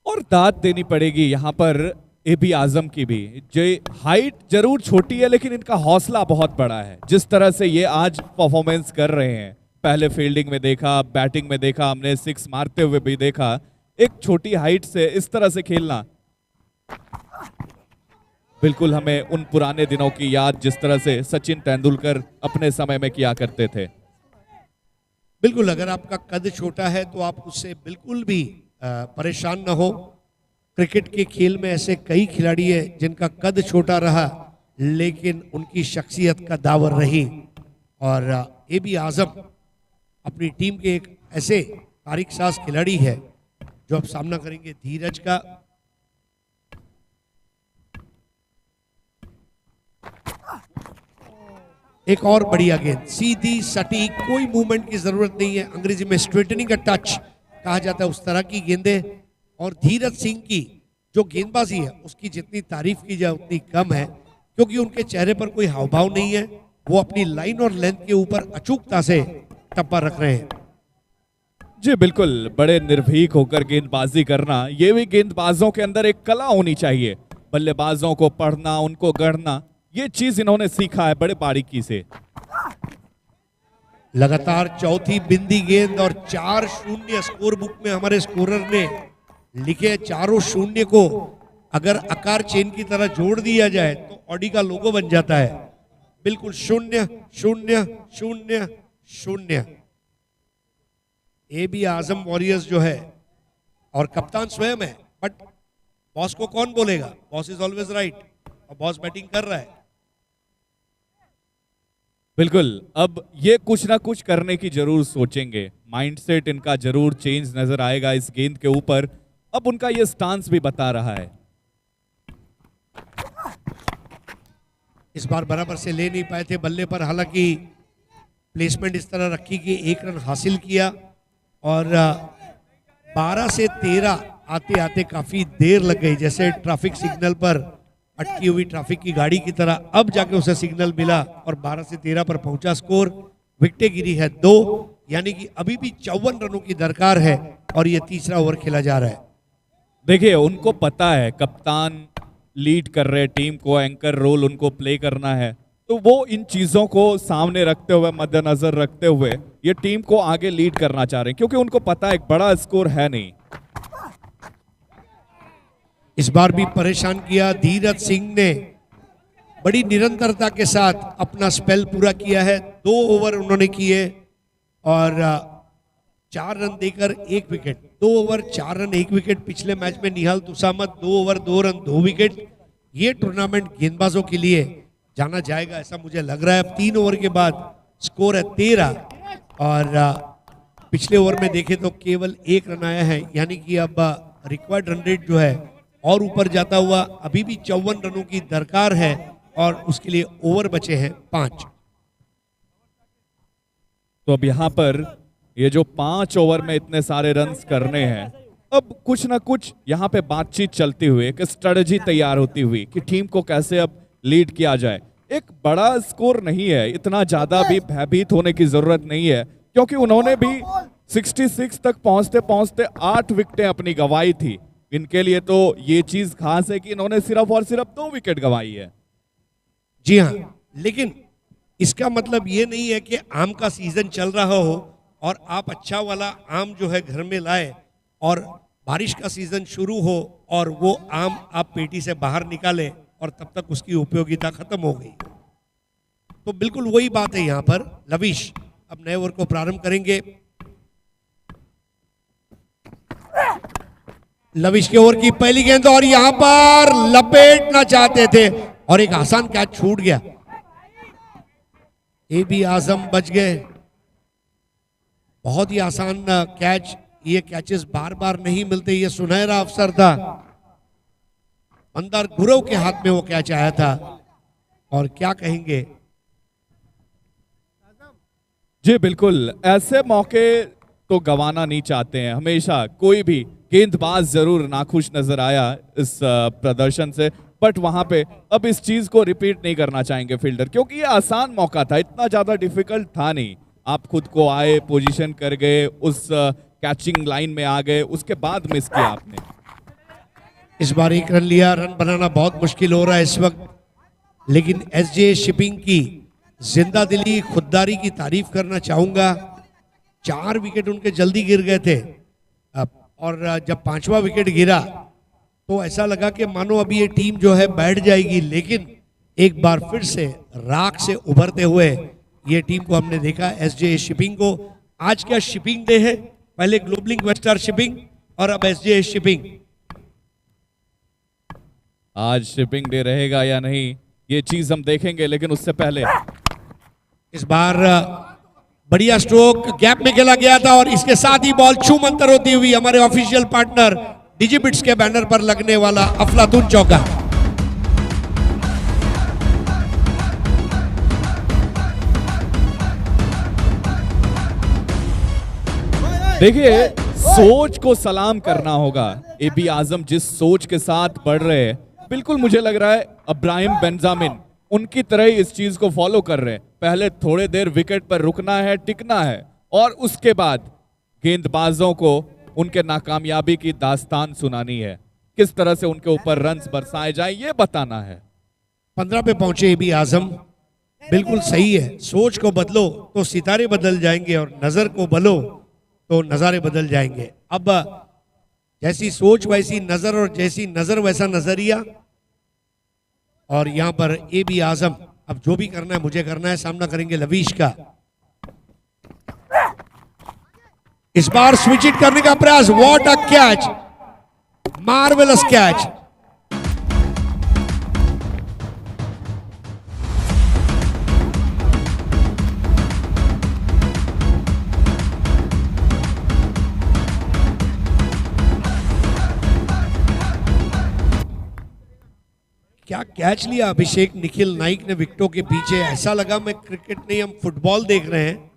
E: और दाद देनी पड़ेगी यहाँ पर एबी आजम की भी, जो हाइट जरूर छोटी है लेकिन इनका हौसला बहुत बड़ा है। जिस तरह से ये आज परफॉर्मेंस कर रहे हैं, पहले फील्डिंग में देखा, बैटिंग में देखा, हमने 6 मारते हुए भी देखा। एक छोटी हाइट से इस तरह से खेलना बिल्कुल हमें उन पुराने दिनों की याद, जिस तरह से सचिन तेंदुलकर अपने समय में किया करते थे।
F: बिल्कुल, अगर आपका कद छोटा है तो आप उससे बिल्कुल भी परेशान ना हो। क्रिकेट के खेल में ऐसे कई खिलाड़ी हैं जिनका कद छोटा रहा लेकिन उनकी शख्सियत का दावर रही, और एबी आजम अपनी टीम के एक ऐसे तारीखसाज खिलाड़ी है जो अब सामना करेंगे धीरज का। एक और बढ़िया गेंद, सीधी सटीक, कोई मूवमेंट की जरूरत नहीं है। अंग्रेजी में स्ट्रेटनिंग अ टच कहा जाता है, उस तरह की गेंदें। और धीरज सिंह की जो गेंदबाजी है उसकी जितनी तारीफ की जाए उतनी कम है, क्योंकि उनके चेहरे पर कोई हाव भाव नहीं है। वो अपनी लाइन और लेंथ के ऊपर अचूकता से टप्पा रख रहे हैं।
E: जी बिल्कुल, बड़े निर्भीक होकर गेंदबाजी करना, ये भी गेंदबाजों के अंदर एक कला होनी चाहिए। बल्लेबाजों को पढ़ना, उनको गढ़ना, ये चीज इन्होंने सीखा है बड़े बारीकी से।
F: लगातार चौथी बिंदी गेंद और 4-0 स्कोर बुक में हमारे स्कोरर ने लिखे। चारों शून्य को अगर आकार चेन की तरह जोड़ दिया जाए तो ऑडी का लोगो बन जाता है। बिल्कुल 0-0-0-0। ए बी आजम वॉरियर्स जो है और कप्तान स्वयं है, बट बॉस को कौन बोलेगा? बॉस इज ऑलवेज राइट, और बॉस बैटिंग कर रहा है।
E: बिल्कुल, अब ये कुछ ना कुछ करने की जरूर सोचेंगे। माइंडसेट इनका जरूर चेंज नजर आएगा इस गेंद के ऊपर। अब उनका ये स्टांस भी बता रहा है।
F: इस बार बराबर से ले नहीं पाए थे बल्ले पर, हालांकि प्लेसमेंट इस तरह रखी कि 1 रन हासिल किया। और 12 से 13 आते आते काफी देर लग गई, जैसे ट्रैफिक सिग्नल पर अटकी हुई ट्रैफिक की गाड़ी की तरह। अब जाके उसे सिग्नल मिला और 12 से 13 पर पहुंचा स्कोर। विकेटें गिरी है 2, यानी कि अभी भी 54 रनों की दरकार है और ये तीसरा ओवर खेला जा रहा है।
E: देखिए, उनको पता है कप्तान लीड कर रहे टीम को, एंकर रोल उनको प्ले करना है, तो वो इन चीजों को सामने रखते हुए, मद्देनजर रखते हुए ये टीम को आगे लीड करना चाह रहे हैं, क्योंकि उनको पता है एक बड़ा स्कोर है नहीं।
F: इस बार भी परेशान किया धीरज सिंह ने, बड़ी निरंतरता के साथ अपना स्पेल पूरा किया है। 2 ओवर उन्होंने किए और 4 रन देकर 1 विकेट। 2 over 4 run 1 wicket. पिछले मैच में निहाल तुसामत 2 ओवर 2 रन 2 विकेट। ये टूर्नामेंट गेंदबाजों के लिए जाना जाएगा ऐसा मुझे लग रहा है। अब 3 ओवर के बाद स्कोर है 13 और पिछले ओवर में देखें तो केवल 1 रन आया है, यानी कि अब रिक्वायर्ड रन रेट जो है और ऊपर जाता हुआ अभी भी 54 रनों की दरकार है और उसके लिए ओवर बचे हैं 5।
E: तो अब यहाँ पर ये जो 5 ओवर में इतने सारे रन्स करने हैं, अब कुछ ना कुछ यहाँ पे बातचीत चलती हुई, एक स्ट्रेटजी तैयार होती हुई कि टीम को कैसे अब लीड किया जाए। एक बड़ा स्कोर नहीं है, इतना ज्यादा भी भयभीत होने की जरूरत नहीं है, क्योंकि उन्होंने भी 66 तक पहुंचते पहुंचते 8 विकेटें अपनी गंवाई थी। इनके लिए तो ये चीज खास है कि इन्होंने सिर्फ और सिर्फ 2 विकेट गंवाई है।
F: जी हाँ, लेकिन इसका मतलब ये नहीं है कि आम का सीजन चल रहा हो और आप अच्छा वाला आम जो है घर में लाए और बारिश का सीजन शुरू हो और वो आम आप पेटी से बाहर निकाले और तब तक उसकी उपयोगिता खत्म हो गई। तो बिल्कुल वही बात है यहाँ पर। लविश अब नए ओवर को प्रारंभ करेंगे। लविश के ओवर की पहली गेंद और यहां पर लपेटना चाहते थे और एक आसान कैच छूट गया। ए बी आजम बच गए। बहुत ही आसान कैच, ये कैचेस बार बार नहीं मिलते, ये सुनहरा अवसर था। अंदर गुरव के हाथ में वो कैच आया था और क्या कहेंगे।
E: जी बिल्कुल, ऐसे मौके तो गंवाना नहीं चाहते हैं। हमेशा कोई भी गेंदबाज जरूर नाखुश नजर आया इस प्रदर्शन से, बट वहां पे अब इस चीज को रिपीट नहीं करना चाहेंगे फील्डर, क्योंकि ये आसान मौका था, इतना ज्यादा डिफिकल्ट था नहीं। आप खुद को आए, पोजीशन कर गए, उस कैचिंग लाइन में आ गए, उसके बाद मिस किया आपने।
F: इस बार 1 रन लिया, रन बनाना बहुत मुश्किल हो रहा है इस वक्त, लेकिन एसजे शिपिंग की जिंदा दिली, खुददारी की तारीफ करना चाहूंगा। 4 विकेट उनके जल्दी गिर गए थे और जब 5वां विकेट गिरा तो ऐसा लगा कि मानो अभी ये टीम जो है बैठ जाएगी, लेकिन एक बार फिर से राख से उभरते हुए ये टीम को हमने देखा। एसजे शिपिंग को आज क्या शिपिंग डे है, पहले ग्लोबलिंक वेस्टार शिपिंग और अब एसजे शिपिंग।
E: आज शिपिंग डे रहेगा या नहीं ये चीज हम देखेंगे, लेकिन उससे पहले
F: इस बार बढ़िया स्ट्रोक गैप में खेला गया था और इसके साथ ही बॉल छू मंतर होती हुई हमारे ऑफिशियल पार्टनर डिजिबिट्स के बैनर पर लगने वाला अफलातून चौका।
E: देखिए, सोच को सलाम करना होगा। एबी आजम जिस सोच के साथ बढ़ रहे हैं, बिल्कुल मुझे लग रहा है अब्राहिम बेंजामिन उनकी तरह ही इस चीज को फॉलो कर रहे हैं। पहले थोड़े देर विकेट पर रुकना है, टिकना है, और उसके बाद गेंदबाजों को उनके नाकामयाबी की दास्तान सुनानी है। किस तरह से उनके ऊपर रन्स बरसाए जाए ये बताना है।
F: 15 पे पहुंचे एबी आजम, बिल्कुल सही है। सोच को बदलो तो सितारे बदल जाएंगे, और नजर को बदलो तो नजारे बदल जाएंगे। अब जैसी सोच वैसी नजर, और जैसी नजर वैसा नजरिया। और यहां पर एबी आजम अब जो भी करना है मुझे करना है, सामना करेंगे लवीश का। इस बार स्विच इट करने का प्रयास, what a catch, marvellous catch. क्या कैच लिया अभिषेक निखिल नाइक ने विकेटों के पीछे। ऐसा लगा मैं क्रिकेट नहीं, हम फुटबॉल देख रहे हैं।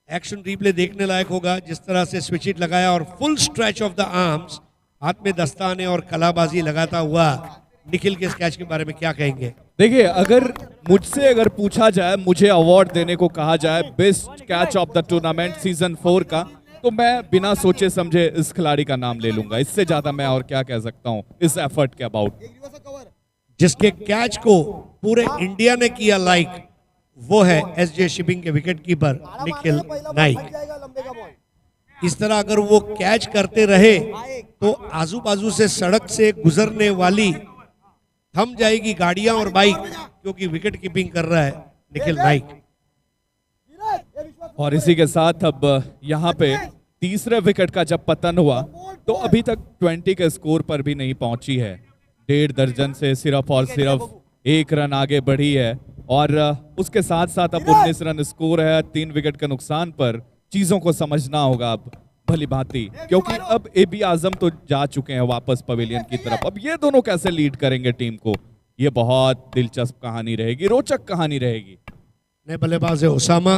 F: एक्शन रिप्ले देखने लायक होगा, जिस तरह से स्विच हिट लगाया और full stretch of the arms, हाथ में दस्ताने और कलाबाजी लगाता हुआ। निखिल के इस कैच के बारे में क्या कहेंगे?
E: देखिए, अगर मुझसे पूछा जाए, मुझे अवार्ड देने को कहा जाए best catch of the tournament season 4 का, तो मैं बिना सोचे समझे इस खिलाड़ी का नाम ले लूंगा। इससे ज्यादा मैं और क्या कह सकता हूं इस एफर्ट के अबाउट।
F: जिसके कैच को पूरे इंडिया ने किया लाइक, वो है एसजे शिपिंग के विकेट कीपर निखिल नाइक। इस तरह अगर वो कैच करते रहे तो आजू बाजू से सड़क से गुजरने वाली थम जाएगी गाड़ियां और बाइक, क्योंकि विकेट कीपिंग कर रहा है निखिल नाइक।
E: और इसी के साथ अब यहाँ पे तीसरे विकेट का जब पतन हुआ तो अभी तक 20 के स्कोर पर भी नहीं पहुंची है। 1.5 दर्जन से सिर्फ और सिर्फ 1 रन आगे बढ़ी है, और उसके साथ साथ अब 19 रन स्कोर है। 3 विकेट के नुकसान पर चीजों को समझना होगा अब भली भांति, क्योंकि अब एबी आजम तो जा चुके हैं वापस पवेलियन की तरफ। अब ये दोनों कैसे लीड करेंगे टीम को, ये बहुत दिलचस्प कहानी रहेगी, रोचक कहानी रहेगी।
F: नए बल्लेबाज है उसामा,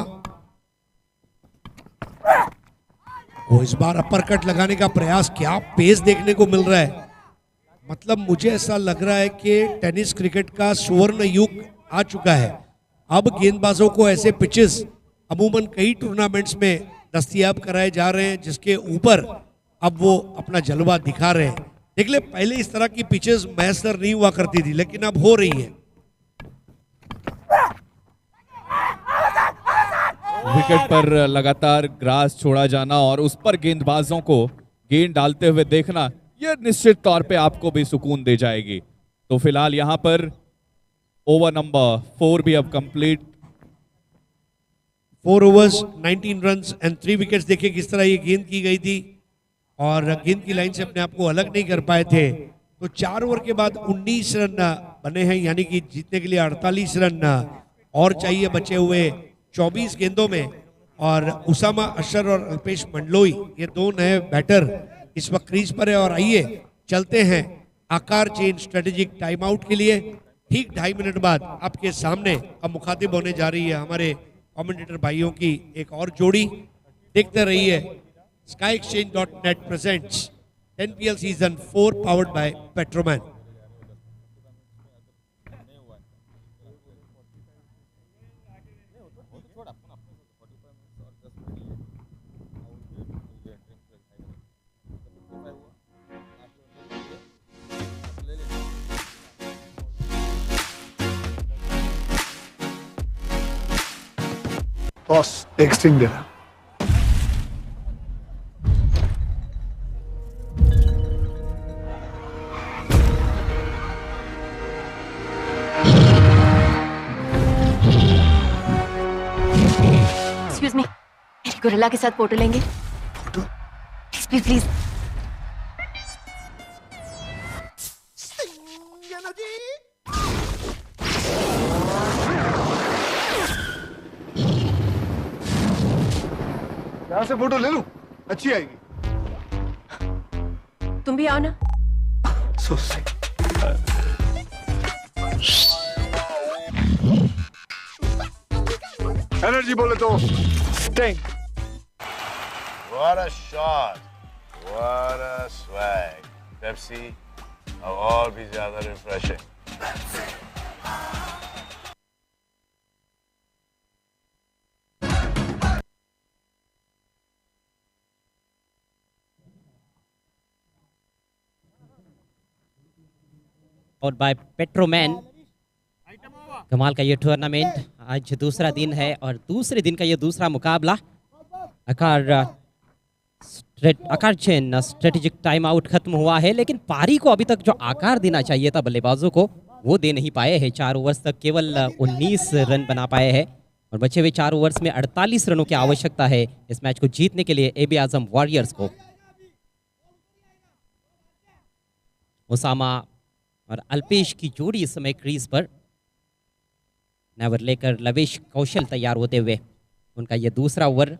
F: वो इस बार अपर कट लगाने का प्रयास, क्या पेस देखने को मिल रहा है। मतलब मुझे ऐसा लग रहा है कि टेनिस क्रिकेट का स्वर्ण युग आ चुका है। अब गेंदबाजों को ऐसे पिचेस अमूमन कई टूर्नामेंट्स में दस्तयाब कराए जा रहे हैं, जिसके ऊपर अब वो अपना जलवा दिखा रहे हैं। देख ले, पहले इस तरह की पिचेस मैसर नहीं हुआ करती थी, लेकिन अब हो रही है।
E: विकेट पर लगातार ग्रास छोड़ा जाना और उस पर गेंदबाजों को गेंद डालते हुए देखना, यह निश्चित तौर पे आपको भी सुकून दे जाएगी। तो फिलहाल यहां पर ओवर नंबर 4 भी अब complete.
F: 4 overs 19 runs and 3 wickets। देखिए किस तरह ये गेंद की गई थी, और गेंद की लाइन से अपने आप को अलग नहीं कर पाए थे। तो 4 ओवर के बाद 19 रन बने हैं, यानी कि जीतने के लिए 48 रन और चाहिए बचे हुए 24 गेंदों में। और उसामा अशर और अल्पेश मंडलोई, ये 2 नए बैटर इस वक्त क्रीज पर है। और आइए चलते हैं आकार चेंज स्ट्रेटेजिक टाइम आउट के लिए। ठीक 2.5 मिनट बाद आपके सामने अब मुखातिब होने जा रही है हमारे कमेंटेटर भाइयों की एक और जोड़ी। देखते रहिए skyexchange.net presents 10PL season 4 powered by Petroman.
H: Boss texting देना।
I: एक्सक्यूज मी, मेरी गोरिल्ला के साथ फोटो लेंगे? Please please.
H: यहाँ से फोटो ले लूं, अच्छी आएगी।
I: तुम भी आओ ना।
H: So sick. एनर्जी बोले तो sting.
J: What a shot! What a swag! Pepsi, अब और भी ज़्यादा refreshing.
C: और बाय पेट्रोमैन। कमाल का ये टूर्नामेंट आज दूसरा दिन है और दूसरे दिन का ये दूसरा मुकाबला। आकार चेन स्ट्रेटेजिक टाइम आउट खत्म हुआ है, लेकिन पारी को अभी तक जो आकार देना चाहिए था बल्लेबाजों को वो दे नहीं पाए हैं। 4 ओवर्स तक केवल 19 रन बना पाए हैं और बचे हुए 4 ओवर्स में 48 रनों की आवश्यकता है इस मैच को जीतने के लिए AB आजम वॉरियर्स को। उसामा और अल्पेश की जोड़ी इस समय क्रीज पर नेवर लेकर लवेश कौशल तैयार होते हुए उनका यह दूसरा ओवर।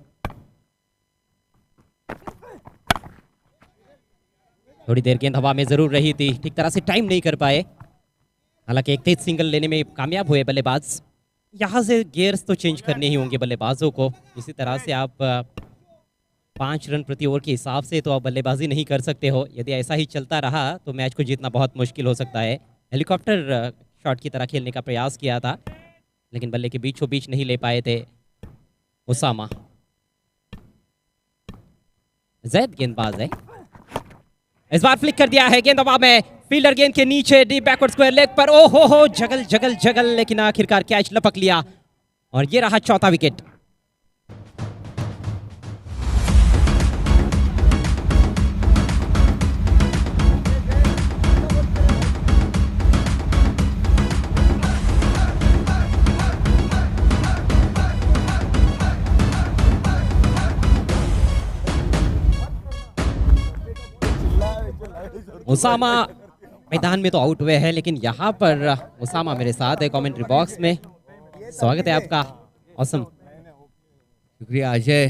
C: थोड़ी देर गेंद हवा में जरूर रही थी, ठीक तरह से टाइम नहीं कर पाए, हालांकि एक तेज सिंगल लेने में कामयाब हुए बल्लेबाज। यहां से गियर्स तो चेंज करने ही होंगे बल्लेबाजों को। इसी तरह से आप 5 रन प्रति ओवर के हिसाब से तो आप बल्लेबाजी नहीं कर सकते हो। यदि ऐसा ही चलता रहा तो मैच को जीतना बहुत मुश्किल हो सकता है। हेलीकॉप्टर शॉट की तरह खेलने का प्रयास किया था, लेकिन बल्ले के बीचों बीच नहीं ले पाए थे उसामा। जैद गेंदबाज है, इस बार फ्लिक कर दिया है गेंद हवा में, फील्डर गेंद के नीचे डीप बैकवर्ड स्क्वायर लेग पर। ओ हो जगल जगल जगल, लेकिन आखिरकार कैच लपक लिया और ये रहा चौथा विकेट। उसामा मैदान में तो आउट हुए हैं, लेकिन यहाँ पर उसामा मेरे साथ है कमेंट्री बॉक्स में। स्वागत है आपका। ऑसम,
K: शुक्रिया अजय।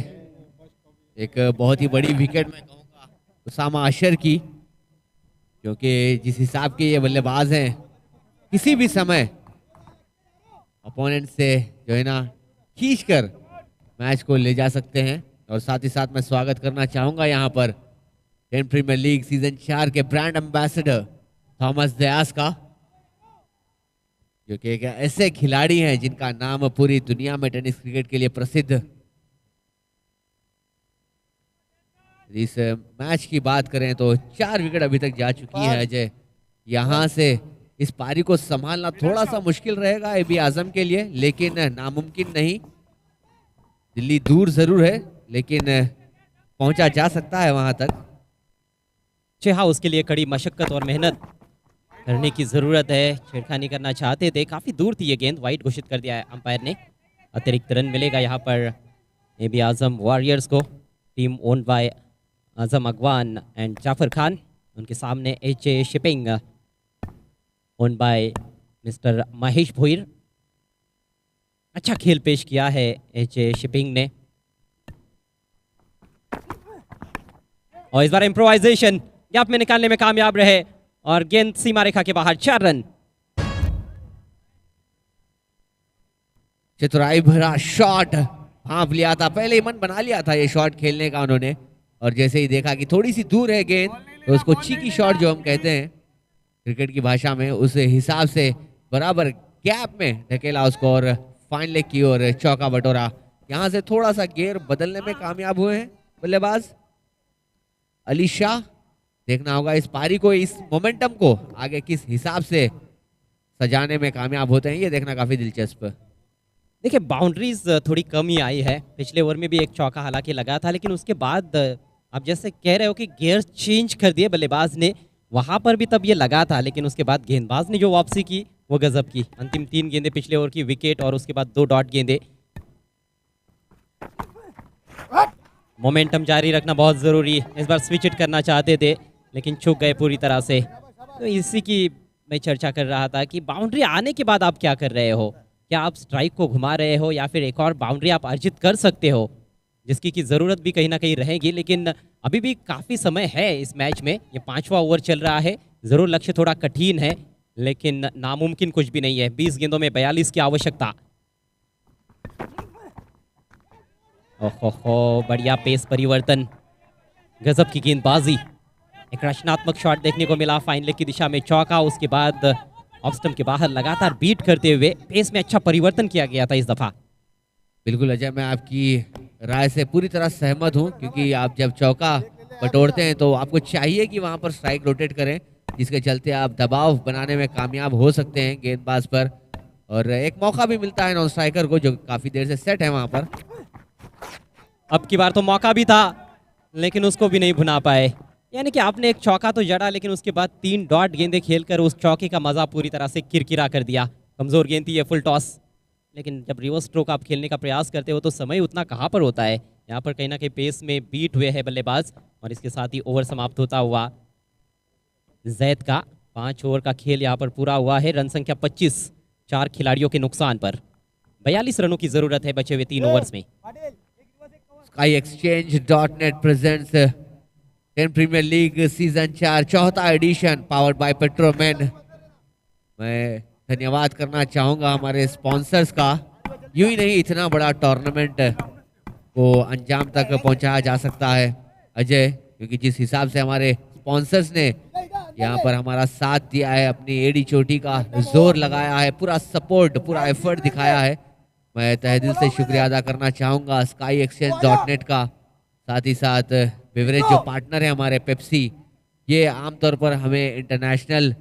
K: एक बहुत ही बड़ी विकेट मैं कहूँगा उसामा अशर की, क्योंकि जिस हिसाब के ये बल्लेबाज हैं किसी भी समय अपोनेंट से जो है ना खींचकर मैच को ले जा सकते हैं। और साथ ही साथ मैं स्वागत करना चाहूँगा यहाँ पर टेन प्रीमियर लीग सीजन 4 के ब्रांड एम्बेसडर थॉमस दयास का, जो कि एक ऐसे खिलाड़ी हैं जिनका नाम पूरी दुनिया में टेनिस क्रिकेट के लिए प्रसिद्ध। इस मैच की बात करें तो 4 विकेट अभी तक जा चुकी है अजय। यहां से इस पारी को संभालना थोड़ा सा मुश्किल रहेगा AB आजम के लिए, लेकिन नामुमकिन नहीं। दिल्ली दूर जरूर है, लेकिन पहुंचा जा सकता है वहां तक।
C: हाँ, उसके लिए कड़ी मशक्कत और मेहनत करने की जरूरत है। छेड़खानी करना चाहते थे, काफी दूर थी ये गेंद, वाइड घोषित कर दिया है अंपायर ने। अतिरिक्त रन मिलेगा यहाँ पर AB आजम वॉरियर्स को। Team owned by Azam Agwan and Jafar Khan, उनके सामने HJ shipping owned by mister Mahesh Bhoir. अच्छा खेल पेश किया है HJ शिपिंग ने। और इस बार इम्प्रोवाइजेशन गैप में निकालने में कामयाब रहे और गेंद सीमा रेखा के बाहर। 4 रन।
K: चतुराई भरा शॉट भांप लिया था, पहले ही मन बना लिया था ये शॉट खेलने का उन्होंने, और जैसे ही देखा कि थोड़ी सी दूर है गेंद तो उसको चीकी शॉट जो हम कहते हैं क्रिकेट की भाषा में, उस हिसाब से बराबर गैप में धकेला उसको और फाइन लेग की और चौका बटोरा। यहां से थोड़ा सा गेयर बदलने में कामयाब हुए हैं बल्लेबाज अली शाह। देखना होगा इस पारी को, इस मोमेंटम को आगे किस हिसाब से सजाने में कामयाब होते हैं, ये देखना काफी दिलचस्प।
C: देखिए बाउंड्रीज थोड़ी कम ही आई है। पिछले ओवर में भी एक चौका हालांकि लगा था, लेकिन उसके बाद आप जैसे कह रहे हो कि गियर चेंज कर दिए बल्लेबाज ने, वहां पर भी तब ये लगा था, लेकिन उसके बाद गेंदबाज ने जो वापसी की वो गजब की। अंतिम 3 गेंदें पिछले ओवर की विकेट और उसके बाद 2 डॉट गेंदें। मोमेंटम जारी रखना बहुत जरूरी। इस बार स्विच इट करना चाहते थे, लेकिन चूक गए पूरी तरह से। तो इसी की मैं चर्चा कर रहा था कि बाउंड्री आने के बाद आप क्या कर रहे हो। क्या आप स्ट्राइक को घुमा रहे हो या फिर एक और बाउंड्री आप अर्जित कर सकते हो, जिसकी की ज़रूरत भी कहीं ना कहीं रहेगी। लेकिन अभी भी काफ़ी समय है इस मैच में, ये 5वां ओवर चल रहा है। ज़रूर लक्ष्य थोड़ा कठिन है, लेकिन नामुमकिन कुछ भी नहीं है। 20 गेंदों में 42 की आवश्यकता। ओहो, बढ़िया पेस परिवर्तन, गजब की गेंदबाजी। एक रचनात्मक शॉट देखने को मिला फाइन लेग की दिशा में, चौका। उसके बाद ऑफ स्टंप के बाहर लगातार बीट करते हुए पेस में अच्छा परिवर्तन किया गया था इस दफा।
K: बिल्कुल अजय, मैं आपकी राय से पूरी तरह सहमत हूं, क्योंकि आप जब चौका बटोरते हैं तो आपको चाहिए कि वहां पर स्ट्राइक रोटेट करें, जिसके चलते आप दबाव बनाने में कामयाब हो सकते हैं गेंदबाज पर, और एक मौका भी मिलता है नॉन स्ट्राइकर को जो काफी देर से सेट है वहां पर।
C: अब की बार तो मौका भी था लेकिन उसको भी नहीं भुना पाए। यानी कि आपने एक चौका तो जड़ा, लेकिन उसके बाद 3 डॉट गेंदें खेलकर उस चौके का मजा पूरी तरह से किरकिरा कर दिया। कमजोर गेंद थी ये, फुल टॉस, लेकिन जब रिवर्स स्ट्रोक आप खेलने का प्रयास करते हो तो समय उतना कहाँ पर होता है। यहाँ पर कहीं ना कहीं पेस में बीट हुए है बल्लेबाज, और इसके साथ ही ओवर समाप्त होता हुआ जैद का 5 ओवर का खेल यहाँ पर पूरा हुआ है। रन संख्या 25, 4 खिलाड़ियों के नुकसान पर। 42 रनों की जरूरत है बचे हुए 3 ओवर्स में।
K: SkyExchange.net presents 10 premiere league season 4 चौथा एडिशन पावर्ड बाय पेट्रोमैन। मैं धन्यवाद करना चाहूंगा हमारे स्पॉन्सर्स का। यूं ही नहीं, इतना बड़ा टूर्नामेंट को अंजाम तक पहुंचाया जा सकता है अजय, क्योंकि जिस हिसाब से हमारे स्पॉन्सर्स ने यहाँ पर हमारा साथ दिया है, अपनी एड़ी चोटी का जोर लगाया है, पूरा सपोर्ट, पूरा एफर्ट दिखाया है, मैं तहे दिल से शुक्रिया अदा करना चाहूँगा SkyExchange.net का। साथ ही साथ बेवरेज जो पार्टनर है हमारे पेप्सी, ये आमतौर पर हमें इंटरनेशनल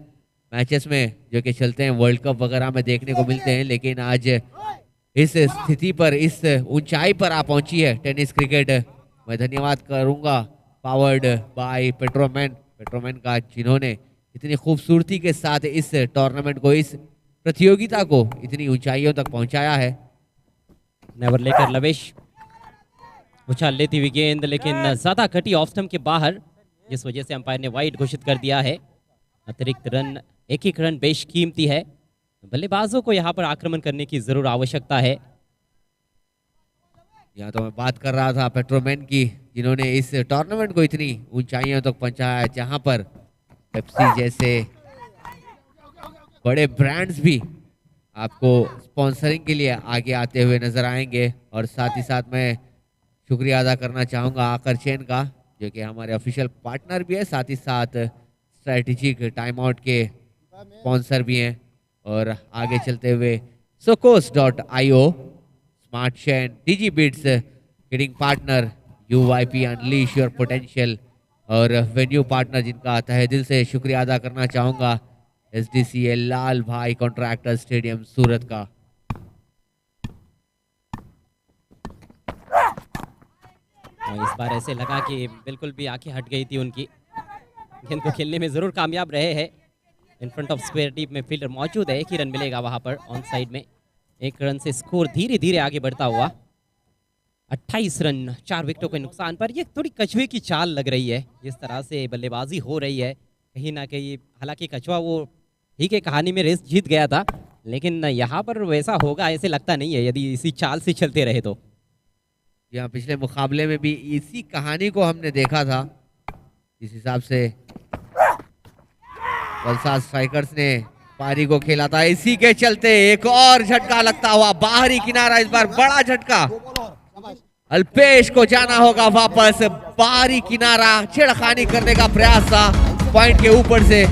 K: मैचेस में जो कि चलते हैं वर्ल्ड कप वगैरह में देखने को मिलते हैं, लेकिन आज इस स्थिति पर, इस ऊंचाई पर आ पहुंची है टेनिस क्रिकेट। मैं धन्यवाद करूंगा पावर्ड बाय पेट्रोमैन का, जिन्होंने इतनी खूबसूरती के साथ इस टूर्नामेंट को, इस प्रतियोगिता को इतनी ऊंचाइयों तक पहुंचाया है।
C: नेवर लेकर लवेश उछाल लेती हुई गेंद, लेकिन ज्यादा कटी ऑफ स्टंप के बाहर, जिस वजह से अंपायर ने वाइड घोषित कर दिया है। अतिरिक्त रन, एक रन बेशकीमती है। बल्लेबाजों को यहाँ पर आक्रमण करने की जरूर आवश्यकता है।
K: यहाँ तो मैं बात कर रहा था पेट्रोमैन की, जिन्होंने इस टूर्नामेंट को इतनी ऊंचाइयों तक पहुंचाया है, जहां पर पेप्सी जैसे बड़े ब्रांड्स भी आपको स्पॉन्सरिंग के लिए आगे आते हुए नजर आएंगे। और साथ ही साथ मैं शुक्रिया अदा करना चाहूँगा आकर चैन का, जो कि हमारे ऑफिशियल पार्टनर भी है, साथ ही साथ स्ट्रैटेजिक टाइम आउट के स्पॉन्सर भी हैं। और आगे चलते हुए Socos.io, smart chain, DigiBits, kidding partner UYP unleash your potential, और वेन्यू पार्टनर जिनका तहे दिल से शुक्रिया अदा करना चाहूँगा SDCL लाल भाई कॉन्ट्रैक्टर स्टेडियम सूरत का।
C: इस बार ऐसे लगा कि बिल्कुल भी आंखें हट गई थी उनकी। गेंद को खेलने में जरूर कामयाब रहे हैं। In front of square deep में फील्डर मौजूद है, 1 ही रन मिलेगा वहां पर ऑन साइड में। 1 रन से स्कोर धीरे धीरे आगे बढ़ता हुआ 28 रन 4 विकेटों के नुकसान पर। ये थोड़ी कछुए की चाल लग रही है, जिस तरह से बल्लेबाजी हो रही है कहीं ना कहीं। हालांकि कछुआ वो ठीक है, कहानी में रेस जीत गया था, लेकिन यहाँ पर वैसा होगा ऐसे लगता नहीं है यदि इसी चाल से चलते रहे तो।
K: यहाँ पिछले मुकाबले में भी इसी कहानी को हमने देखा था, जिस हिसाब से वलसाड स्ट्राइकर्स ने पारी को खेला था। इसी के चलते एक और झटका लगता हुआ बाहरी किनारा, इस बार बड़ा झटका। अल्पेश को जाना होगा वापस। बाहरी किनारा, छेड़खानी करने का प्रयास था पॉइंट के ऊपर से।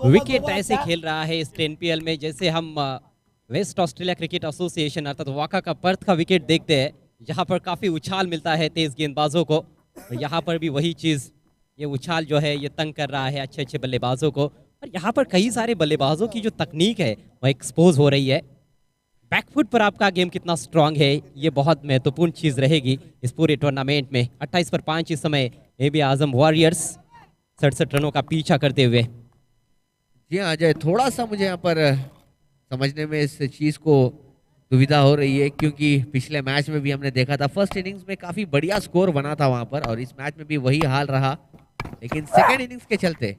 C: विकेट ऐसे खेल रहा है इस 10PL में जैसे हम वेस्ट ऑस्ट्रेलिया क्रिकेट एसोसिएशन अर्थात वाका का पर्थ का विकेट देखते हैं, जहां पर काफ़ी उछाल मिलता है तेज गेंदबाजों को। और यहाँ पर भी वही चीज़, ये उछाल जो है ये तंग कर रहा है अच्छे अच्छे बल्लेबाजों को। और यहाँ पर कई सारे बल्लेबाजों की जो तकनीक है वह एक्सपोज हो रही है। बैकफुट पर आपका गेम कितना स्ट्रांग है, ये बहुत महत्वपूर्ण चीज़ रहेगी इस पूरे टूर्नामेंट में। 28 पर 5 इस समय AB आजम वॉरियर्स 67 रनों का पीछा करते हुए।
K: जी हाँ अजय, थोड़ा सा मुझे यहाँ पर समझने में इस चीज़ को दुविधा हो रही है, क्योंकि पिछले मैच में भी हमने देखा था फर्स्ट इनिंग्स में काफ़ी बढ़िया स्कोर बना था वहाँ पर, और इस मैच में भी वही हाल रहा। लेकिन सेकेंड इनिंग्स के चलते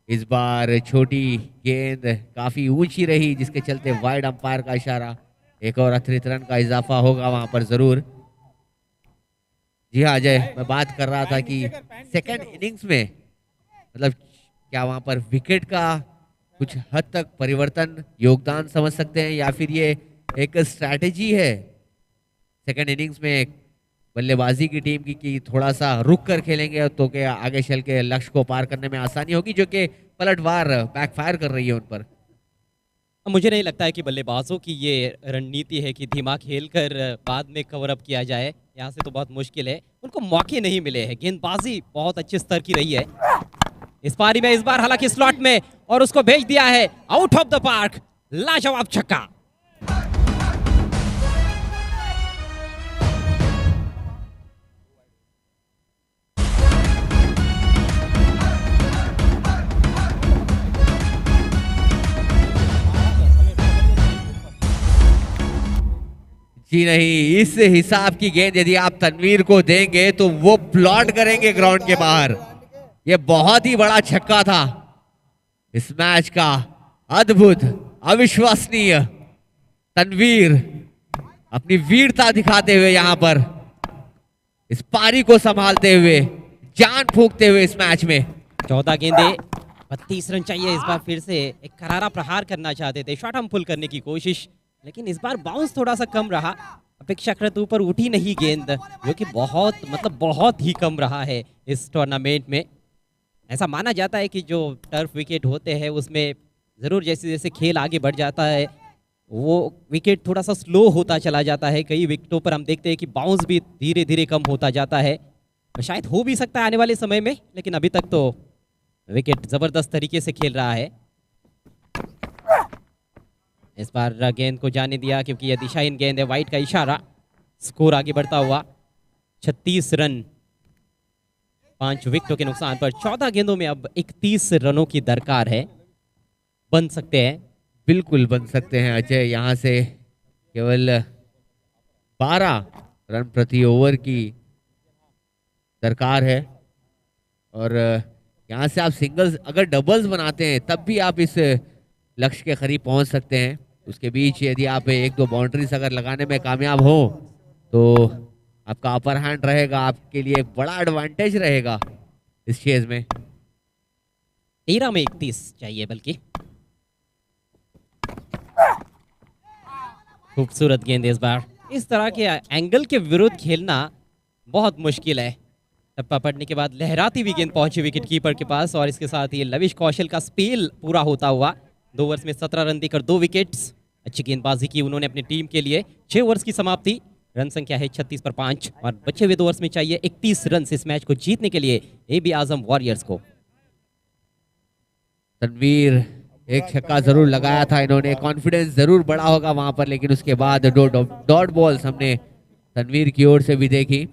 K: इस बार छोटी गेंद काफ़ी ऊंची रही, जिसके चलते वाइड अंपायर का इशारा, एक और अतिरिक्त रन का इजाफा होगा वहाँ पर ज़रूर। जी हाँ अजय, मैं बात कर रहा था कि सेकेंड इनिंग्स में मतलब क्या वहां पर विकेट का कुछ हद तक परिवर्तन योगदान समझ सकते हैं, या फिर ये एक स्ट्रैटेजी है सेकंड इनिंग्स में बल्लेबाजी की टीम की कि थोड़ा सा रुक कर खेलेंगे तो क्या आगे चल के लक्ष्य को पार करने में आसानी होगी, जो कि पलटवार बैकफायर कर रही है उन पर।
C: मुझे नहीं लगता है कि बल्लेबाजों की ये रणनीति है कि धीमा खेलकर बाद में कवर अप किया जाए। यहाँ से तो बहुत मुश्किल है, उनको मौके नहीं मिले हैं। गेंदबाजी बहुत अच्छे स्तर की रही है इस पारी में, इस बार हालांकि स्लॉट में, और उसको भेज दिया है आउट ऑफ द पार्क। लाजवाब छक्का।
K: जी नहीं, इस हिसाब की गेंद यदि आप तनवीर को देंगे तो वो प्लॉट करेंगे ग्राउंड के बाहर। ये बहुत ही बड़ा छक्का था इस मैच का, अद्भुत, अविश्वसनीय। तनवीर अपनी वीरता दिखाते हुए यहाँ पर इस पारी को संभालते हुए, जान फूंकते हुए इस मैच में।
C: 14 गेंदे, 32 रन चाहिए। इस बार फिर से एक करारा प्रहार करना चाहते थे, शॉर्ट हम पुल करने की कोशिश, लेकिन इस बार बाउंस थोड़ा सा कम रहा। अपेक्षाकृत ऊपर उठी नहीं गेंद, जो कि बहुत ही कम रहा है इस टूर्नामेंट में। ऐसा माना जाता है कि जो टर्फ विकेट होते हैं उसमें ज़रूर जैसे जैसे खेल आगे बढ़ जाता है वो विकेट थोड़ा सा स्लो होता चला जाता है। कई विकेटों पर हम देखते हैं कि बाउंस भी धीरे धीरे कम होता जाता है। शायद हो भी सकता है आने वाले समय में, लेकिन अभी तक तो विकेट ज़बरदस्त तरीके से खेल रहा है। इस बार गेंद को जाने दिया क्योंकि यह दिशाहीन गेंद है, वाइट का इशारा। स्कोर आगे बढ़ता हुआ 36 रन 5 विकेटों के नुकसान पर। 14 गेंदों में अब 31 रनों की दरकार है। बन सकते हैं,
K: बिल्कुल बन सकते हैं अजय। यहाँ से केवल 12 रन प्रति ओवर की दरकार है, और यहाँ से आप सिंगल्स अगर डबल्स बनाते हैं तब भी आप इस लक्ष्य के करीब पहुंच सकते हैं। उसके बीच यदि आप 1-2 बाउंड्रीज अगर लगाने में कामयाब हो तो आपका अपर हैंड रहेगा, आपके लिए एक बड़ा एडवांटेज रहेगा इस चेज में।
C: 13 में 31 चाहिए बल्कि। खूबसूरत गेंद इस बार। इस तरह के एंगल के विरुद्ध खेलना बहुत मुश्किल है। टप्पा पड़ने के बाद लहराती हुई गेंद पहुंची विकेट कीपर के पास, और इसके साथ ही लविश कौशल का स्पेल पूरा होता हुआ। 2 ओवर्स में 17 रन देकर 2 विकेट्स। अच्छी गेंदबाजी की उन्होंने अपनी टीम के लिए। 6 ओवर्स की समाप्ति, रन संख्या है 36 पर 5, और बचे हुए 2 ओवर्स में चाहिए 31 रन इस मैच को जीतने के लिए एबी आजम वॉरियर्स को।
K: तनवीर एक छक्का जरूर लगाया था इन्होंने, कॉन्फिडेंस जरूर बढ़ा होगा वहां पर, लेकिन उसके बाद डॉट बॉल्स हमने तनवीर की ओर से भी देखी।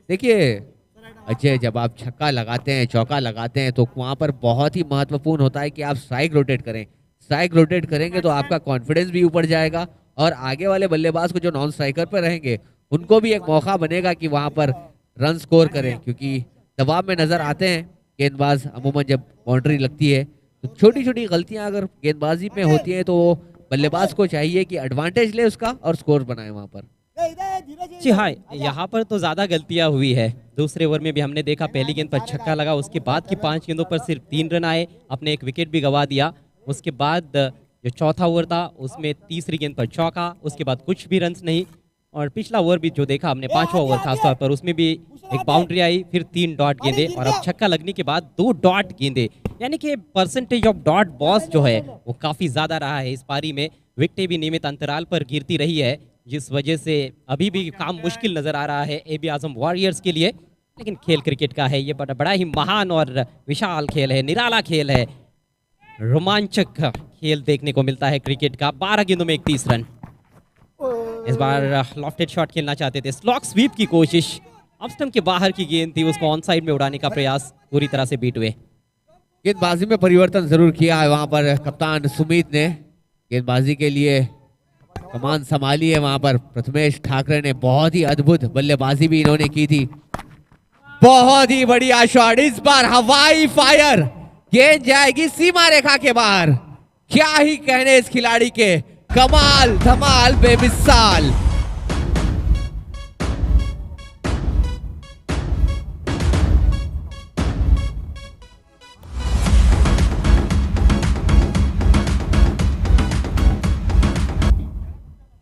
K: देखिए अजय, जब आप छक्का लगाते हैं, चौका लगाते हैं, तो वहां पर बहुत ही महत्वपूर्ण होता है कि आप स्ट्राइक रोटेट करें। स्ट्राइक रोटेट करेंगे तो आपका कॉन्फिडेंस भी ऊपर जाएगा, और आगे वाले बल्लेबाज को जो नॉन स्ट्राइकर पर रहेंगे उनको भी एक मौका बनेगा कि वहां पर रन स्कोर करें, क्योंकि दबाव में नजर आते हैं गेंदबाज अमूमन जब बाउंड्री लगती है। तो छोटी छोटी गलतियां अगर गेंदबाजी में होती हैं तो बल्लेबाज को चाहिए कि एडवांटेज ले उसका और स्कोर बनाए वहां पर।
C: जी हाँ, यहाँ पर तो ज्यादा गलतियां हुई है। दूसरे ओवर में भी हमने देखा पहली गेंद पर छक्का लगा, उसके बाद की 5 गेंदों पर सिर्फ 3 रन आए, अपने एक विकेट भी गंवा दिया। उसके बाद जो चौथा ओवर था उसमें तीसरी गेंद पर चौका, उसके बाद कुछ भी रन नहीं। और पिछला ओवर भी जो देखा हमने, 5वां ओवर खासतौर पर, उसमें भी एक बाउंड्री आई, फिर 3 डॉट गेंदे, और अब छक्का लगने के बाद 2 डॉट गेंदे। यानी कि परसेंटेज ऑफ डॉट बॉल्स जो है वो काफी ज्यादा रहा है इस पारी में। विकेटें भी नियमित अंतराल पर गिरती रही है, जिस वजह से अभी भी काम मुश्किल नजर आ रहा है एबी आजम वॉरियर्स के लिए। लेकिन खेल क्रिकेट का है, ये बड़ा ही महान और विशाल खेल है, निराला खेल है, रोमांचक खेल देखने को मिलता है क्रिकेट का। 12 गेंदों में 31 रन। इस बार लॉफ्टेड शॉट खेलना चाहते थे, स्लॉक स्वीप की कोशिश, ऑफ स्टंप के बाहर की गेंद थी, उसको ऑन साइड में उड़ाने का प्रयास पूरी तरह से बीट हुए।
K: गेंदबाजी में परिवर्तन जरूर किया है वहां पर कप्तान सुमित ने, गेंदबाजी के लिए कमान संभाली है वहां पर। प्रथमेश ठाकरे ने बहुत ही अद्भुत बल्लेबाजी भी इन्होंने की थी। बहुत ही बढ़िया शॉट, इस बार हवाई फायर, गेंद जाएगी सीमा रेखा के बाहर। क्या ही कहने इस खिलाड़ी के, कमाल धमाल बेमिसाल।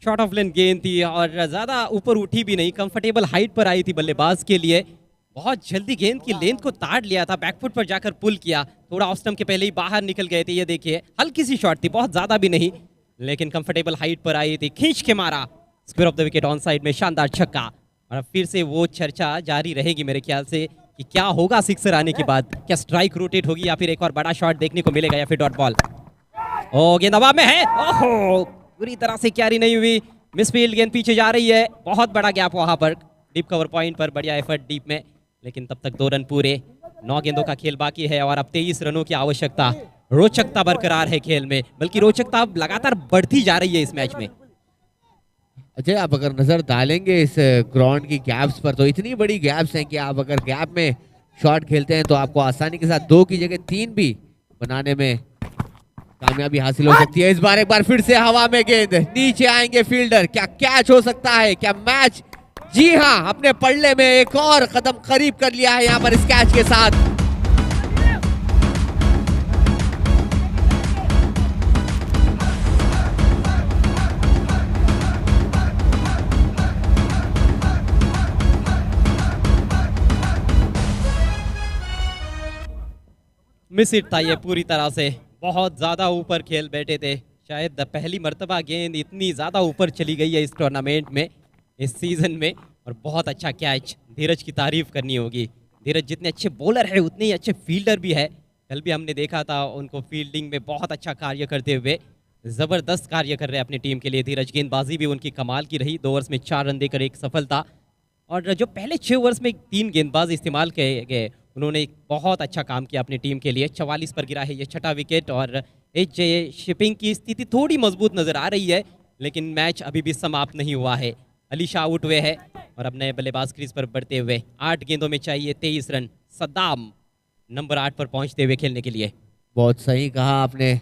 C: शॉर्ट ऑफ लेंथ गेंद थी और ज़्यादा ऊपर उठी भी नहीं, कंफर्टेबल हाइट पर आई थी बल्लेबाज के लिए। बहुत जल्दी गेंद की लेंथ को ताड़ लिया था, बैकफुट पर जाकर पुल किया, थोड़ा ऑफ स्टंप के पहले ही बाहर निकल गए थे। ये देखिए हल्की सी शॉट थी, बहुत ज़्यादा भी नहीं, लेकिन कंफर्टेबल हाइट पर आई थी, खींच के मारा, square of the wicket on side में, शानदार छक्का। और अब फिर से वो चर्चा जारी रहेगी मेरे ख्याल से कि क्या होगा सिक्सर आने के बाद, क्या स्ट्राइक रोटेट होगी या फिर एक और बड़ा शॉट देखने को मिलेगा या फिर डॉट बॉल। ओ गेंद हवा में है, ओहो पूरी तरह से कैरी नहीं हुई, मिसफील्ड, गेंद पीछे जा रही है, बहुत बड़ा गैप वहां पर डीप कवर पॉइंट पर, बढ़िया एफर्ट डीप में, लेकिन तब तक 2 रन पूरे, 9 गेंदों का खेल बाकी है और अब 23 रनों की आवश्यकता। रोचकता बरकरार है खेल में, बल्कि रोचकता अब लगातार बढ़ती जा रही है इस मैच में।
K: अजय आप अगर नजर डालेंगे इस ग्राउंड की गैप्स पर तो इतनी बड़ी गैप्स हैं कि आप अगर गैप में शॉट खेलते हैं तो आपको आसानी के साथ 2 की जगह 3 भी बनाने में कामयाबी हासिल हो सकती है। इस बार एक बार फिर से हवा में गेंद, नीचे आएंगे फील्डर, क्या कैच हो सकता है, क्या मैच, जी हाँ अपने पल्ले में एक और कदम करीब कर लिया है यहाँ पर इस कैच के साथ।
C: मिस हिट था ये पूरी तरह से, बहुत ज़्यादा ऊपर खेल बैठे थे, शायद पहली मर्तबा गेंद इतनी ज़्यादा ऊपर चली गई है इस टूर्नामेंट में, इस सीज़न में। और बहुत अच्छा कैच, धीरज की तारीफ करनी होगी। धीरज जितने अच्छे बॉलर है उतने ही अच्छे फील्डर भी है, कल भी हमने देखा था उनको फील्डिंग में बहुत अच्छा कार्य करते हुए, ज़बरदस्त कार्य कर रहे हैं अपनी टीम के लिए धीरज। गेंदबाजी भी उनकी कमाल की रही, 2 ओवर्स में 4 रन देकर एक सफलता। और जो पहले 6 ओवर्स में 3 गेंदबाज इस्तेमाल किए गए, उन्होंने बहुत अच्छा काम किया अपनी टीम के लिए। 44 पर गिरा है ये 6ठा विकेट और एच शिपिंग की स्थिति थोड़ी मजबूत नजर आ रही है, लेकिन मैच अभी भी समाप्त नहीं हुआ है। अली शाह आउट हुए हैं और अब नए बल्लेबाज क्रीज पर बढ़ते हुए 8 गेंदों में चाहिए 23 रन। सद्दाम नंबर 8 पर पहुंचते हुए खेलने के लिए।
K: बहुत सही कहा आपने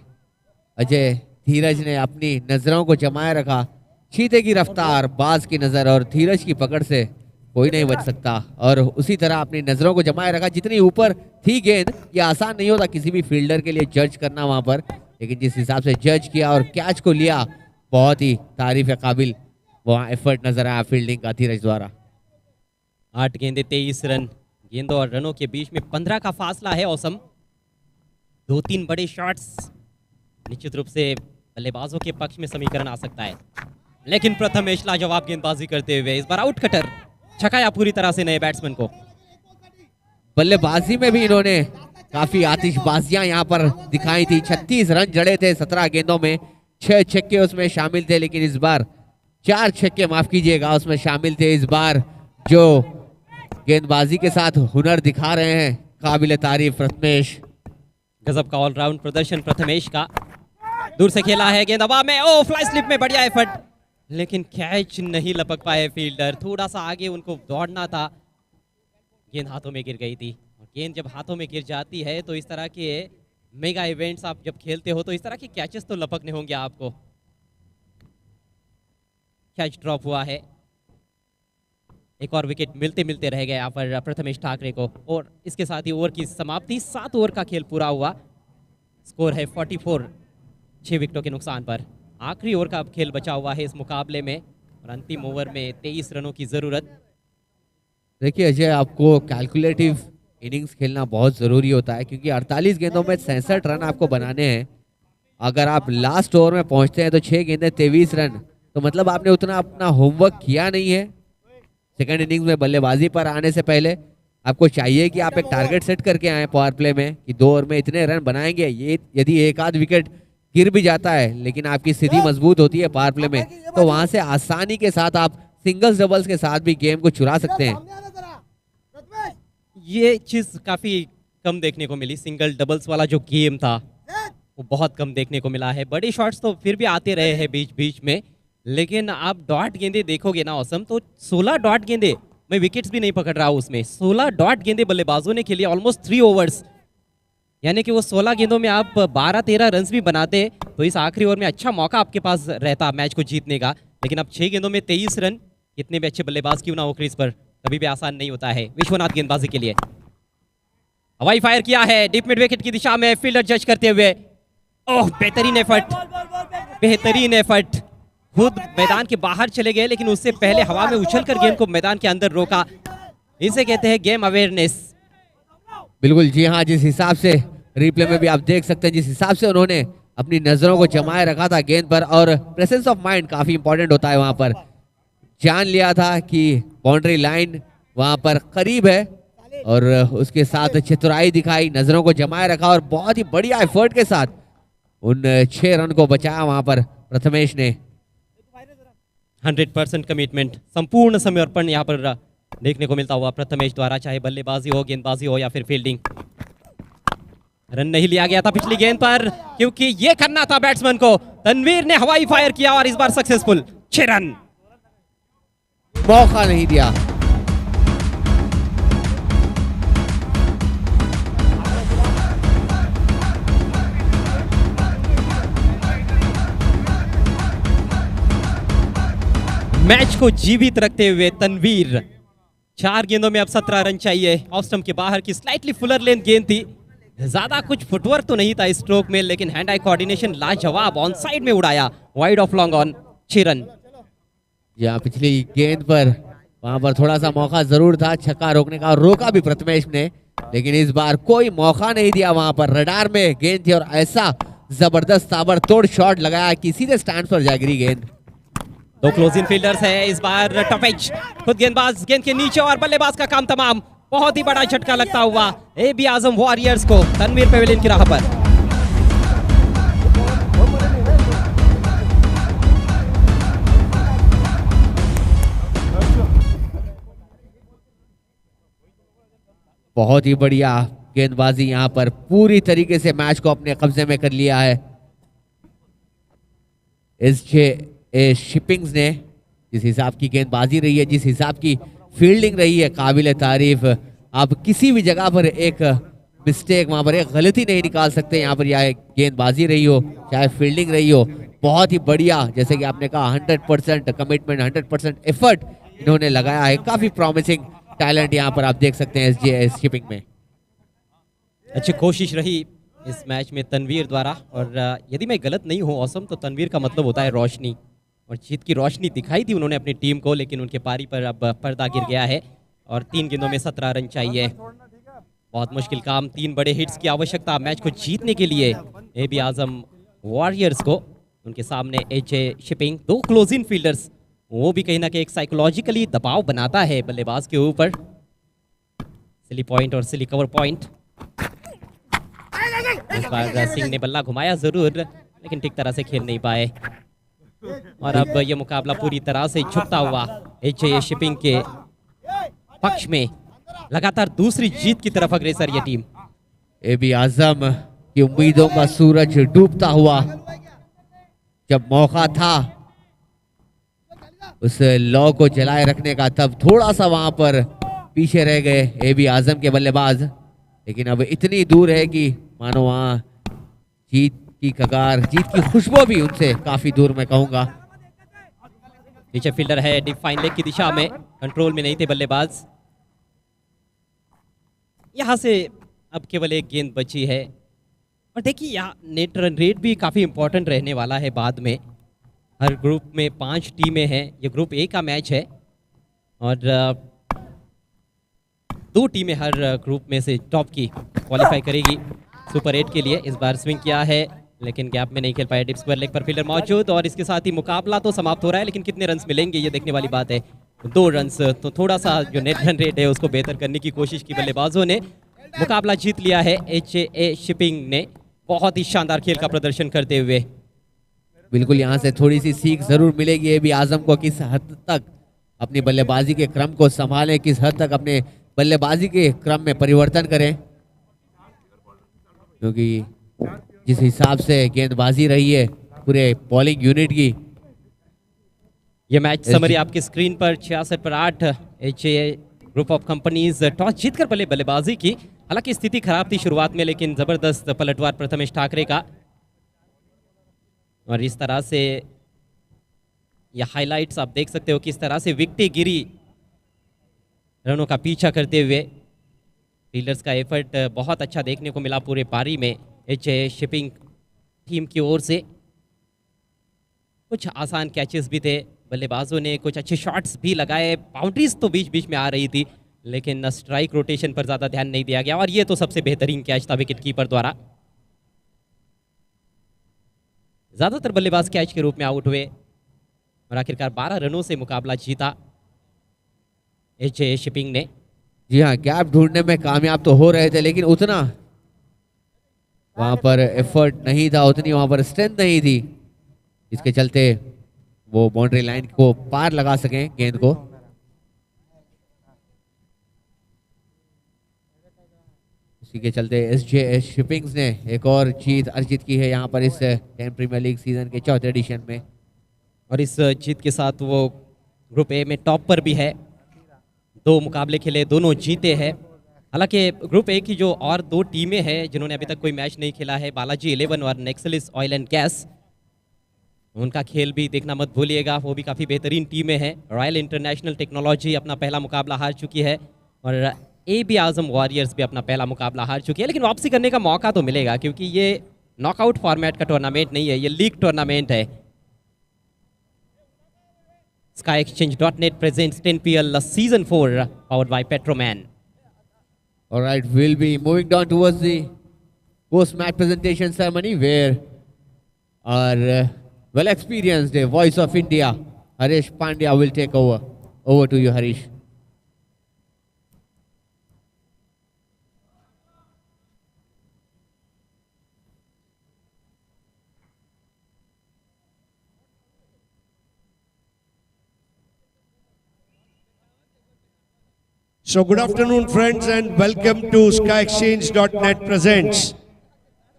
K: अजय, धीरज ने अपनी नजरों को जमाए रखा, चीते की रफ्तार, बाज की नजर और धीरज की पकड़ से कोई नहीं बच सकता, और उसी तरह अपनी नजरों को जमाए रखा। जितनी ऊपर थी गेंद, ये आसान नहीं होता किसी भी फील्डर के लिए जज करना वहां पर, लेकिन जिस हिसाब से जज किया और कैच को लिया, बहुत ही तारीफ काबिल वहां एफर्ट नजर आया फील्डिंग का धीरज द्वारा।
C: 8 गेंदे 23 रन, गेंदों और रनों के बीच में 15 का फासला है। औसम 2-3 बड़े शॉट्स निश्चित रूप से बल्लेबाजों के पक्ष में समीकरण आ सकता है, लेकिन प्रथमेश लाजवाब गेंदबाजी करते हुए इस बार आउट कटर छकाया पूरी तरह से नए बैट्समैन को।
K: बल्लेबाजी में भी इन्होंने काफी आतिशबाजियां यहाँ पर दिखाई थी। 36 रन जड़े थे 17 गेंदों में, 6 छक्के उसमें शामिल थे, लेकिन इस बार 4 छक्के माफ कीजिएगा उसमें शामिल थे। इस बार जो गेंदबाजी के साथ हुनर दिखा रहे हैं, काबिल तारीफ प्रथमेश।
C: गजब का ऑलराउंड प्रदर्शन प्रथमेश का। दूर से खेला है गेंद हवा में, ओ फ्लाई स्लिप में बढ़िया एफर्ट, लेकिन कैच नहीं लपक पाए फील्डर। थोड़ा सा आगे उनको दौड़ना था, गेंद हाथों में गिर गई थी। और गेंद जब हाथों में गिर जाती है तो इस तरह के मेगा इवेंट्स आप जब खेलते हो तो इस तरह के कैचेस तो लपकने होंगे आपको। कैच ड्रॉप हुआ है, एक और विकेट मिलते मिलते रह गए यहाँ पर प्रथमेश ठाकरे को, और इसके साथ ही ओवर की समाप्ति। 7 ओवर का खेल पूरा हुआ, स्कोर है 44, 6 विकेटों के नुकसान पर। आखिरी ओवर का खेल बचा हुआ है इस मुकाबले में और अंतिम ओवर में 23 रनों की जरूरत।
K: देखिए अजय, आपको कैलकुलेटिव इनिंग्स खेलना बहुत जरूरी होता है, क्योंकि 48 गेंदों में 66 रन आपको बनाने हैं। अगर आप लास्ट ओवर में पहुंचते हैं तो 6 गेंदें 23 रन, तो मतलब आपने उतना अपना होमवर्क किया नहीं है। सेकंड इनिंग्स में बल्लेबाजी पर आने से पहले आपको चाहिए कि आप एक टारगेट सेट करके आए पावर प्ले में कि 2 ओवर में इतने रन बनाएंगे। ये यदि एक आध विकेट गिर भी जाता है, लेकिन आपकी स्थिति मजबूत होती है पावर प्ले में, तो वहां से आसानी के साथ आप सिंगल्स डबल्स के साथ भी गेम को चुरा सकते हैं।
C: ये चीज काफी कम देखने को मिली, सिंगल डबल्स वाला जो गेम था वो बहुत कम देखने को मिला है। बड़े शॉट्स तो फिर भी आते रहे हैं बीच बीच में, लेकिन आप डॉट गेंदे देखोगे ना औसम, तो 16 डॉट गेंदे, मैं विकेट्स भी नहीं पकड़ रहा हूँ उसमें, 16 डॉट गेंदे बल्लेबाजों ने खेली, ऑलमोस्ट 3 ओवर्स, यानी कि वो 16 गेंदों में आप 12-13 रन भी बनाते तो इस आखिरी ओवर में अच्छा मौका आपके पास रहता मैच को जीतने का। लेकिन अब 6 गेंदों में 23 रन, कितने भी अच्छे बल्लेबाज क्यों ना हो क्रीज पर, कभी भी आसान नहीं होता है। विश्वनाथ गेंदबाजी के लिए हवाई फायर किया है डीप मिड विकेट की दिशा में, फील्डर जज करते हुए, ओह बेहतरीन एफर्ट, बेहतरीन एफर्ट, खुद मैदान के बाहर चले गए, लेकिन उससे पहले हवा में उछलकर गेंद को मैदान के अंदर रोका। इसे कहते हैं गेम अवेयरनेस।
K: बिल्कुल जी हाँ, जिस हिसाब से रिप्ले में भी आप देख सकते हैं, जिस हिसाब से उन्होंने अपनी नजरों को जमाए रखा था गेंद पर, और प्रेजेंस ऑफ माइंड काफी इंपॉर्टेंट होता है वहां पर। जान लिया था कि बाउंड्री लाइन वहां पर करीब है और उसके साथ चतुराई दिखाई, नजरों को जमाए रखा और बहुत ही बढ़िया एफर्ट के साथ उन 6 रन को बचाया वहां पर प्रथमेश ने।
C: 100% कमिटमेंट, संपूर्ण समर्पण यहाँ पर देखने को मिलता हुआ प्रथमेश द्वारा, चाहे बल्लेबाजी हो, गेंदबाजी हो या फिर फील्डिंग। रन नहीं लिया गया था पिछली गेंद पर, क्योंकि ये करना था बैट्समैन को। तनवीर ने हवाई फायर किया और इस बार सक्सेसफुल, 6 रन।
K: मौका नहीं दिया।
C: मैच को जीवित रखते हुए तनवीर, 4 गेंदों में अब 17 रन चाहिए। ऑफ स्टंप के बाहर की स्लाइटली फुलर लेंथ गेंद थी, ज्यादा कुछ फुटवर्क तो नहीं था स्ट्रोक में, लेकिन हैंड आई कोऑर्डिनेशन लाजवाब, ऑन साइड में उड़ाया, wide of long on, 6 run.
K: यहाँ पिछली गेंद पर वहां पर थोड़ा सा मौका जरूर था छक्का रोकने का, और रोका भी प्रथमेश ने, लेकिन इस बार कोई मौका नहीं दिया। वहां पर रडार में गेंद थी और ऐसा जबरदस्त ताबड़तोड़ शॉट लगाया कि सीधे स्टैंड पर जा गिरी गेंद।
C: 2 क्लोजिंग फील्डर्स है इस बार। टफ एज, खुद गेंदबाज गेंद के नीचे और बल्लेबाज का काम तमाम। बहुत ही बड़ा झटका लगता हुआ AB आजम वॉरियर्स को तनवीर पेवेलियन की राह पर।
K: बहुत ही बढ़िया गेंदबाजी, यहां पर पूरी तरीके से मैच को अपने कब्जे में कर लिया है SJA शिपिंग्स ने। जिस हिसाब की गेंदबाजी रही है, जिस हिसाब की फील्डिंग रही है, काबिल तारीफ। आप किसी भी जगह पर एक मिस्टेक, वहां पर एक गलती नहीं निकाल सकते। यहाँ पर चाहे गेंदबाजी रही हो, चाहे फील्डिंग रही हो, बहुत ही बढ़िया, जैसे कि आपने कहा 100% कमिटमेंट, 100% एफर्ट इन्होंने लगाया है। काफी प्रॉमिसिंग टैलेंट यहाँ पर आप देख सकते हैं SJA शिपिंग में।
C: अच्छी कोशिश रही इस मैच में तनवीर द्वारा, और यदि मैं गलत नहीं हूँ औसम, तो तनवीर का मतलब होता है रोशनी, और जीत की रोशनी दिखाई थी उन्होंने अपनी टीम को, लेकिन उनके पारी पर अब पर्दा गिर गया है और 3 गेंदों में 17 रन चाहिए। बहुत मुश्किल काम, 3 बड़े हिट्स की आवश्यकता मैच को जीतने के लिए AB आजम वॉरियर्स को। उनके सामने SJ शिपिंग, 2 क्लोजिंग फील्डर्स, वो भी कहीं ना कहीं एक साइकोलॉजिकली दबाव बनाता है बल्लेबाज के ऊपर। सिली पॉइंट और सिली कवर पॉइंट। इस बार सिंह ने बल्ला घुमाया जरूर, लेकिन ठीक तरह से खेल नहीं पाए, और अब यह मुकाबला पूरी तरह से झुकता हुआ SJA शिपिंग के पक्ष में। लगातार दूसरी जीत की तरफ अग्रसर ये टीम।
K: AB आजम की उम्मीदों का सूरज डूबता हुआ, जब मौका था उस लौ को जलाए रखने का, तब थोड़ा सा वहां पर पीछे रह गए AB आजम के बल्लेबाज। लेकिन अब इतनी दूर है कि मानो वहां जीत की कगार, जीत की खुशबू भी उनसे काफी दूर, मैं कहूंगा।
C: पीछे फील्डर है डीप फाइन लेग की दिशा में, कंट्रोल में नहीं थे बल्लेबाज। यहां से अब केवल एक गेंद बची है, और देखिए यहाँ नेट रन रेट भी काफी इंपॉर्टेंट रहने वाला है बाद में। हर ग्रुप में 5 टीमें हैं, ये ग्रुप A का मैच है, और 2 टीमें हर ग्रुप में से टॉप की क्वालिफाई करेगी सुपर 8 के लिए। इस बार स्विंग किया है, लेकिन गैप में नहीं खेल पाया। डिप स्क्वायर लेग पर फील्डर मौजूद, और इसके साथ ही मुकाबला तो समाप्त हो रहा है, लेकिन कितने रन्स मिलेंगे ये देखने वाली बात है। 2 रन्स, तो थोड़ा सा जो नेट रन रेट है उसको बेहतर करने की कोशिश की बल्लेबाजों ने। मुकाबला जीत लिया है SJA शिपिंग ने, बहुत ही शानदार खेल का प्रदर्शन करते हुए।
K: बिल्कुल, यहाँ से थोड़ी सी सीख जरूर मिलेगी AB आजम को, किस हद तक अपनी बल्लेबाजी के क्रम को संभालें, किस हद तक अपने बल्लेबाजी के क्रम में परिवर्तन करें, क्योंकि जिस हिसाब से गेंदबाजी रही है पूरे बॉलिंग यूनिट की।
C: ये मैच समरी आपकी स्क्रीन पर 66 पर 8 SJA group of companies toss जीतकर पहले बल्लेबाजी की। हालांकि स्थिति खराब थी शुरुआत में, लेकिन जबरदस्त पलटवार प्रथमेश ठाकरे का, और इस तरह से ये हाइलाइट्स आप देख सकते हो किस तरह से विकेटें गिरी रनों का पीछा करते हुए। फील्डर्स का एफर्ट बहुत अच्छा देखने को मिला पूरे पारी में SJA शिपिंग टीम की ओर से। कुछ आसान कैचेस भी थे, बल्लेबाजों ने कुछ अच्छे शॉट्स भी लगाए, बाउंड्रीज तो बीच बीच में आ रही थी, लेकिन स्ट्राइक रोटेशन पर ज़्यादा ध्यान नहीं दिया गया और ये तो सबसे बेहतरीन कैच था विकेट कीपर द्वारा। ज़्यादातर बल्लेबाज कैच के रूप में आउट हुए और आखिरकार 12 रनों से मुकाबला जीता एचजे शिपिंग ने।
K: जी हाँ, गैप ढूंढने में कामयाब तो हो रहे थे, लेकिन उतना वहां पर एफर्ट नहीं था, उतनी वहां पर स्ट्रेंथ नहीं थी, इसके चलते वो बाउंड्री लाइन को पार लगा सकें गेंद को। इसी के चलते एसजे शिपिंग्स ने एक और जीत अर्जित की है यहाँ पर इस कैन प्रीमियर लीग सीजन के चौथे एडिशन में।
C: और इस जीत के साथ वो ग्रुप ए में टॉप पर भी है, 2 मुकाबले खेले, दोनों जीते हैं। हालांकि ग्रुप ए की जो और 2 टीमें हैं जिन्होंने अभी तक कोई मैच नहीं खेला है, बालाजी 11 और नेक्सलिस ऑयल एंड गैस, उनका खेल भी देखना मत भूलिएगा, वो भी काफ़ी बेहतरीन टीमें हैं। रॉयल इंटरनेशनल टेक्नोलॉजी अपना पहला मुकाबला हार चुकी है और AB आजम वॉरियर्स भी अपना पहला मुकाबला हार चुकी है, लेकिन वापसी करने का मौका तो मिलेगा क्योंकि ये नॉकआउट फॉर्मेट का टूर्नामेंट नहीं है, ये लीग टूर्नामेंट है। SkyExchange.net presents 10PL Season 4 powered by Petroman.
K: All right, we'll be moving down towards the post-match presentation ceremony where our well-experienced voice of India, Harish Pandya, will take over. Over to you, Harish.
F: So good afternoon friends and welcome to SkyExchange.net presents